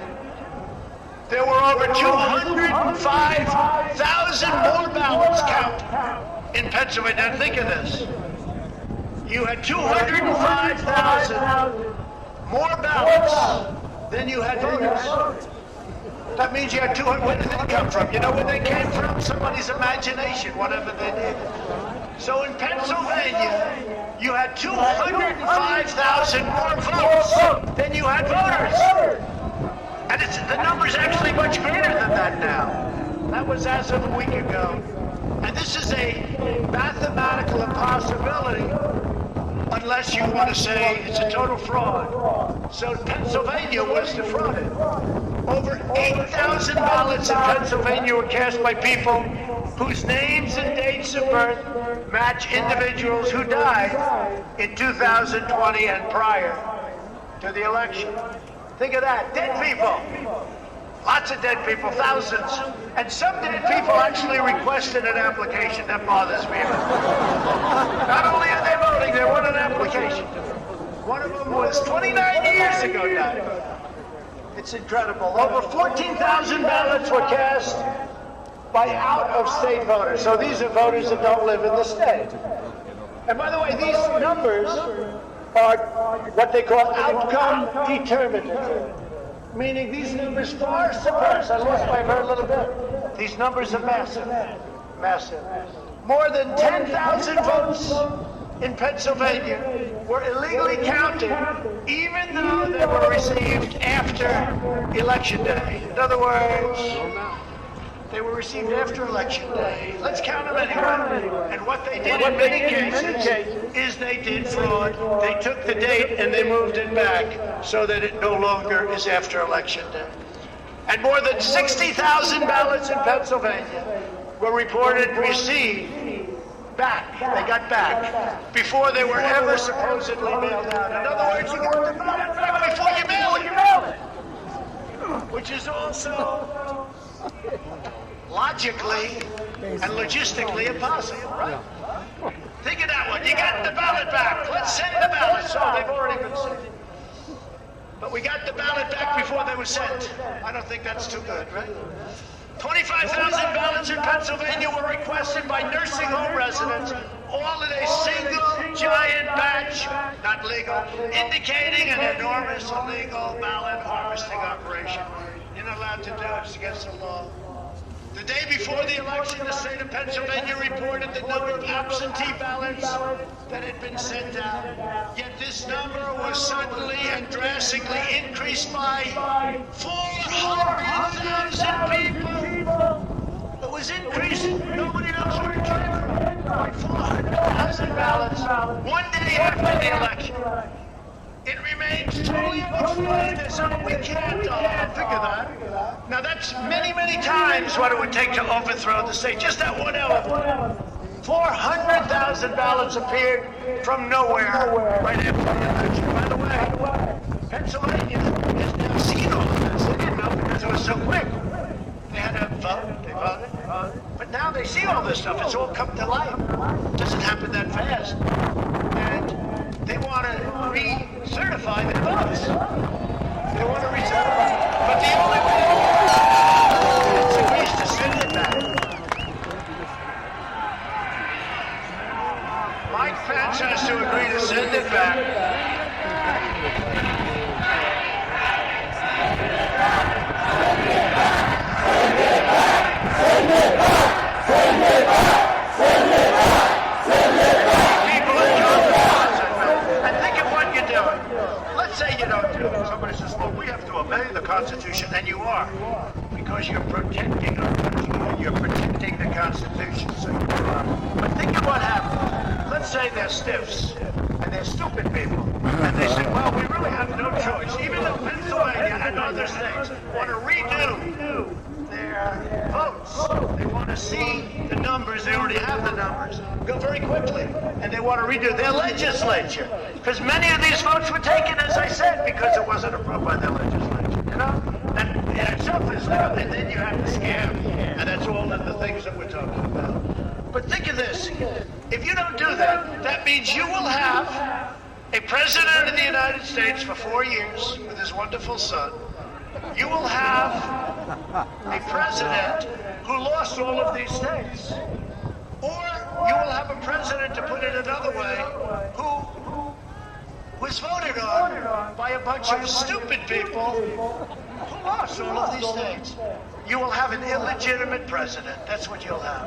There were over 205,000 more ballots counted in Pennsylvania. Now think of this. You had 205,000 more ballots than you had voters. That means you had 200. Where did they come from? You know where they came from? Somebody's imagination, whatever they did. So in Pennsylvania, you had 205,000 more votes than you had voters. And the number's actually much greater than that now. That was as of a week ago. And this is a mathematical impossibility unless you want to say it's a total fraud. So Pennsylvania was defrauded. Over 8,000 ballots in Pennsylvania were cast by people whose names and dates of birth match individuals who died in 2020 and prior to the election. Think of that, dead people. Lots of dead people, thousands. And some dead people actually requested an application. That bothers me. Not only are they voting, they want an application. One of them was 29 years ago died. It's incredible. Over 14,000 ballots were cast by out-of-state voters. So these are voters that don't live in the state. And by the way, these numbers are what they call outcome determinative, meaning these numbers far surpass. I lost my hair a little bit. These numbers are massive, massive. More than 10,000 votes in Pennsylvania were illegally counted, even though they were received after Election Day. In other words, they were received after Election Day. Let's count them anyway. And what they did in many cases is they did fraud. They took the date and they moved it back so that it no longer is after Election Day. And more than 60,000 ballots in Pennsylvania were reported received back. They got back before they were ever supposedly mailed out. In other words, you got the ballot back before you mail it, which is also logically and logistically impossible, right? Think of that one. You got the ballot back. Let's send the ballots. Oh, they've already been sent. But we got the ballot back before they were sent. I don't think that's too good, right? 25,000 ballots in Pennsylvania were requested by nursing home residents, all in a single giant batch, not legal, indicating an enormous illegal ballot harvesting operation. You're not allowed to do it. It's against the law. The day before the election, the state of Pennsylvania reported the number of absentee ballots that had been sent out. Yet this number was suddenly and drastically increased by 400,000 people. It was increasing. Nobody knows where it came from. By 400,000 ballots one day after the election. It remains totally unexplained, so we can't figure that. Now that's many, many times what it would take to overthrow the state. Just that one element. 400,000 ballots appeared from nowhere right after the election. By the way, Pennsylvania has now seen all of this. They didn't know because it was so quick. They had to vote, they voted. But now they see all this stuff. It's all come to light. It doesn't happen that fast. And they want to recertify the votes. They want to recertify. But the only way is agrees to send it back. Mike Pence has to agree to send it back. Send it back! Send it back! Send it back! Send it back! Send it back! Send it back! People are and think of what you're doing. Let's say you don't do it. Somebody says, well, we have to obey the Constitution, and you are. Because you're protecting our country. You're protecting the Constitution, so you are. But think of what happens. Let's say they're stiffs, and they're stupid people. And they say, well, we really have no choice. Even though Pennsylvania and other states want to redo their votes. They want to see the numbers. They already have the numbers. Go very quickly. And they want to redo their legislature. Because many of these votes were taken, as I said, because it wasn't approved by their legislature. You know? That in itself is now. And then you have the scam. And that's all of the things that we're talking about. But think of this. If you don't do that, that means you will have a president of the United States for 4 years with his wonderful son. You will have a president who lost all of these states. Or you will have a president, to put it another way, who was voted on by a bunch of stupid people who lost all of these states. You will have an illegitimate president. That's what you'll have.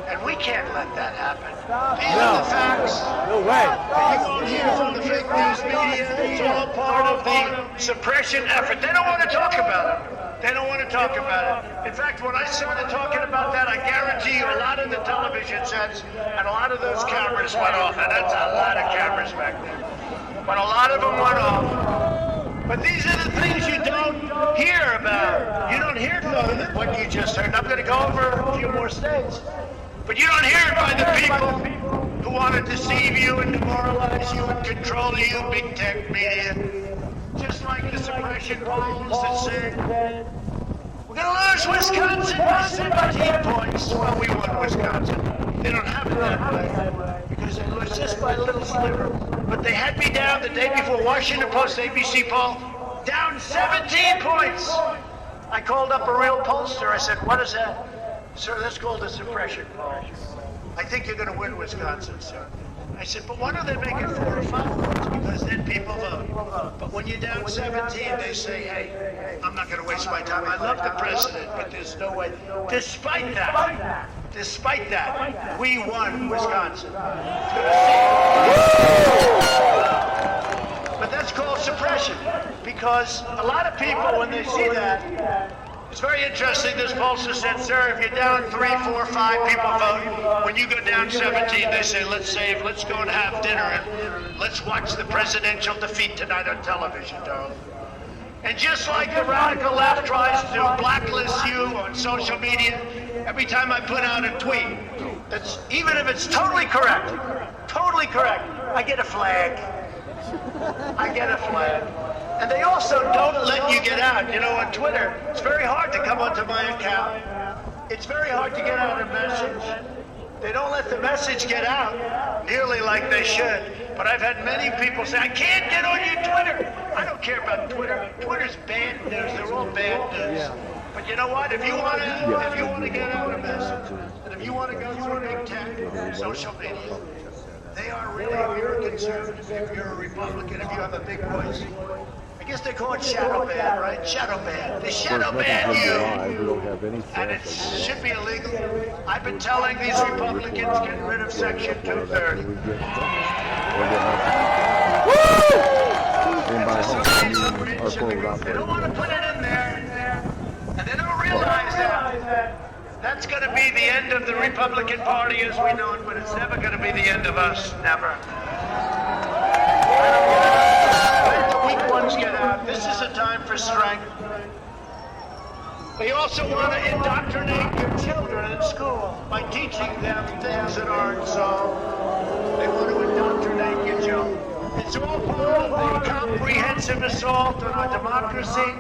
And we can't let that happen. These are the facts. No way. You won't hear from the fake news media. It's all part of the suppression effort. They don't want to talk about it. They don't want to talk about it. In fact, when I started talking about that, I guarantee you a lot of the television sets and a lot of those cameras went off. And that's a lot of cameras back there. But a lot of them went off. But these are the things you don't hear about. You don't hear what you just heard. I'm going to go over a few more states. But you don't hear it by the people who want to deceive you and demoralize you and control you, big tech media. Just like the suppression polls that said, we're going to lose Wisconsin by 17 points. Well, we won Wisconsin. They don't have it that way because they lose just by a little sliver. But they had me down the day before Washington Post ABC poll, down 17 points. I called up a real pollster. I said, what is that? Sir, that's called a suppression poll. I think you're going to win Wisconsin, sir. I said, but why don't they make it 4 or 5 votes? Because then people vote. But when you're down 17, they say, hey, I'm not going to waste my time. I love the president, but there's no way. Despite that, we won Wisconsin. But that's called suppression. Because a lot of people, when they see that, it's very interesting. This pollster said, sir, if you're down 3, 4, 5 people vote, when you go down 17, they say, let's go and have dinner, and let's watch the presidential defeat tonight on television, darling. And just like the radical left tries to blacklist you on social media, every time I put out a tweet, that's, even if it's totally correct, I get a flag. I get a flag. And they also don't let you get out. You know, on Twitter, it's very hard to come onto my account. It's very hard to get out a message. They don't let the message get out nearly like they should. But I've had many people say, I can't get on your Twitter. I don't care about Twitter. Twitter's bad news. They're all bad news. Yeah. But you know what? If you want to get out a message, and if you want to go through big tech, social media, they are really, if you're a conservative, if you're a Republican, if you have a big voice, I guess they call it shadow ban, right? Shadow ban. They shadow ban you, and it should be illegal. I've been telling these Republicans, get rid of Section 230. They don't want to put it in there, and they don't realize that that's going to be the end of the Republican Party as we know it, but it's never going to be the end of us. Never. Let the weak ones get out. This is a time for strength. They also want to indoctrinate your children in school by teaching them things that aren't so. They want to indoctrinate your children. It's all part of the comprehensive assault on our democracy,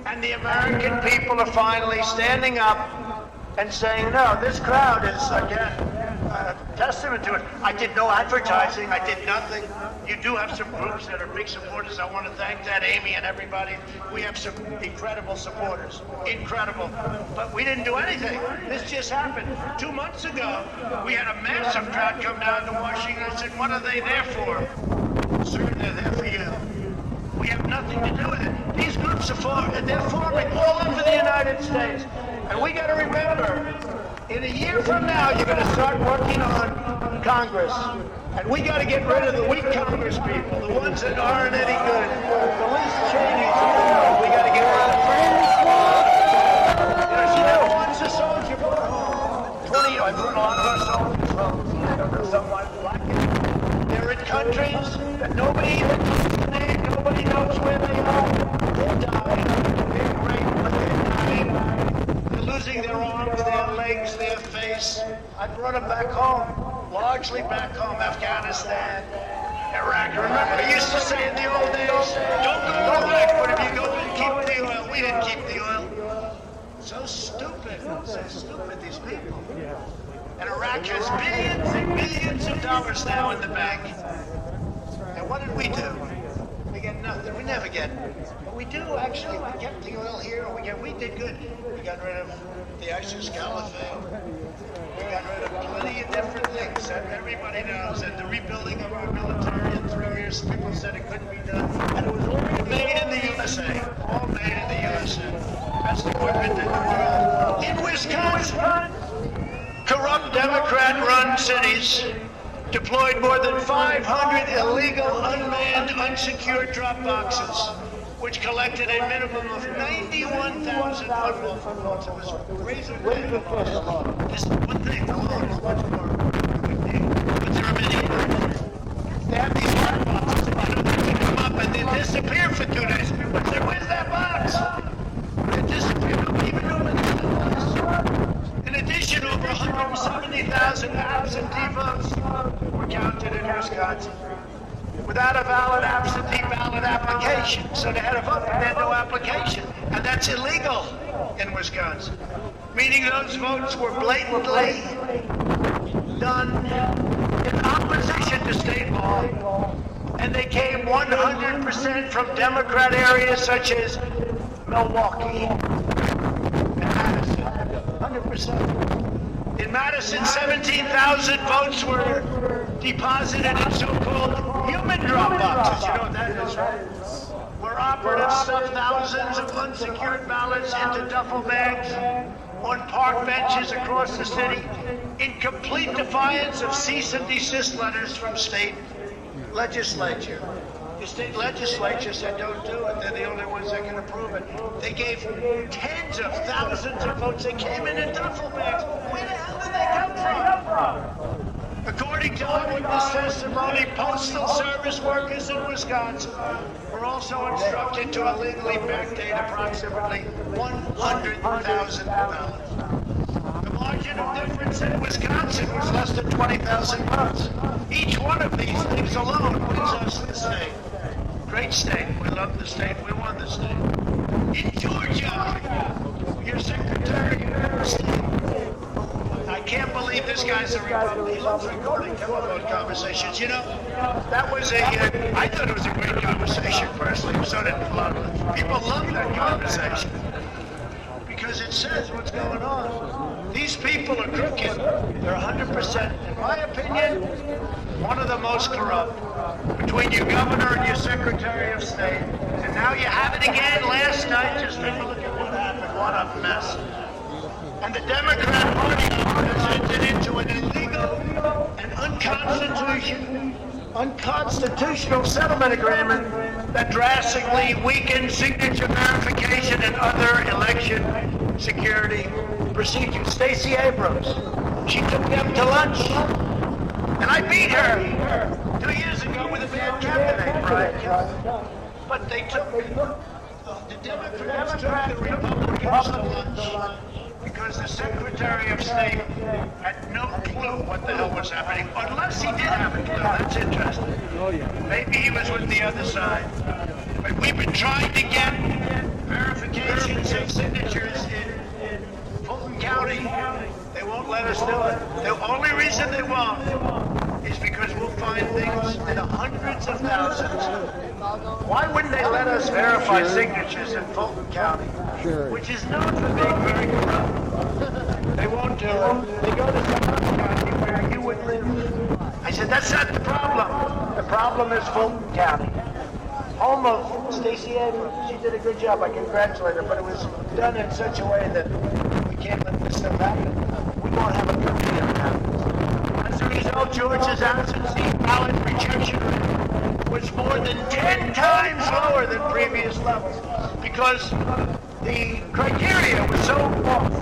and the American people are finally standing up and saying, no, this crowd is, again, a testament to it. I did no advertising. I did nothing. You do have some groups that are big supporters. I want to thank that, Amy and everybody. We have some incredible supporters. Incredible. But we didn't do anything. This just happened. 2 months ago, we had a massive crowd come down to Washington and said, what are they there for? Sir, they're there for you. We have nothing to do with it. These groups are they're forming all over the United States. And we got to remember, in a year from now, you're going to start working on Congress. And we got to get rid of the weak Congress people, the ones that aren't any good. The least Cheney's of the world, we got to get rid of them. You know, one's a soldier. 20, I put a lot of our soldiers from some like black. They're in countries that nobody even knows the name, nobody knows where they are. They die. They're great, but they're dying. They're losing their arms, their legs, their face. I brought them back home, largely back home, Afghanistan, Iraq. Remember, they used to say in the old days, don't go to Iraq, but if you go and keep the oil. We didn't keep the oil. So stupid, these people. And Iraq has billions and billions of dollars now in the bank. And what did we do? We get nothing. We never get. But we do, actually. We kept the oil here. We did good. We got rid of the ISIS caliphate. We got rid of plenty of different things. Everybody knows that the rebuilding of our military in 3 years, people said it couldn't be done. And it was all made in the USA. All made in the USA. Best equipment in the world. In Wisconsin, corrupt Democrat-run cities deployed more than 500 illegal, unmanned, unsecured drop boxes, which collected a minimum of 91,000 unlawful votes. It was razor thin. This one thing alone is much more but there are many others. They have these drop boxes, and you know, they pick them up and they disappear for 2 days. People say, where's that box? They disappear. Nobody even knew where they was. In addition, over 170,000 absentee votes were counted in Wisconsin without a valid absentee ballot application. So they had a vote, but they had no application. And that's illegal in Wisconsin. Meaning those votes were blatantly done in opposition to state law. And they came 100% from Democrat areas such as Milwaukee and Madison. 100%. In Madison, 17,000 votes were deposited in so-called human drop boxes. You know what that is, right? Where operatives stuffed thousands of unsecured ballots into duffel bags on park benches across the city in complete defiance of cease and desist letters from state legislature. The state legislature said don't do it. They're the only ones that can approve it. They gave tens of thousands of votes. They came in duffel bags. Where the hell did they come from? According to eyewitness testimony, postal service workers in Wisconsin were also instructed to illegally backdate approximately $100,000. The margin of difference in Wisconsin was less than 20,000 votes. Each one of these things alone wins us the state. Great state. We love the state. We won the state. In Georgia, your Secretary of State. I can't believe this guy's a Republican. He loves recording telephone conversations. You know, that was I thought it was a great conversation personally. So did a lot of people love that conversation because it says what's going on. These people are crooked. They're 100%, in my opinion, one of the most corrupt. Between your governor and your Secretary of State. And now you have it again last night. Just take a look at what happened. What a mess. And the Democrat Party has entered into an illegal and unconstitutional settlement agreement that drastically weakens signature verification and other election security procedures. Stacey Abrams, she took them to lunch, and I beat her 2 years ago with a bad candidate, Brian. But they took the Democrats took the Republicans to lunch because the Secretary of State had no clue what the hell was happening, unless he did have a clue. That's interesting. Maybe he was with the other side. But we've been trying to get verifications of signatures in Fulton County. They won't let us do it. The only reason they won't is because we'll find things in the hundreds of thousands. Why wouldn't they let us verify signatures in Fulton County, which is known for being very corrupt? They won't do it. They go to some other county where you would live. I said, that's not the problem. The problem is Fulton County. Home of Stacey Abrams. She did a good job. I congratulate her, but it was done in such a way that we can't let this stuff happen. We won't have a country that happens. As a result, Georgia's absentee ballot rejection rate was more than 10 times lower than previous levels because the criteria was so off.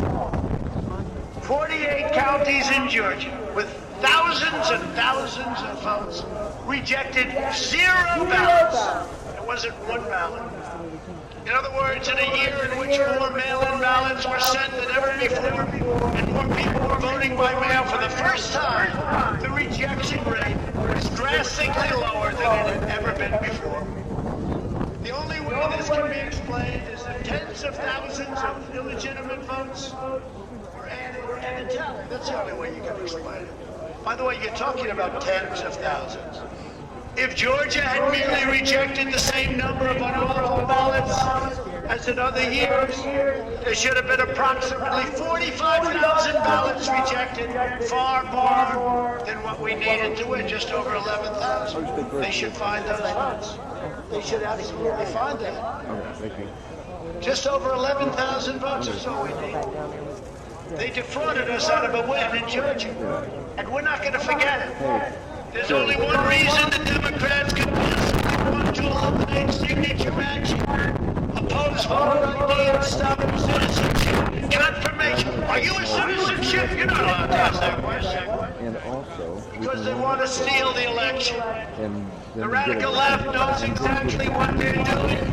48 counties in Georgia with thousands and thousands of votes rejected 0 ballots. It wasn't 1 ballot. In other words, in a year in which more mail-in ballots were sent than ever before, and more people were voting by mail for the first time, the rejection rate was drastically lower than it had ever been before. The only way this can be explained is that tens of thousands of illegitimate votes were added to the tally. That's the only way you can explain it. By the way, you're talking about tens of thousands. If Georgia had merely rejected the same number of unlawful ballots as in other years, there should have been approximately 45,000 ballots rejected, far more than what we needed to win, just over 11,000. They should find those votes. They should absolutely find that. Just over 11,000 votes is all we need. They defrauded us out of a win in Georgia, and we're not going to forget it. There's only one reason the Democrats could possibly want to eliminate signature matching, oppose voter ID, and stop citizenship confirmation. Are you a citizenship? You're not allowed to ask that question. And also, because they want to steal the election. The radical left knows exactly what they're doing.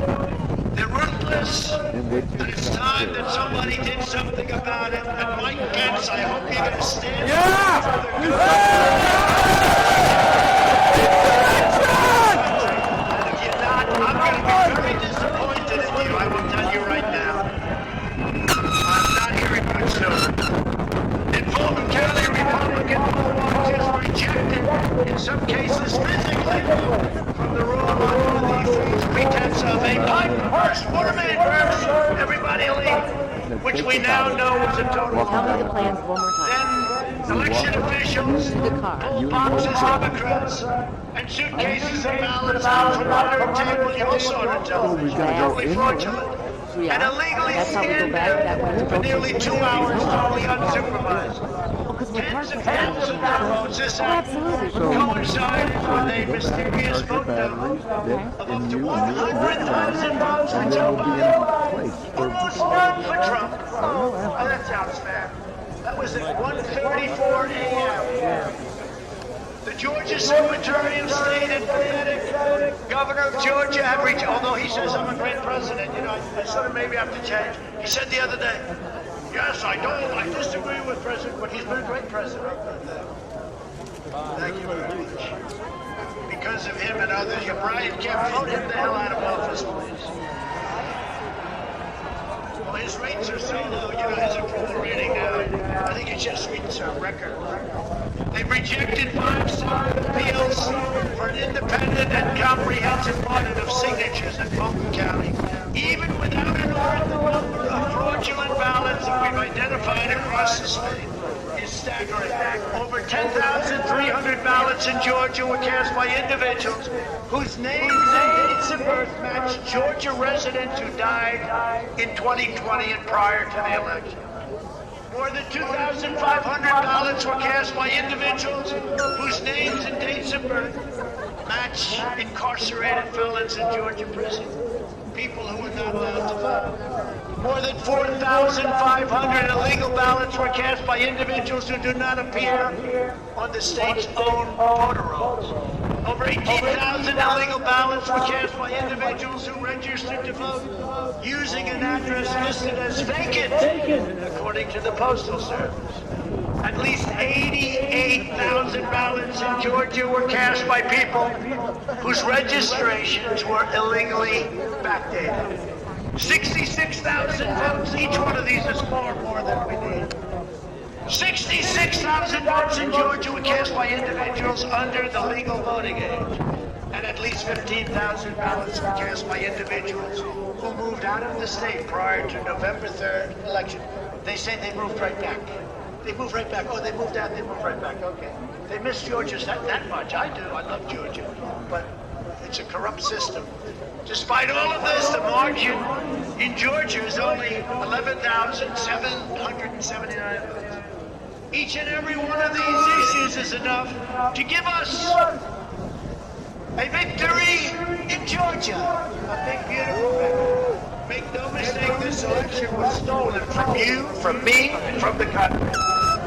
They're ruthless, and it's time that somebody did something about it. And Mike Pence, I hope you're going to stand up for the good. And if you're not, I'm going to be very disappointed in you. I will tell you right now. I'm not hearing much soon. In Fulton County, Republican voters rejected, in some cases physically, from the room under the false pretense of a pipe burst, watermain burst, everybody leave, which we now know was a total lie. Then election officials pulled boxes of Democrats and suitcases of ballots out from under a table you saw on television, totally fraudulent, and illegally scanned them for nearly 2 hours, totally unsupervised. Tens of thousands of votes this coincided with a mysterious vote count of up to 100,000 votes for Joe Biden, almost none for Trump. Oh, that sounds fair. That was at 1:34 a.m. The Georgia Secretary of State and fanatic governor of Georgia have reached, although he says I'm a great president, you know, I sort of maybe have to change. He said the other day, yes, I disagree with President, but he's been a great president. Thank you very much. Because of him and others, you Brian can't vote him the hell out of office, please. Well, his rates are so low, you know, his approval rating, I think it just reached a record. They've rejected 5 separate appeals for an independent and comprehensive audit of signatures in Fulton County. Even without an audit, the number of fraudulent ballots that we've identified across the state is staggering. Over 10,300 ballots in Georgia were cast by individuals whose names and dates of birth match Georgia residents who died in 2020 and prior to the election. More than 2,500 ballots were cast by individuals whose names and dates of birth match incarcerated felons in Georgia prison, people who were not allowed to vote. More than 4,500 illegal ballots were cast by individuals who do not appear on the state's own voter rolls. Over 18,000 illegal ballots were cast by individuals who registered to vote using an address listed as vacant, according to the Postal Service. At least 88,000 ballots in Georgia were cast by people whose registrations were illegally backdated. 66,000 votes. Each one of these is far more than we need. 66,000 votes in Georgia were cast by individuals under the legal voting age. And at least 15,000 ballots were cast by individuals who moved out of the state prior to November 3rd election. They say they moved right back. They moved right back. Oh, they moved out, they moved right back. Okay. They miss Georgia that much. I do. I love Georgia. But it's a corrupt system. Despite all of this, the margin in Georgia is only 11,779 votes. Each and every one of these issues is enough to give us a victory in Georgia. A big, beautiful victory. Make no mistake, this election was stolen from you, from me, and from the country.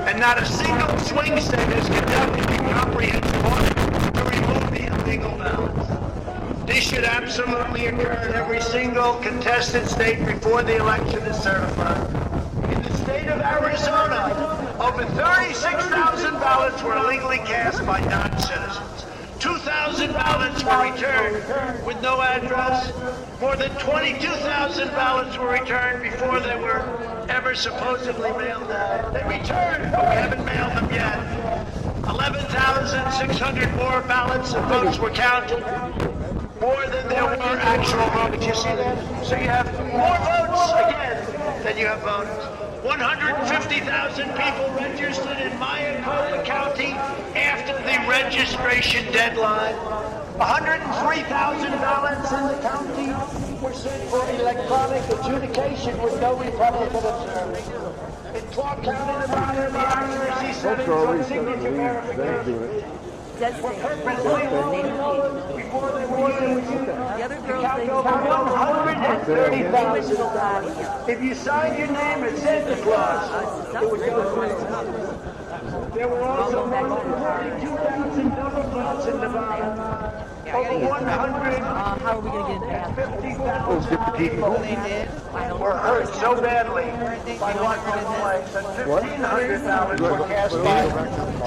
And not a single swing state has conducted a comprehensive audit to remove the illegal ballots. This should absolutely occur in every single contested state before the election is certified. In the state of Arizona, over 36,000 ballots were illegally cast by non-citizens. 2,000 ballots were returned with no address. More than 22,000 ballots were returned before they were ever supposedly mailed out. They returned, but we haven't mailed them yet. 11,600 more ballots and votes were counted. More than there were actual votes. You see that? So you have more votes again than you have voters. 150,000 people registered in Maricopa County after the registration deadline. 103,000 ballots in the county were sent for electronic adjudication with no Republican observing. In Clark County, Nevada, the accuracy settings on signature verification were purposely low before they were used. The other girls, they Over 130,000. If you signed your name as Santa Claus, it would go through. There were also more than 32,000 double votes in Nevada. Over 150,000 people were hurt so badly by what took place that 1,500 ballots were cast by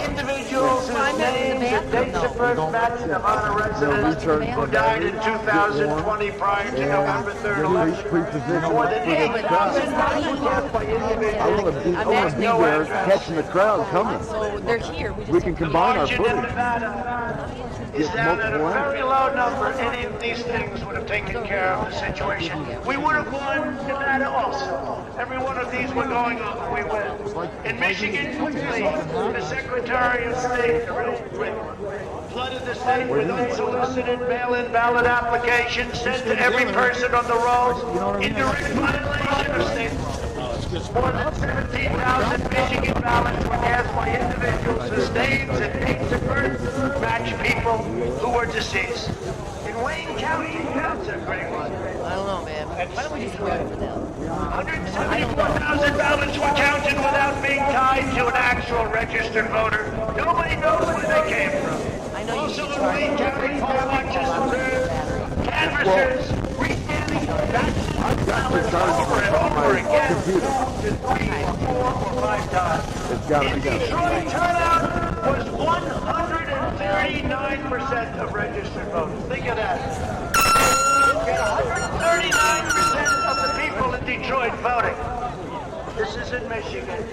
individuals whose names and dates of birth matched Nevada residents who died in 2020 prior to November 3rd election. More than 8,000 ballots were cast by individuals. I want to be there catching the crowd coming. So they're here. We can combine our footage. Is down at a very low number. Any of these things would have taken care of the situation. We would have won Nevada also. Every one of these we're going over, we win. In Michigan, quickly, the Secretary of State flooded the state with unsolicited mail-in ballot applications sent to every person on the rolls in direct violation of state law. More than 17,000 Michigan ballots were cast by individuals whose names and dates of birth match people who were deceased. In Wayne County, that's a great one. I don't know, man. Why don't we just wait for them? 174,000 ballots were counted without being tied to an actual registered voter. Nobody knows where they came from. Also, the lead carry poll watchers observed canvassers rescanning ballots over and over again up to 3 or 4 or 5 times. It's got to be In done. Detroit, turnout was 139% of registered voters. Think of that. 139% of the people in Detroit voting. This is in Michigan.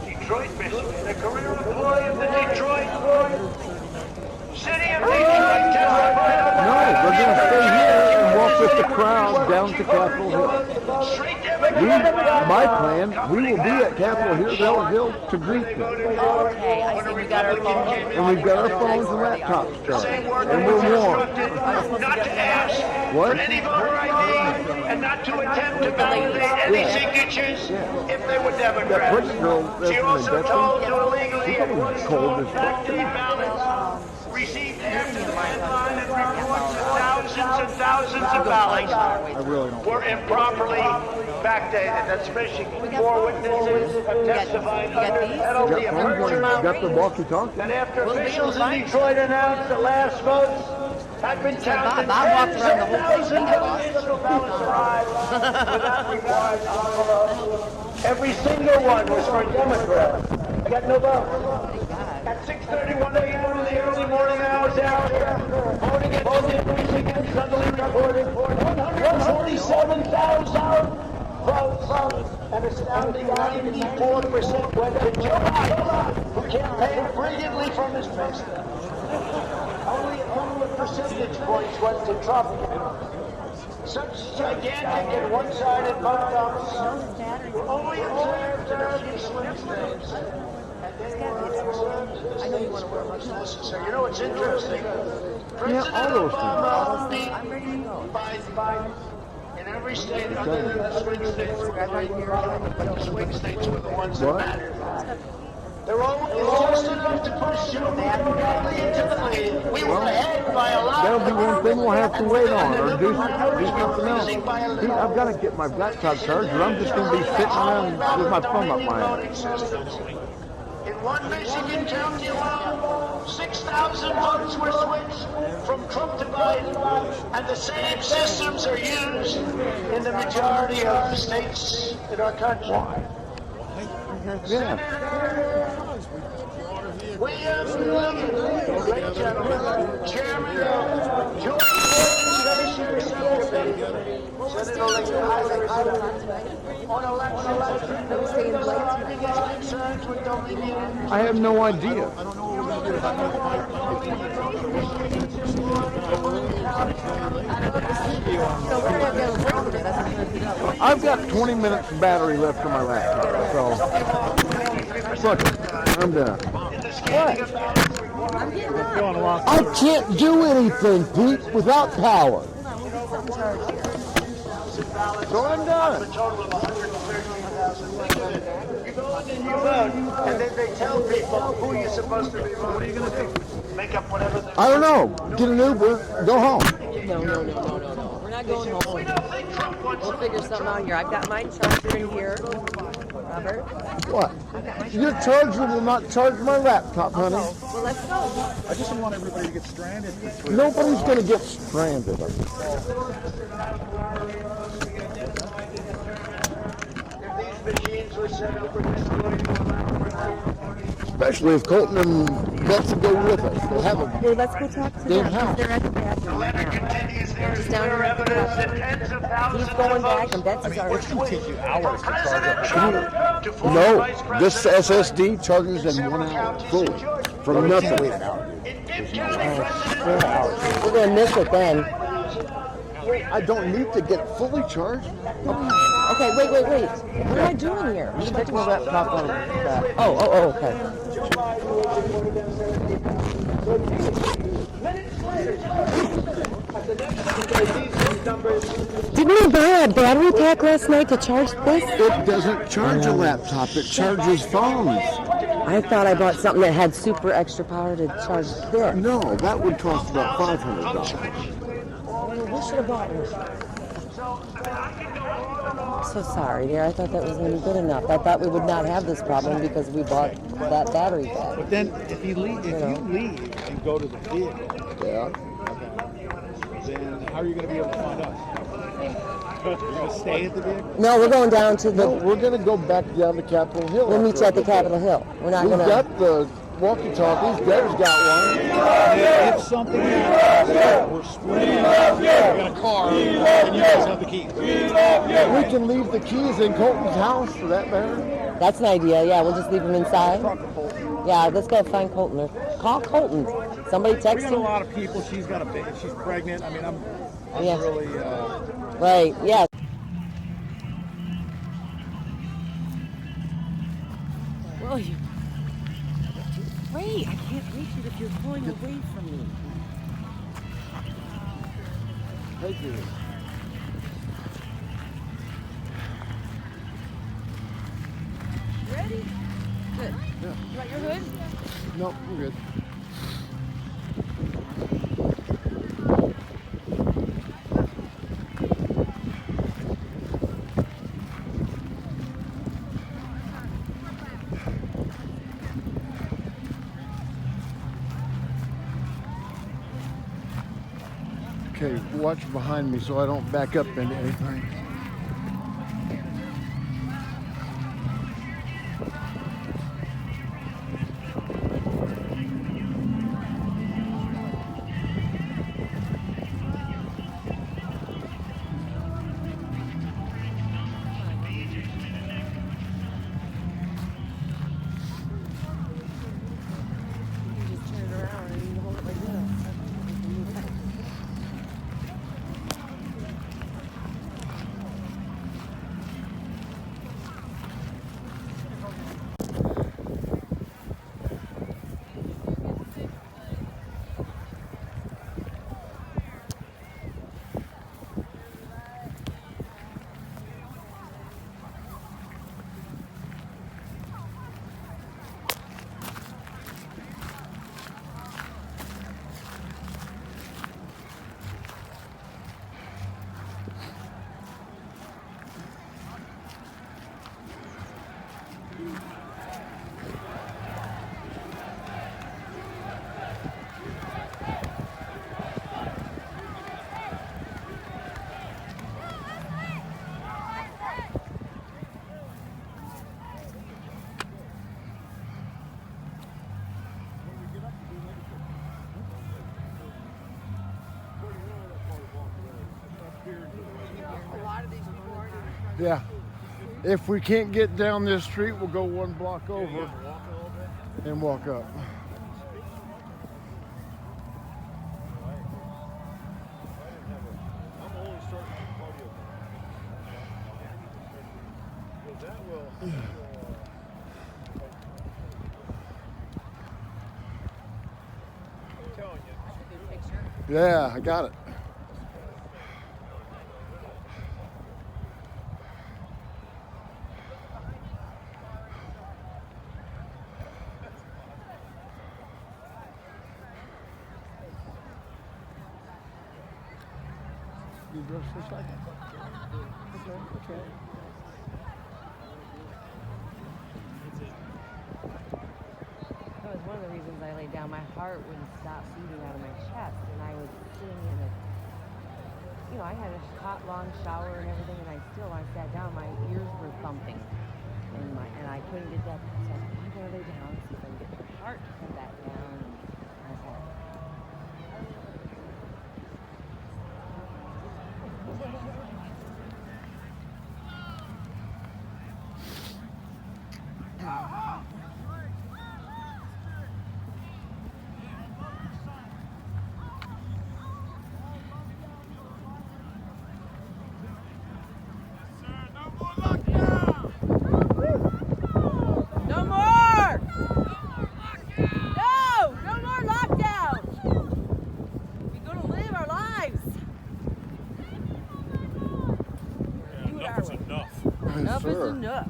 Detroit, Michigan. A career employee of the Detroit City of Detroit testified. No, we're going to stay here and walk with the crowd down to Capitol Hill. My plan, we will be at Capitol Hill to greet them. Okay, I see. We got our phones. And we've got our phones and laptops charged. And we're warm. Not to ask What? for any voter ID and not to attempt to validate any signatures if they were That Democrats. British girl, that's She an also investment. told to illegally She's probably cold as fuck. backdate ballots received after the deadline and reports that thousands and thousands of ballots were improperly backdated. That's Michigan. 4 witnesses have testified under the penalty of perjury Got the walkie-talkie. that after officials in Detroit announced the last votes had been counted, Bob walked tens around the of whole place. thousands of additional ballots arrived without required envelopes. Every single one was for a Democrat. I got no votes. At 6:31 a.m. in the early morning hours out here, voting in Michigan suddenly reported 147,000 votes. An astounding 94% went to Joe Biden, who campaigned brilliantly from his basement. Only a couple of percentage points went to Trump. Such gigantic and one-sided vote dumps were only observed in a few swing states. I know you want to wear much necessary. You know what's interesting? President Obama beat Biden in every state other than the swing states. But the swing states were the ones that mattered. They're all just enough to push Joe Biden into the lead. We were ahead by a lot. That'll be one thing we'll have to wait on, or do something else. See, I've got to get my laptop charged, or I'm just going to be sitting around with my thumb up my ass. In one Michigan county alone, 6,000 votes were switched from Trump to Biden, and the same systems are used in the majority of states in our country. Yeah. William great gentleman, chairman of Joint Legislature Subcommittee, Senator on election concerns with Dominion. I have no idea. I've got 20 minutes of battery left on my laptop, so fuck it. I'm done. What? I can't do anything, Pete, without power. So I'm done. You go in and you vote, and then they tell people who you're supposed to be voting. What are you going to do? Make up whatever they I don't know. Get an Uber. Go home. No. We're not going home. We'll figure something out here. I've got mine charger in here. Robert? What? Your charger will not charge my laptop, honey. Well, let's go. I just don't want everybody to get stranded. Nobody's going to get stranded. Especially if Colton and Betsy go with us. They'll have a Hey, let's go talk to them. They're at the bathroom right now. Just down here at the bathroom. He's going back and Betsy's already. It's going to take you hours to charge up. No, this SSD charges in 1 hour fully from nothing. Wait an hour, dude. We're going to miss it then. I don't need to get fully charged. Okay, wait. What am I doing here? I'm taking my laptop on the back. Oh, okay. Didn't we buy a battery pack last night to charge this? It doesn't charge a laptop, it charges phones. I thought I bought something that had super extra power to charge this. No, that would cost about $500. We should have bought one. so sorry, dear. I thought that was going to be good enough. I thought we would not have this problem because we bought that battery pack. But then, if you leave and go to the vehicle, Yeah. then how are you going to be able to find us? You're going to stay at the vehicle? No, we're going down to the... No, we're going to go back down to Capitol Hill. We'll meet you at the Capitol Hill. We're not going to... We've got the walkie-talkies. Derek's got one. If something happens, we're splitting. We got a car, and you guys have the keys. We can leave the keys in Colton's house for that matter. That's an idea. Yeah, we'll just leave them inside. Yeah, let's go find Colton. Or call Colton. Somebody We text got a him. lot of people. She's got a baby. She's pregnant. I mean, I'm Yeah. really... Right, yeah. William. Wait, I can't reach it if you're pulling away from me. Thank you. Ready? Good. Yeah. You want your hood? No, we're good. Okay, watch behind me so I don't back up into anything. Just turn it around and you hold it like this. Yeah. If we can't get down this street, we'll go one block over and walk up. Yeah, I got it. You dress just like it. Okay. That was one of the reasons I laid down. My heart wouldn't stop beating out of my chest, and I was sitting in a, you know, I had a hot, long shower and everything, and when I sat down, my ears were thumping, and I couldn't get that. So I said, I'm gonna lay down, see if I can get my heart to come back down. And I thought, No more! No more lockdown! We're gonna live our lives. Enough is enough. Enough is Sure. enough.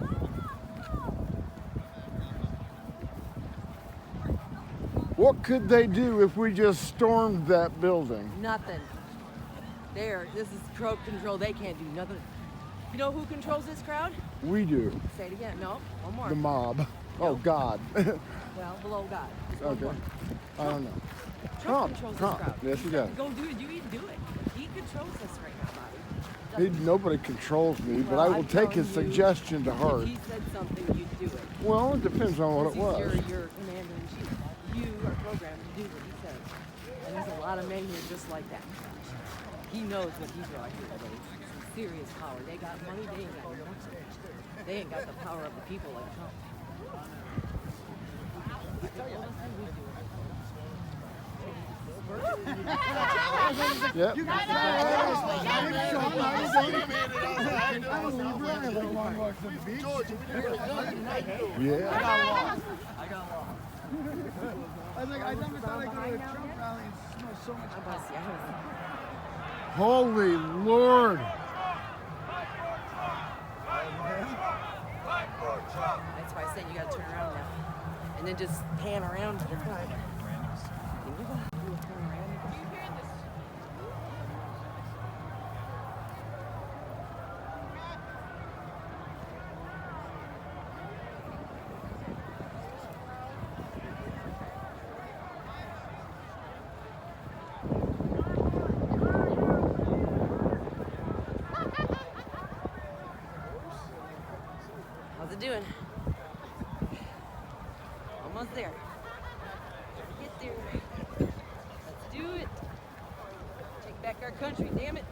What could they do if we just stormed that building? Nothing. There, this is crowd control. They can't do nothing. You know who controls this crowd? We do. Say it again. No, one more. The mob. Oh, God. Well, below God. Just one Okay. more. I don't know. Trump controls this crowd. Yes, he does. Go do it. You even do it. He controls this right now, Bobby. Nobody controls me, but Well, I will I'm take his telling you, suggestion to heart. If he said something, you'd do it. Well, it depends on what it was. You're commander-in-chief. You are programmed to do what he says. And there's a lot of men here just like that. He knows what he brought here today. Some serious power. They got money, they ain't got nothing. They ain't got the power of the people like Trump. Yep. Yeah. I got lost. I never thought I'd go to a Trump rally and smell so much pot. Holy Lord. That's why I said you gotta turn around now. And then just pan around to the crowd. Can you do a turn around? How's it doing? Almost there. Get there. Let's do it. Take back our country, damn it.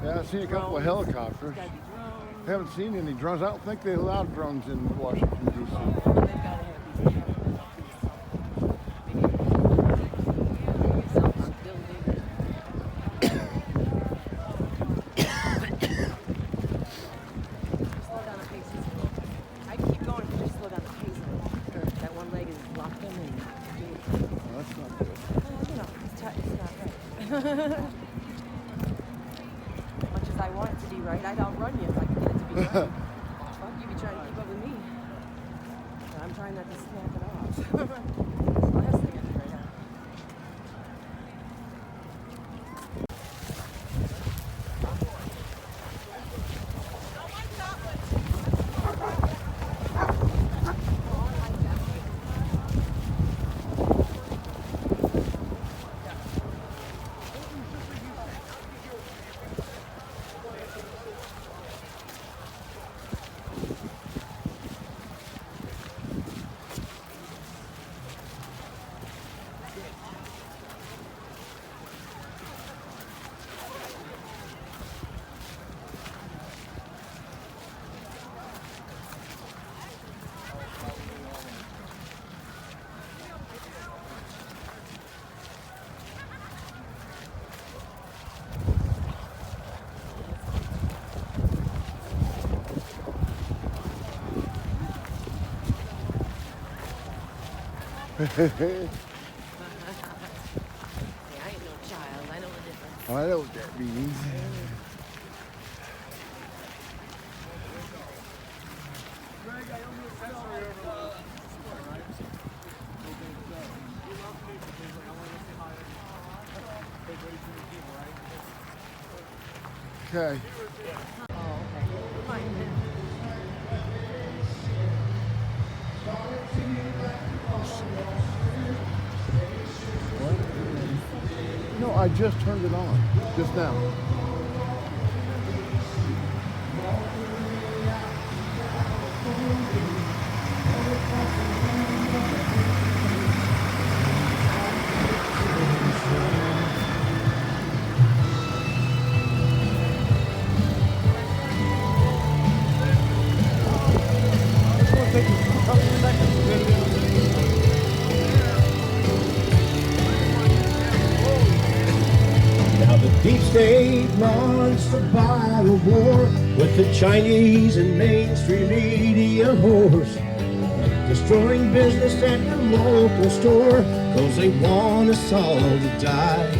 Yeah, I've seen a couple of helicopters. Haven't seen any drones. I don't think they allowed drones in Washington, D.C. I keep going, but just slow down the pace. That one leg is locked in. That's not good. You know, it's not right. Much as I want it to be right, I'd outrun you if I could get it to be right. Fuck, you be trying to keep up with me. But I'm trying not to snap it off. That's the last thing I do right now. I ain't no child. I know the difference. I know what that means. Okay. No, I just turned it on just now. It's going to take a couple of seconds. Now that Deep state launched a bio war with the Chinese and mainstream media whores, destroying business at your local store, cause they want us all to die.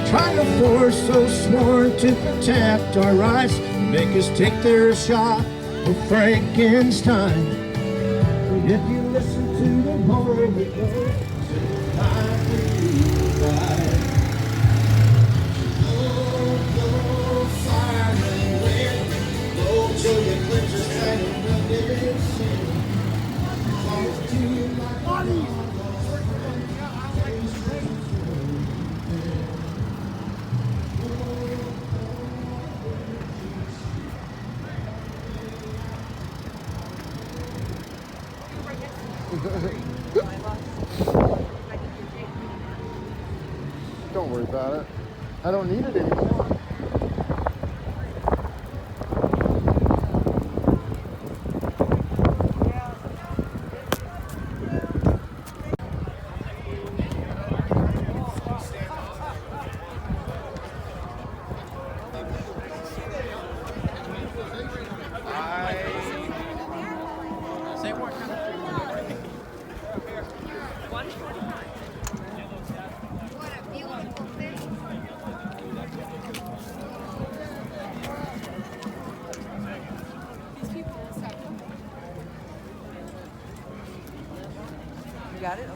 Trying to force those sworn to protect our rights, make us take their shot of Frankenstein. But if you listen to the horror we go, it's time for you to die. Till you cleanse your sight and live in sin. Falls to you like money. Don't worry about it. I don't need it anymore. You got it?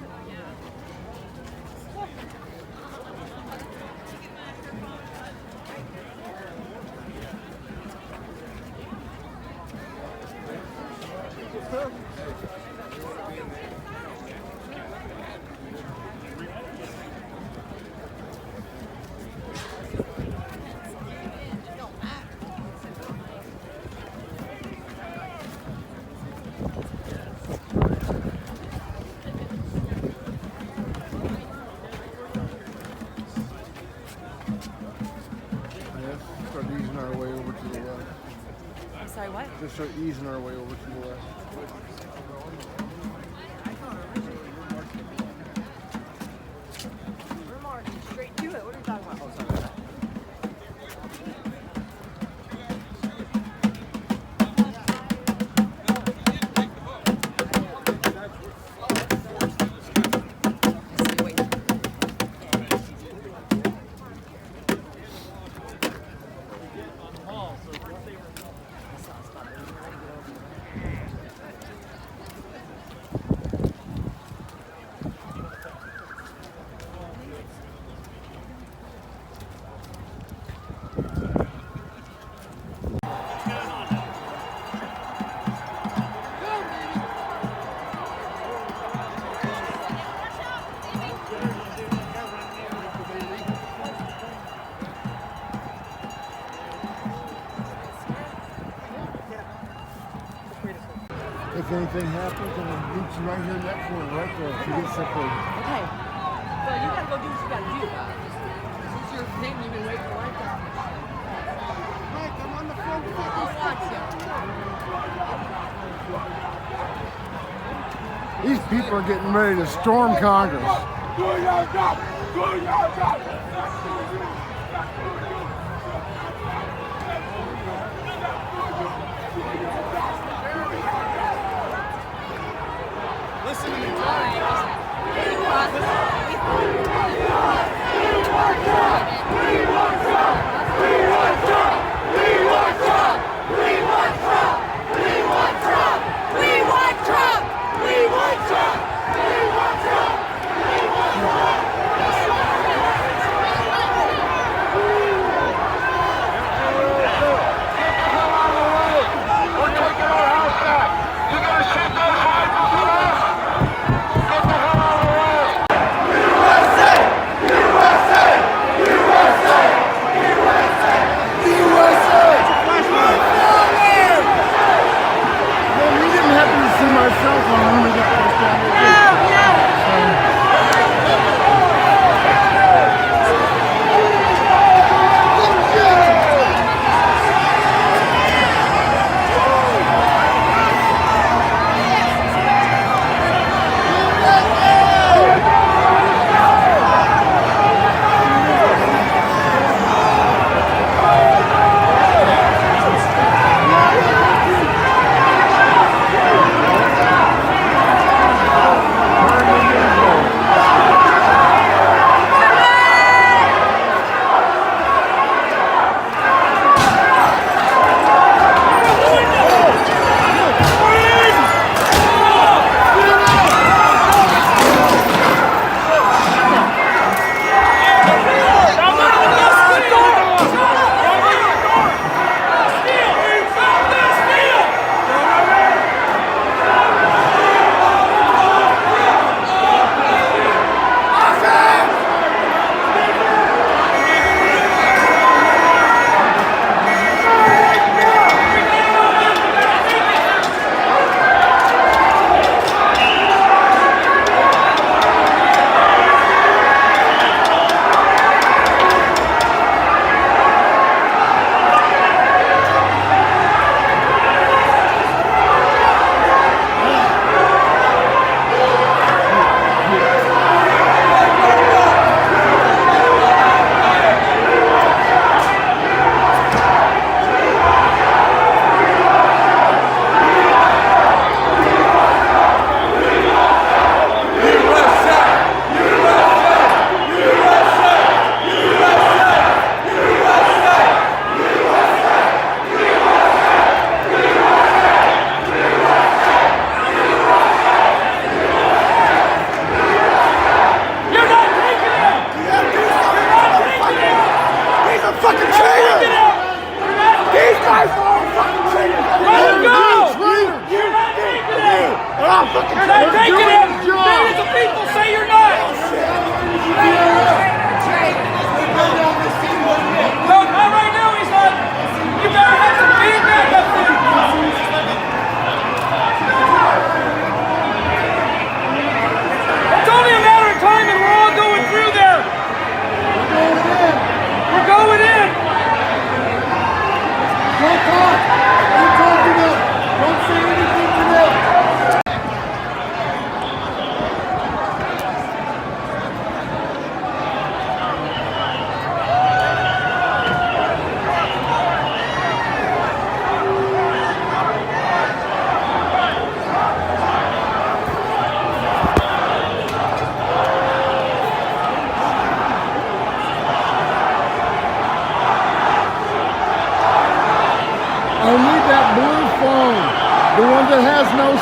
Okay. Start easing our way over to the left. I'm sorry, what? Just start easing our way over to the left. We're marching straight to it. What are you talking about? Oh, sorry. If anything happens, I'm going to meet you right here in that corner, right there, if you get separated. Okay. Well, you gotta go do what you gotta do. This is your thing you've been waiting for right there. Mike, I'm on the phone with you. I'll watch you. These people are getting ready to storm Congress. Do your job! Do your job! Listen to me, Johnny. We want Trump! We want Trump! We want Trump! We want Trump! We want Trump! We want Trump! We want Trump! We want Trump! We want Trump! We want Trump! We want Trump!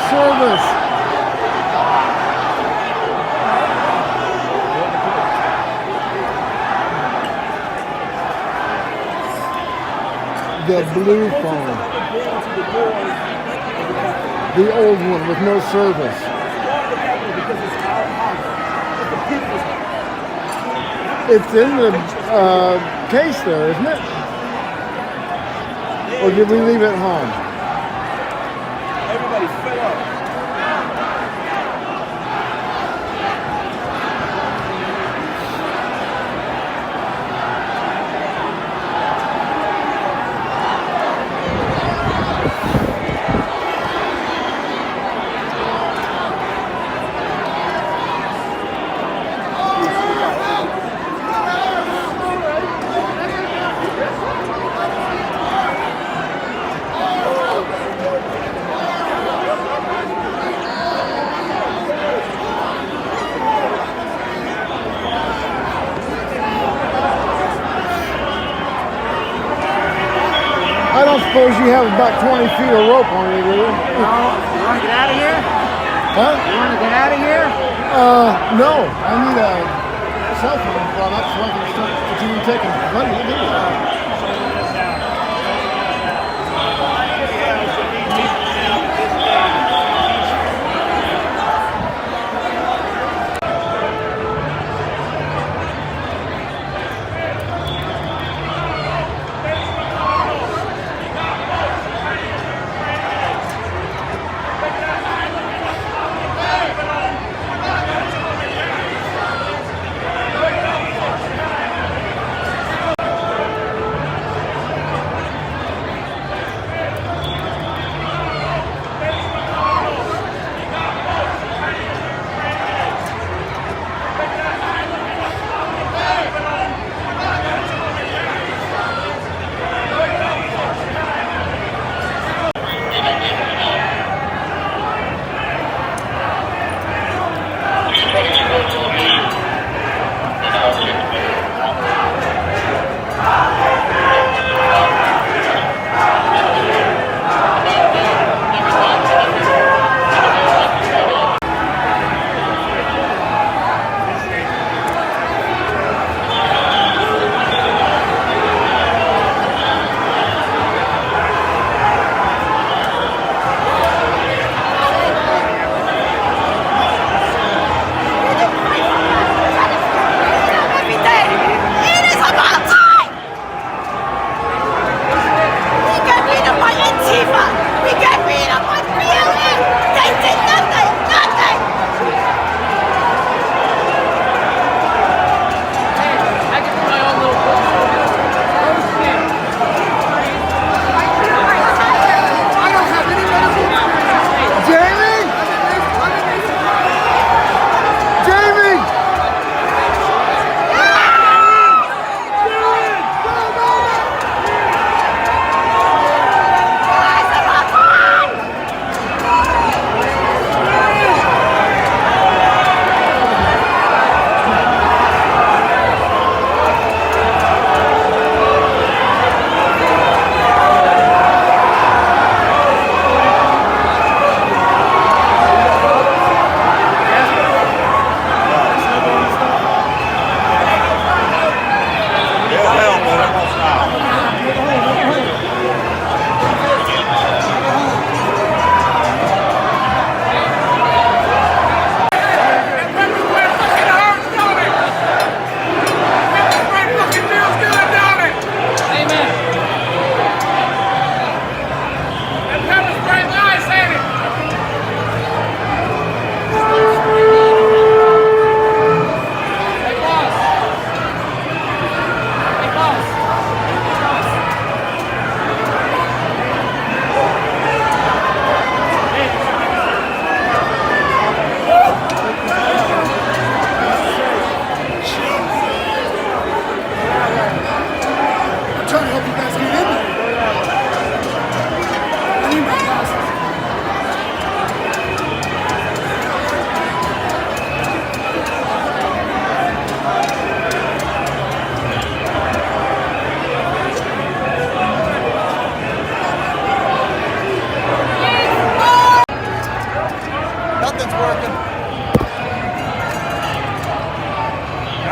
service. The blue phone. The old one with no service. It's in the case there, isn't it? Or did we leave it at home? Everybody fed up. I don't suppose you have about 20 feet of rope on you, do you? No. You want to get out of here? Huh? You want to get out of here? No. I need a cell phone brought up so I can start continue taking money.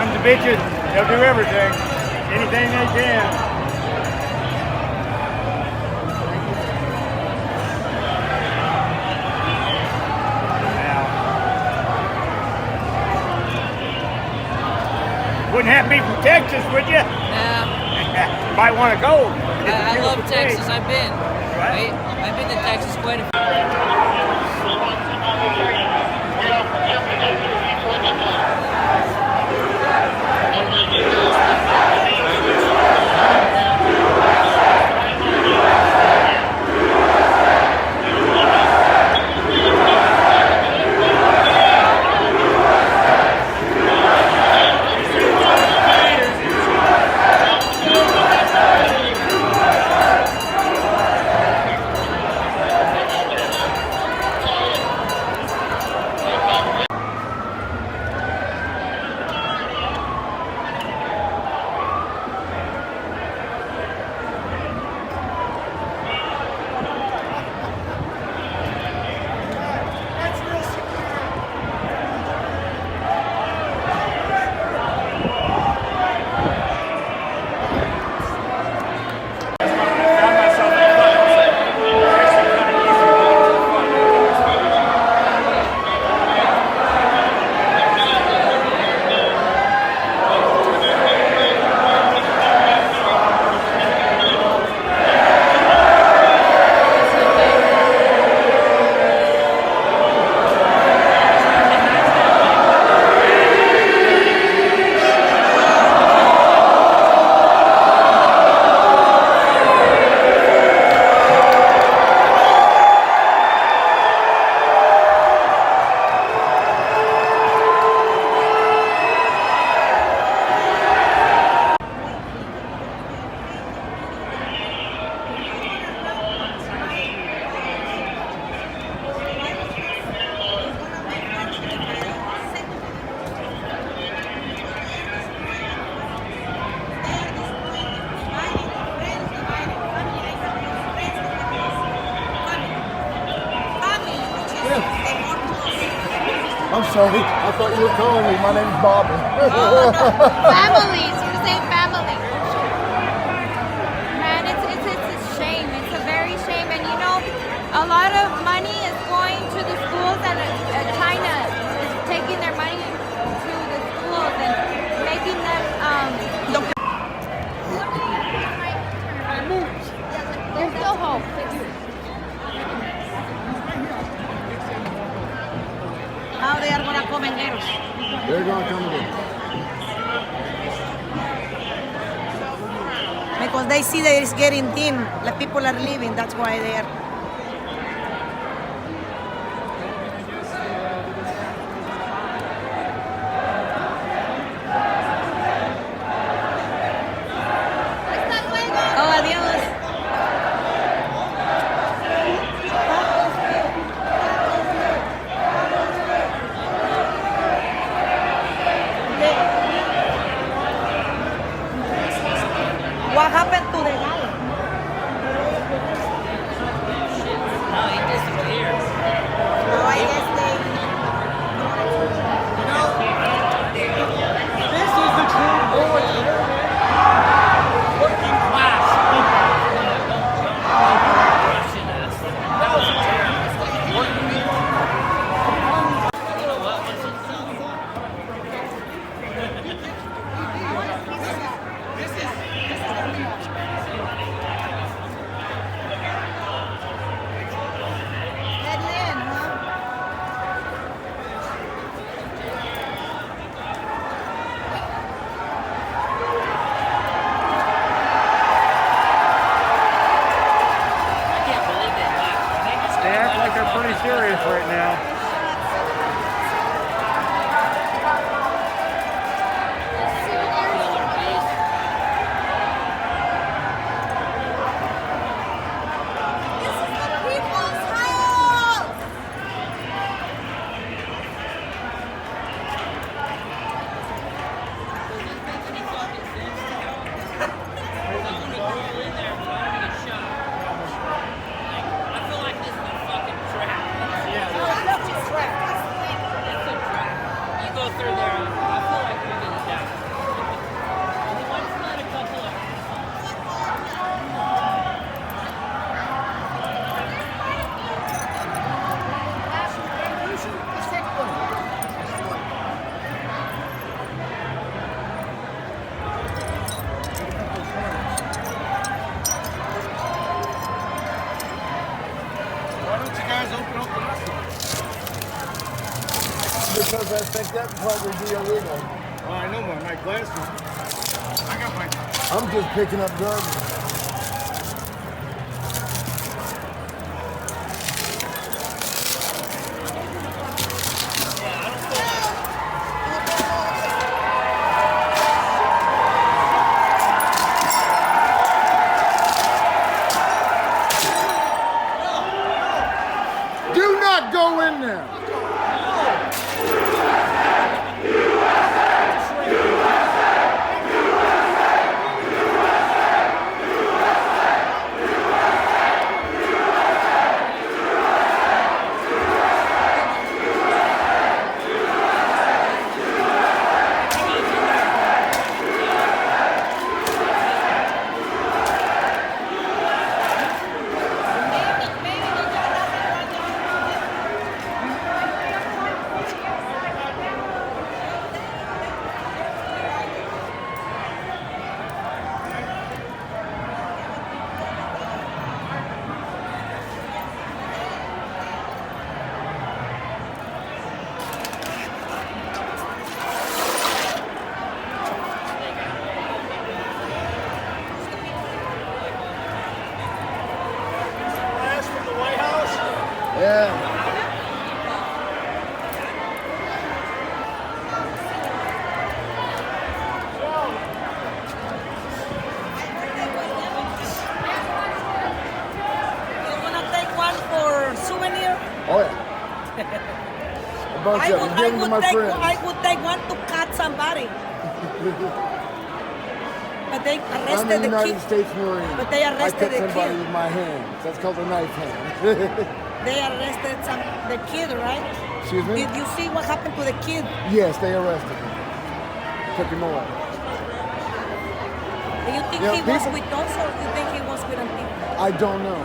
Sons of bitches, they'll do everything. Anything they can. Wouldn't have to be from Texas, would you? Yeah. Might want to go. I love Texas. I've been. Right? I've been to Texas quite a few. I'm sorry. I thought you were calling me. My name's Bobby. Families. You say family. Man, it's a shame. It's a very shame. And you know, a lot of money is going to the schools, and China is taking their money to the schools and making them. There's still hope. How they are gonna come and get us? They're gonna come again. Because they see that it's getting dim, like people are leaving, that's why they are. Oh, adios. What happened to the guy? think that would probably be illegal. Oh, I know my glasses. I got my. I'm just picking up garbage. Do not go in there. Yeah. You wanna take one for souvenir? Oh yeah. A bunch of them. Give them to my friends. I would take one to cut somebody. But they I'm arrested a the United kid. States Marine. But they arrested I cut the somebody kid. with my hands. That's called a knife hand. They arrested the kid, right? Excuse me? Did you see what happened to the kid? Yes, they arrested him. Took him away. Do you think Yeah, he was people- with us or do you think he was with Antigua? I don't know.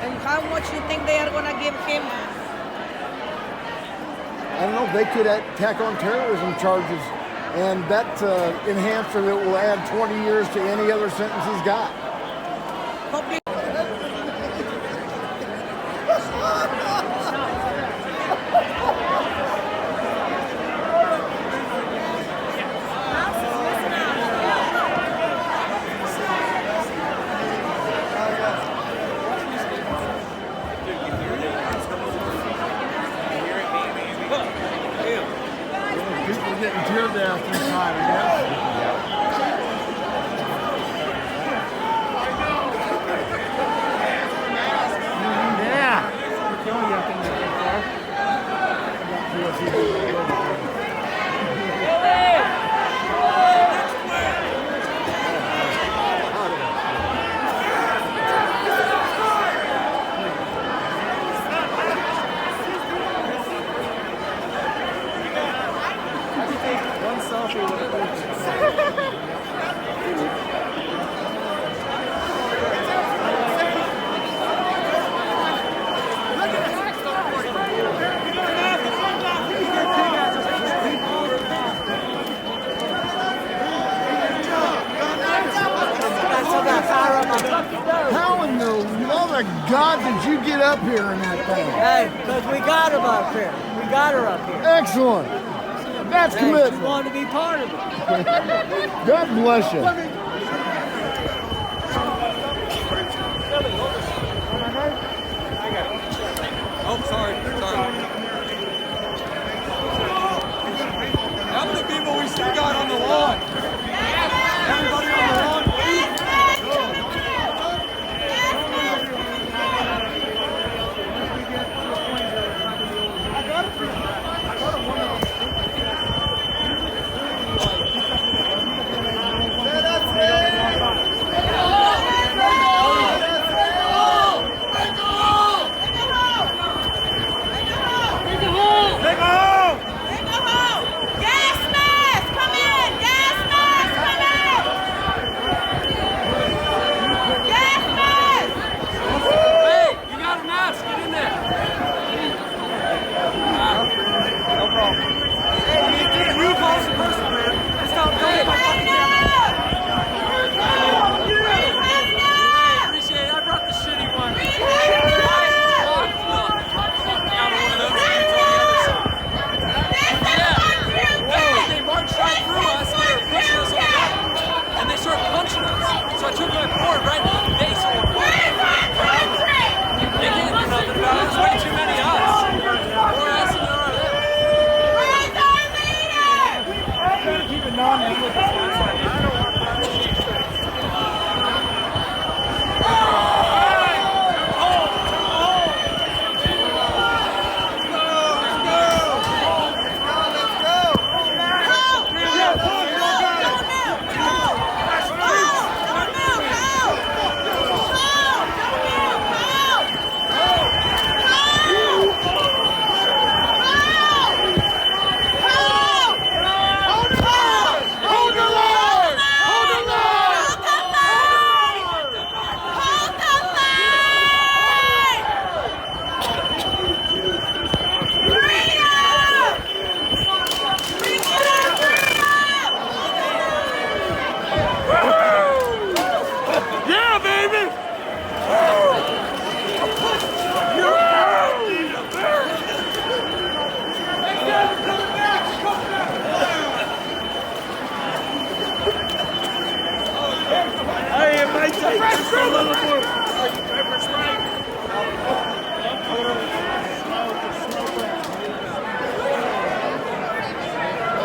And how much you think they are gonna give him? I don't know. They could tack on terrorism charges, and that enhancer that will add 20 years to any other sentence he's got. Public. People getting tear gas inside, I guess. How in the love of God did you get up here in that thing? Hey, because we got him up here. We got her up here. Excellent. That's Hey, commitment. we want to be part of it. God bless you. Oh, sorry. How many people we still got on the lawn? Everybody on the lawn, please?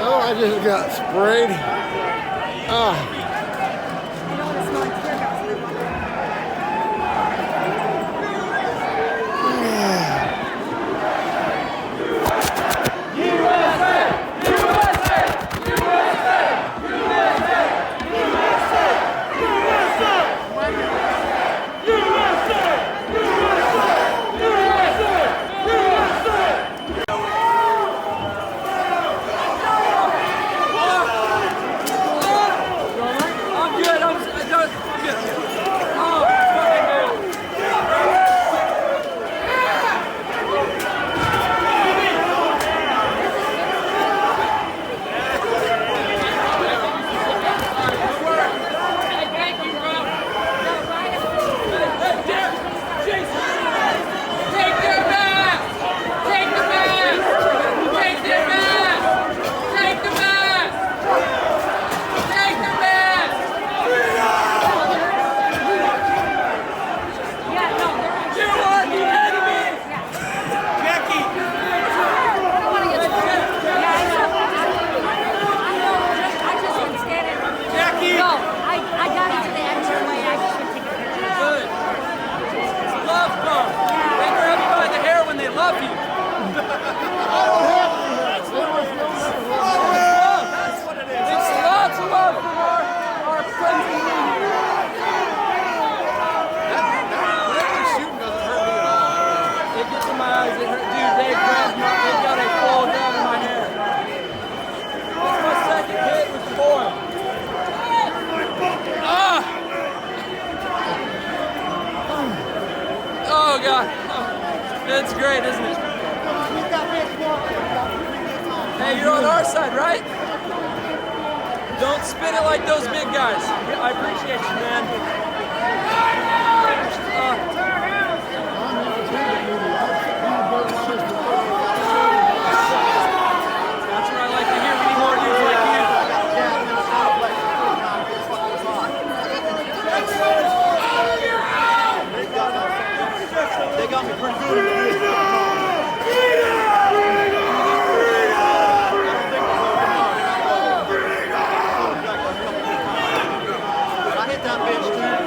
Oh, I just got sprayed. Ah. Oh God, it's great, isn't it? Hey, you're on our side, right? Don't spin it like those big guys. I appreciate you, man. That's what I like to hear. We need more dudes like you. They got me pretty good. I hit that bitch, dude.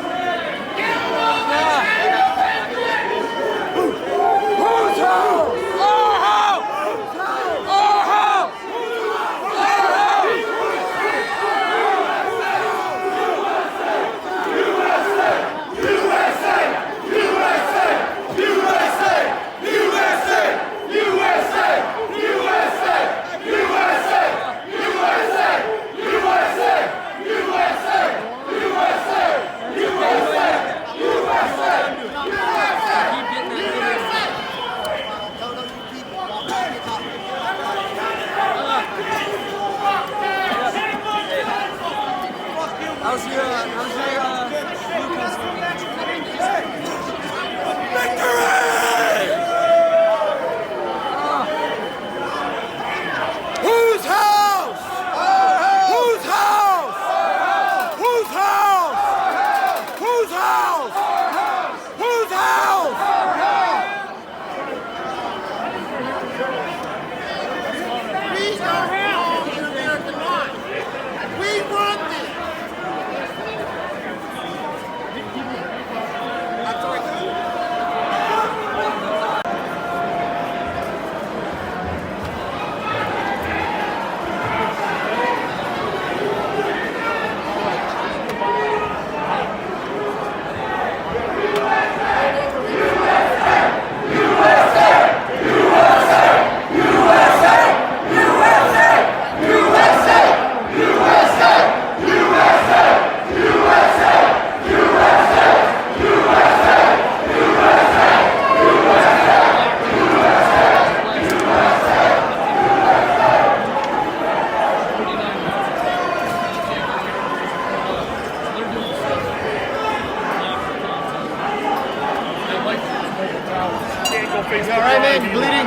Thank you, bleeding.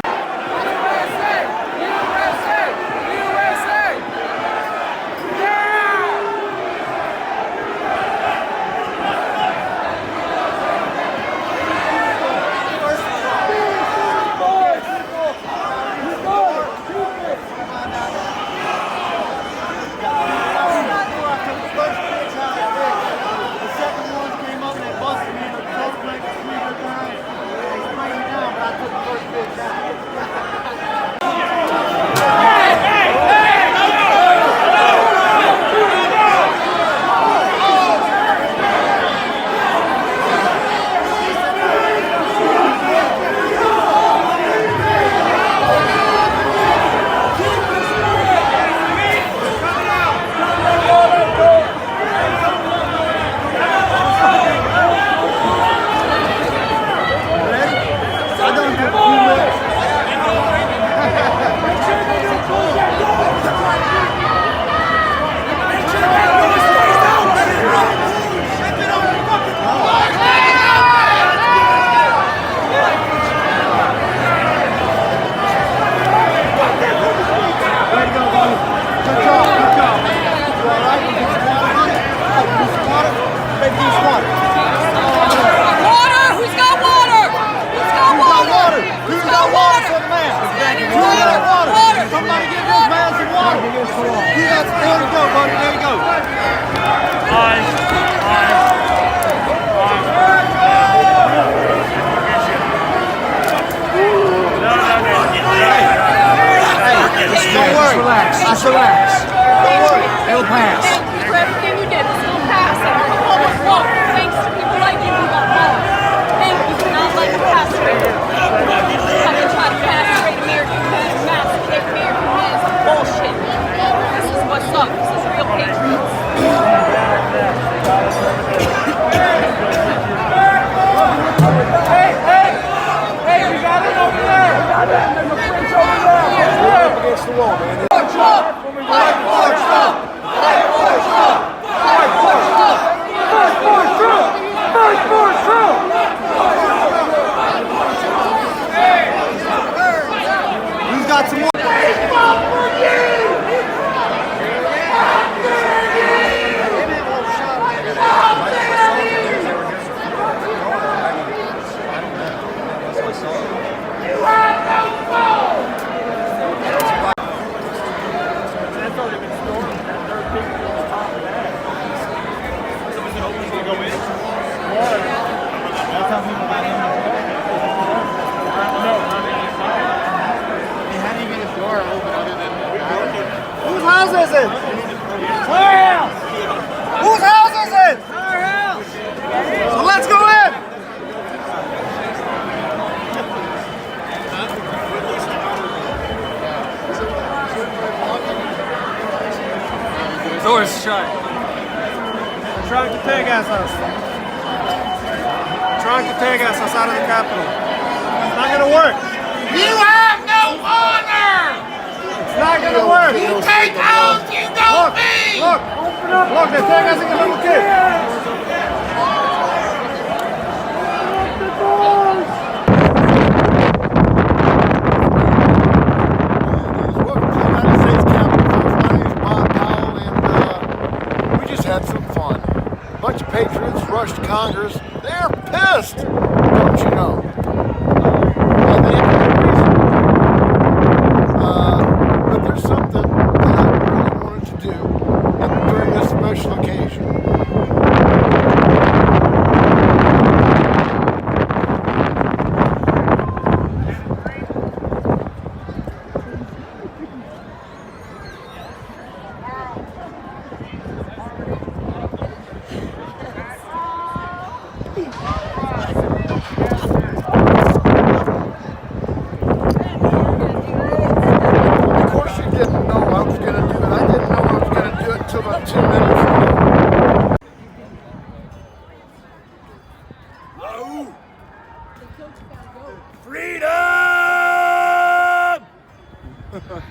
Just relax. Don't worry. It'll pass. Thank you for everything you did. This will pass. Look, thanks to people like you who got wrong. Thank you for not letting me castrate you. How they try to castrate American men, massacre American men. Bullshit. This is what's up. This is real patriots. Hey, we got it over there. We got it. There's a French over there. We're up against the wall, man. Who's got some more? Whose house is it? Our house. Whose house is it? Our house. So let's go in. Door's shut. They're trying to take us. Trying to take us outside of the Capitol. It's not going to work. You have no honor. It's not going to work. You take oath, you don't be. Look, they're taking us like a little kid. Welcome to the United States Capitol. My name is Bobby Powell, and we just had some fun. A bunch of patriots rushed Congress. They're pissed, don't you know? And they have no reason. But there's something that I really wanted to do during this special occasion. Freedom!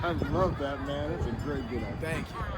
I love that, man. It's a great video. Thank you.